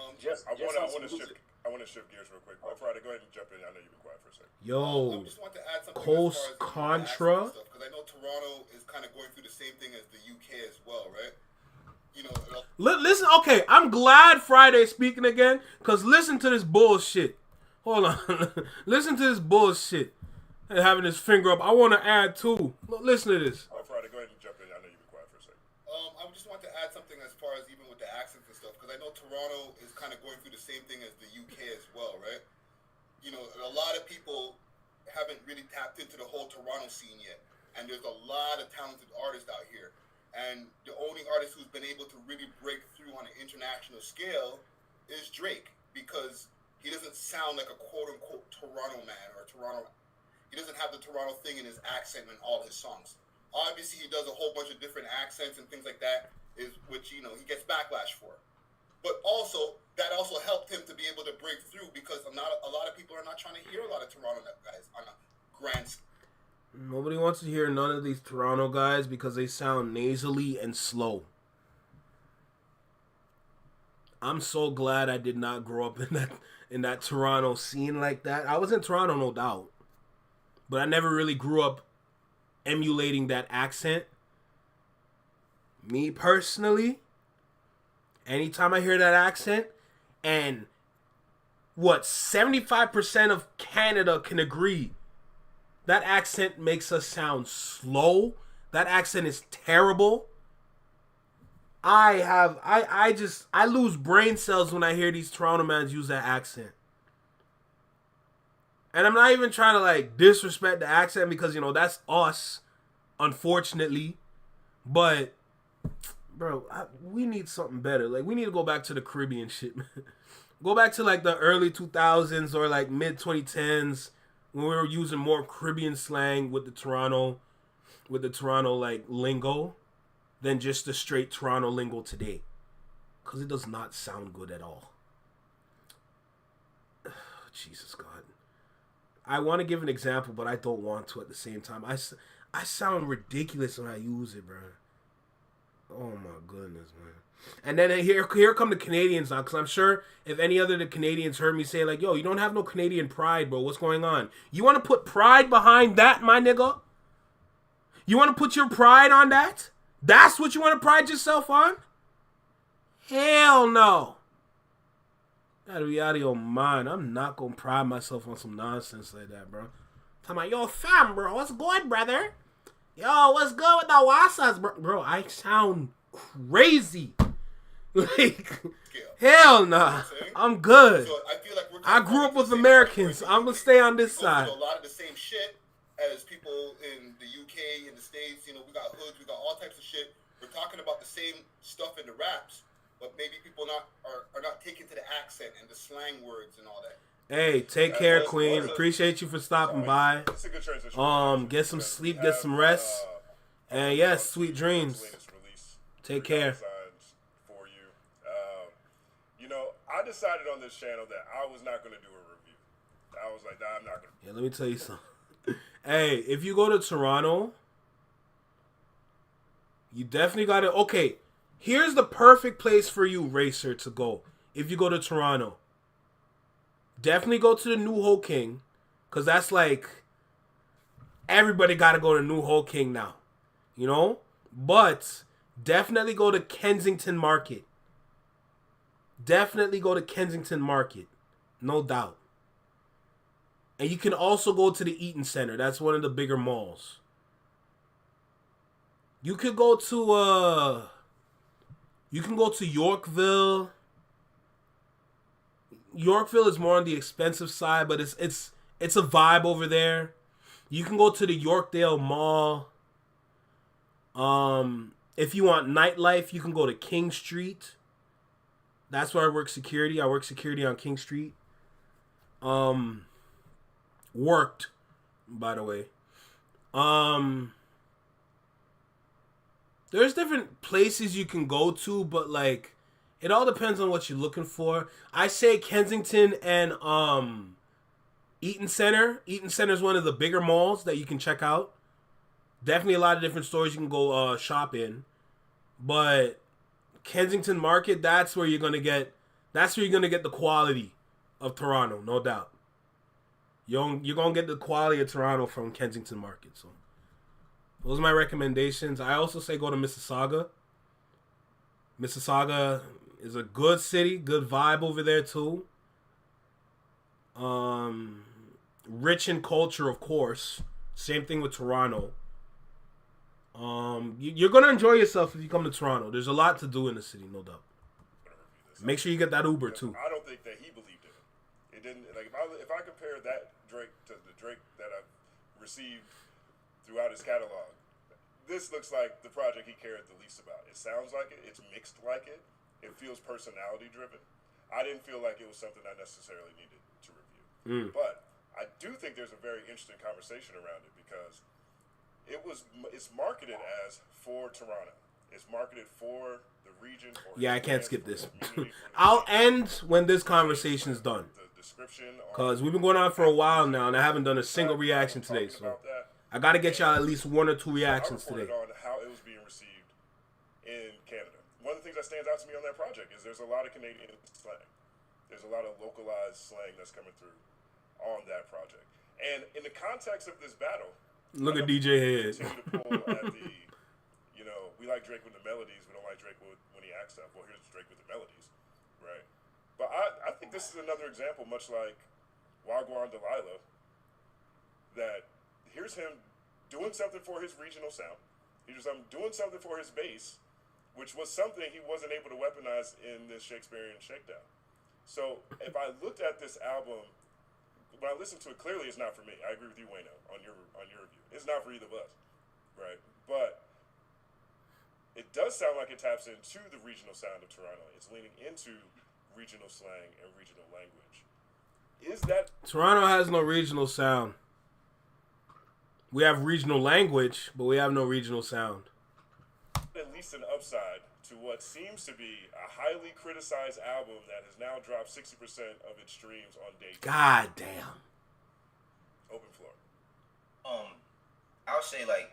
I want to shift gears real quick. Friday, go ahead and jump in. I know you've been quiet for a second. Yo, I just want to add something Coast as far as Contra. Because I know Toronto is kind of going through the same thing as the UK as well, right? You know. Listen, okay, I'm glad Friday's speaking again, because listen to this bullshit. Hold on. Listen to this bullshit. And having his finger up. I want to add too. Listen to this. Friday, go ahead and jump in. I know you've been quiet for a second. I just want to add something as far as even with the accents and stuff, because I know Toronto is kind of going through the same thing as the UK as well, right? You know, a lot of people haven't really tapped into the whole Toronto scene yet, and there's a lot of talented artists out here. And the only artist who's been able to really break through on an international scale is Drake, because he doesn't sound like a quote-unquote Toronto man or Toronto. He doesn't have the Toronto thing in his accent in all his songs. Obviously, he does a whole bunch of different accents and things like that, which, you know, he gets backlash for. But also, that also helped him to be able to break through, because a lot of people are not trying to hear a lot of Toronto guys on a grand scale. Nobody wants to hear none of these Toronto guys because they sound nasally and slow. I'm so glad I did not grow up in that Toronto scene like that. I was in Toronto, no doubt, but I never really grew up emulating that accent. Me personally, anytime I hear that accent, and 75% of Canada can agree, that accent makes us sound slow. That accent is terrible. I lose brain cells when I hear these Toronto mans use that accent. And I'm not even trying to like disrespect the accent, because, you know, that's us, unfortunately. But, bro, we need something better. Like, we need to go back to the Caribbean shit, man. Go back to like the early 2000s or like mid 2010s, when we were using more Caribbean slang with the Toronto like lingo than just the straight Toronto lingo today. Because it does not sound good at all. Jesus God. I want to give an example, but I don't want to at the same time. I sound ridiculous when I use it, bro. Oh my goodness, man. And then here come the Canadians now, because I'm sure if any other the Canadians heard me say like, yo, you don't have no Canadian pride, bro. What's going on? You want to put pride behind that, my nigga? You want to put your pride on that? That's what you want to pride yourself on? Hell no. Gotta be out of your mind. I'm not gonna pride myself on some nonsense like that, bro. Talking about, yo, fam, bro, what's good, brother? Yo, what's good with the Wassas, bro? Bro, I sound crazy. Like, hell nah. I'm good. So I feel like I grew up with Americans. I'm gonna stay on this side. A lot of the same shit as people in the UK, in the States. You know, we got hoods, we got all types of shit. We're talking about the same stuff in the raps, but maybe people are not taking to the accent and the slang words and all that. Hey, take care, Queen. Appreciate you for stopping by. It's a good transition. Get some sleep, get some rest, and yes, sweet dreams. Take care. For you. You know, I decided on this channel that I was not going to do a review. I was like, nah, I'm not going to. Yeah, let me tell you something. Hey, if you go to Toronto, you definitely got to. Okay, Here's the perfect place for you, Racer, to go. If you go to Toronto, definitely go to the New Ho King, because that's like, everybody got to go to New Ho King now, you know? But definitely go to Kensington Market. Definitely go to Kensington Market, no doubt. And you can also go to the Eaton Center. That's one of the bigger malls. You could go to Yorkville. Yorkville is more on the expensive side, but it's a vibe over there. You can go to the Yorkdale Mall. If you want nightlife, you can go to King Street. That's where I work security. I work security on King Street. Worked, by the way. There's different places you can go to, but like, it all depends on what you're looking for. I say Kensington and Eaton Center. Eaton Center is one of the bigger malls that you can check out. Definitely a lot of different stores you can go shop in. But Kensington Market, that's where you're gonna get the quality of Toronto, no doubt. You're gonna get the quality of Toronto from Kensington Market. So those are my recommendations. I also say go to Mississauga. Mississauga is a good city, good vibe over there too. Rich in culture, of course. Same thing with Toronto. You're gonna enjoy yourself if you come to Toronto. There's a lot to do in the city, no doubt. Make sure you get that Uber too. I don't think that he believed in it. It didn't. Like if I compare that Drake to the Drake that I've received throughout his catalog, this looks like the project he cared the least about. It sounds like it. It's mixed like it. It feels personality driven. I didn't feel like it was something I necessarily needed to review. But I do think there's a very interesting conversation around it because it's marketed as for Toronto. It's marketed for the region. Yeah, I can't skip this. I'll end when this conversation is done. Because we've been going on for a while now, and I haven't done a single reaction today. So I got to get y'all at least one or two reactions today. On how it was being received in Canada. One of the things that stands out to me on that project is there's a lot of Canadian slang. There's a lot of localized slang that's coming through on that project. And in the context of this battle, look at DJ Head. Continue to pull at the, we like Drake with the melodies, we don't like Drake when he acts up. Well, here's Drake with the melodies, right? But I think this is another example, much like Wagwan Delilah, that here's him doing something for his regional sound. He's doing something for his bass, which was something he wasn't able to weaponize in this Shakespearean shakedown. So if I looked at this album, when I listened to it, clearly it's not for me. I agree with you, Wayno, on your review. It's not for either of us, right? But it does sound like it taps into the regional sound of Toronto. It's leaning into regional slang and regional language. Is that... Toronto has no regional sound. We have regional language, but we have no regional sound. At least an upside to what seems to be a highly criticized album that has now dropped 60% of its streams on day 2. God damn. Open floor. I would say, like,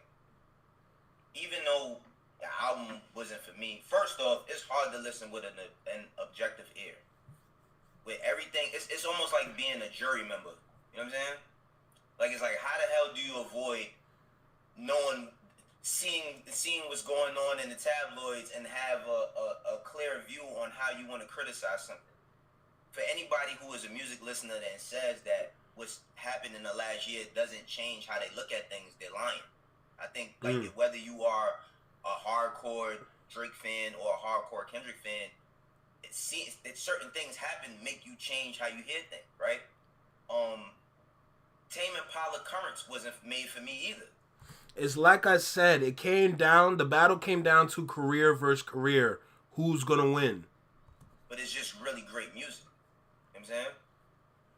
even though the album wasn't for me, first off, it's hard to listen with an objective ear. With everything, it's almost like being a jury member. You know what I'm saying? Like, it's like, how the hell do you avoid seeing what's going on in the tabloids and have a clear view on how you want to criticize something? For anybody who is a music listener that says that what's happened in the last year doesn't change how they look at things, they're lying. I think whether you are a hardcore Drake fan or a hardcore Kendrick fan, it seems that certain things happen make you change how you hear things, right? Tame Impala Currents wasn't made for me either. It's like I said, the battle came down to career versus career. Who's gonna win? But it's just really great music. You know what I'm saying?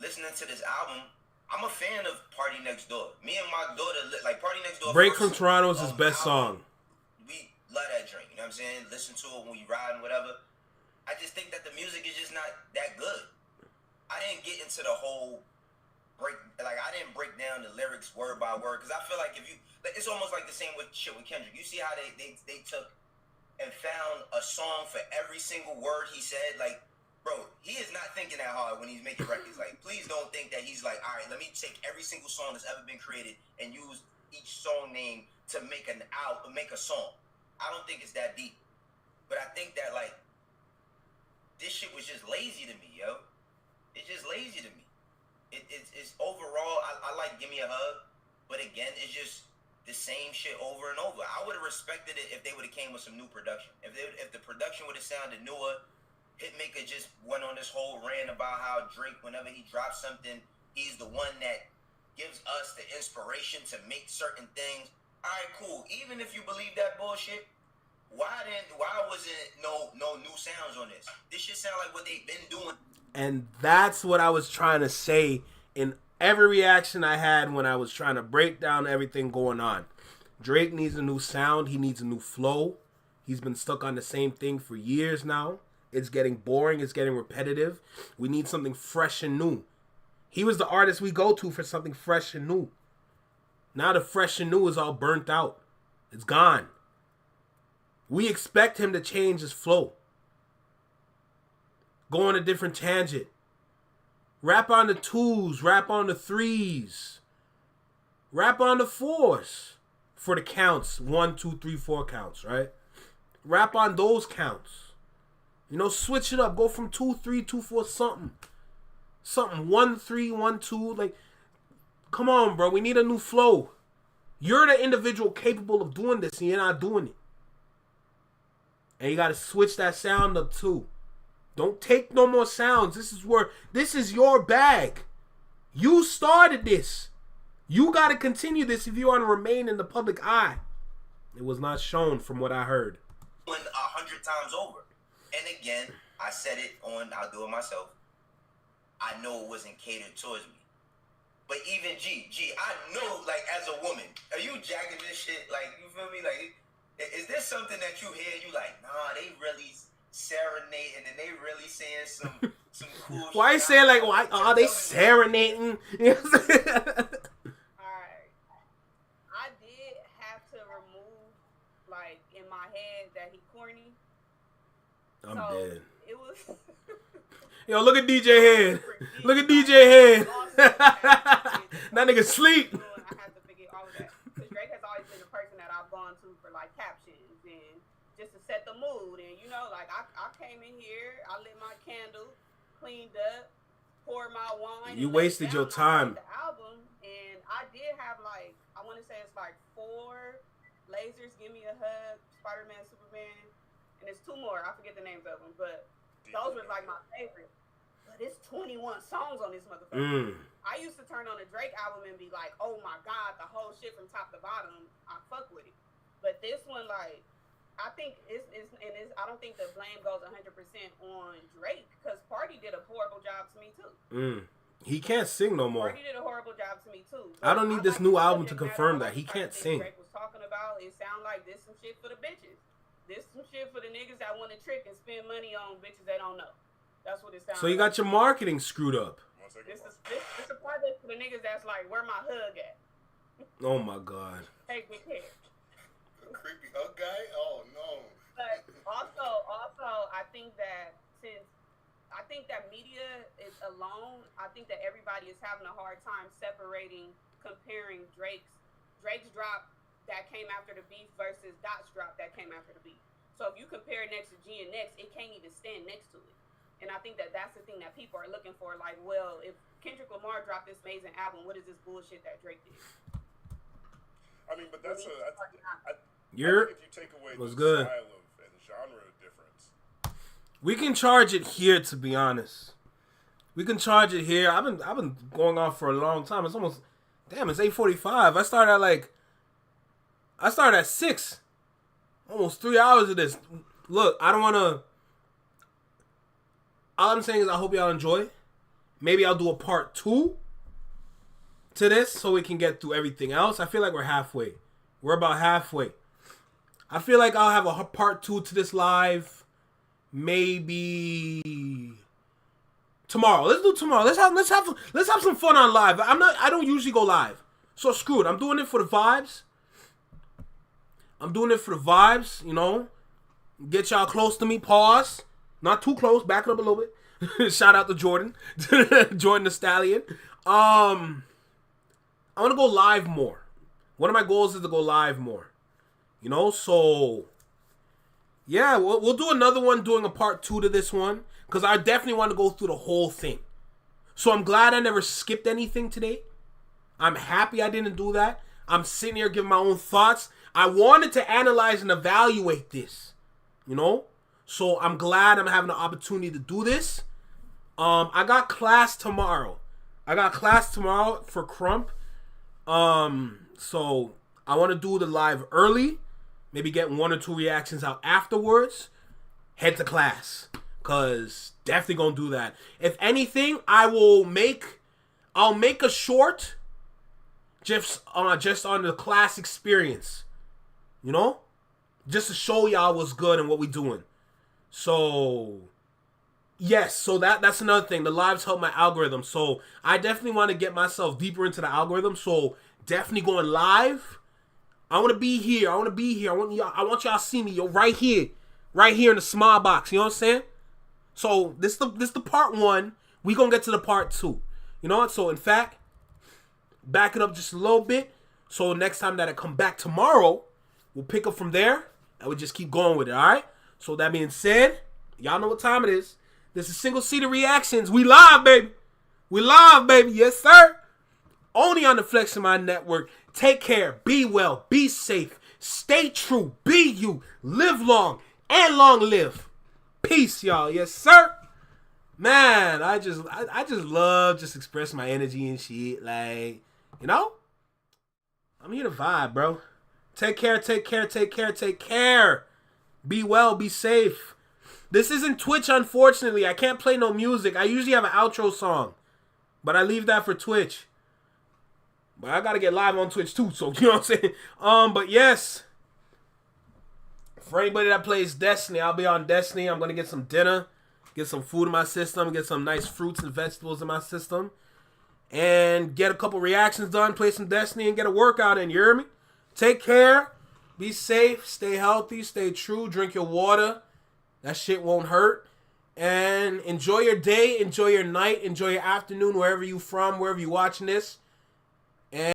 Listening to this album, I'm a fan of Party Next Door. Me and my daughter, like Party Next Door. Break from Toronto is his best song. We love that drink, you know what I'm saying? Listen to it when you ride and whatever. I just think that the music is just not that good. I didn't get into the whole I didn't break down the lyrics word by word, because I feel like it's almost like the same with Kendrick. You see how they took and found a song for every single word he said. Like, bro, he is not thinking that hard when he's making records. Like, please don't think that he's like, all right, let me take every single song that's ever been created and use each song name to make a song. I don't think it's that deep. But I think that, like, this shit was just lazy to me, yo. It's just lazy to me. It's overall, I like Give Me a Hug, but again, it's just the same shit over and over. I would have respected it if they would have came with some new production. If the production would have sounded newer. Hitmaker just went on this whole rant about how Drake, whenever he drops something, he's the one that gives us the inspiration to make certain things. All right, cool. Even if you believe that bullshit, why wasn't no new sounds on this? This shit sound like what they've been doing. And that's what I was trying to say in every reaction I had when I was trying to break down everything going on. Drake needs a new sound. He needs a new flow. He's been stuck on the same thing for years now. It's getting boring. It's getting repetitive. We need something fresh and new. He was the artist we go to for something fresh and new. Now the fresh and new is all burnt out. It's gone. We expect him to change his flow. Go on a different tangent. Rap on the 2s. Rap on the 3s. Rap on the 4s. For the counts. 1, 2, 3, 4 counts, right? Rap on those counts. You know, switch it up. Go from 2, 3, 2, 4, something. Something 1, 3, 1, 2. Like, come on, bro. We need a new flow. You're the individual capable of doing this, and you're not doing it. And you got to switch that sound up, too. Don't take no more sounds. This is your bag. You started this. You got to continue this if you want to remain in the public eye. It was not shown from what I heard. 100 times over. And again, I said it on I'll Do It Myself. I know it wasn't catered towards me. But even G, I know, like, as a woman, are you jacking this shit? Like, you feel me? Like, is this something that you hear and you like, nah, they really serenading and they really saying some cool shit? Why you saying, like, why are they serenading? You know what I'm saying? Alright. I did have to remove, like, in my head that he corny. I'm So, dead. It was... Yo, look at DJ Head. Look at DJ Head. That nigga sleep. I have to figure all of that. Because Drake has always been the person that I've gone to for, like, captions and just to set the mood. And, you know, like, I came in here, I lit my candle, cleaned up, poured my wine. You wasted your time. The album, and I did have, like, I want to say it's like 4 Lasers, Give Me a Hug, Spider-Man, Superman, and there's 2 more. I forget the names of them, but those were, like, my favorite. But it's 21 songs on this motherfucker. I used to turn on a Drake album and be like, oh my God, the whole shit from top to bottom, I fuck with it. But this one, like, I think I don't think the blame goes 100% on Drake, because Party did a horrible job to me too. He can't sing no more. Party did a horrible job to me too. I don't need this new album to confirm that. He can't sing. Drake was talking about, it sound like this some shit for the bitches. This some shit for the niggas that want to trick and spend money on bitches they don't know. That's what it sounds like. So you got your marketing screwed up. This a project for the niggas that's like, where my hug at? Oh my God. Take good care. Creepy hug guy? Oh no. But also, I think that media is alone. I think that everybody is having a hard time comparing Drake's drop that came after the beef versus Dot's drop that came after the beef. So if you compare next to G and Next, it can't even stand next to it. And I think that that's the thing that people are looking for. Like, well, if Kendrick Lamar dropped this amazing album, what is this bullshit that Drake did? I mean, but that's I think if you take away was the good. style and genre difference. We can charge it here, to be honest. We can charge it here. I've been going on for a long time. It's almost, damn, it's 8:45. I started at 6. Almost 3 hours of this. Look, I don't want to. All I'm saying is I hope y'all enjoy. Maybe I'll do a part 2 to this so we can get through everything else. I feel like we're halfway. We're about halfway. I feel like I'll have a part 2 to this live. Maybe tomorrow. Let's do tomorrow. Let's have some fun on live. I don't usually go live. So screw it. I'm doing it for the vibes. You know. Get y'all close to me. Pause. Not too close. Back it up a little bit. Shout out to Jordan. Jordan the Stallion. I want to go live more. One of my goals is to go live more. You know, so yeah, we'll do another one doing a part 2 to this one. Because I definitely want to go through the whole thing. So I'm glad I never skipped anything today. I'm happy I didn't do that. I'm sitting here giving my own thoughts. I wanted to analyze and evaluate this. You know? So I'm glad I'm having the opportunity to do this. I got class tomorrow. For Crump. So I want to do the live early. Maybe get 1 or 2 reactions out afterwards. Head to class. Cause definitely gonna do that. If anything, I'll make a short just on the class experience. You know? Just to show y'all what's good and what we doing. So yes, so that's another thing. The lives help my algorithm. So I definitely want to get myself deeper into the algorithm. So definitely going live. I want to be here. I want y'all to see me. Yo, right here in the small box. You know what I'm saying? So this the part 1. We gonna get to the part 2. You know what? So in fact, back it up just a little bit. So next time that I come back tomorrow, we'll pick up from there and we'll just keep going with it. All right. So that being said, y'all know what time it is. This is Single Seater Reactions. We live, baby. Yes, sir. Only on the Flexing Mind Network. Take care. Be well. Be safe. Stay true. Be you. Live long and long live. Peace, y'all. Yes, sir. Man, I just love just expressing my energy and shit. Like, you know? I'm here to vibe, bro. Take care. Be well, be safe. This isn't Twitch, unfortunately. I can't play no music. I usually have an outro song. But I leave that for Twitch. But I gotta get live on Twitch too, so you know what I'm saying? But yes. For anybody that plays Destiny, I'll be on Destiny. I'm gonna get some dinner, get some food in my system, get some nice fruits and vegetables in my system, and get a couple reactions done, play some Destiny, and get a workout in. You hear me? Take care, be safe, stay healthy, stay true, drink your water. That shit won't hurt. And enjoy your day, enjoy your night, enjoy your afternoon, wherever you from, wherever you watching this.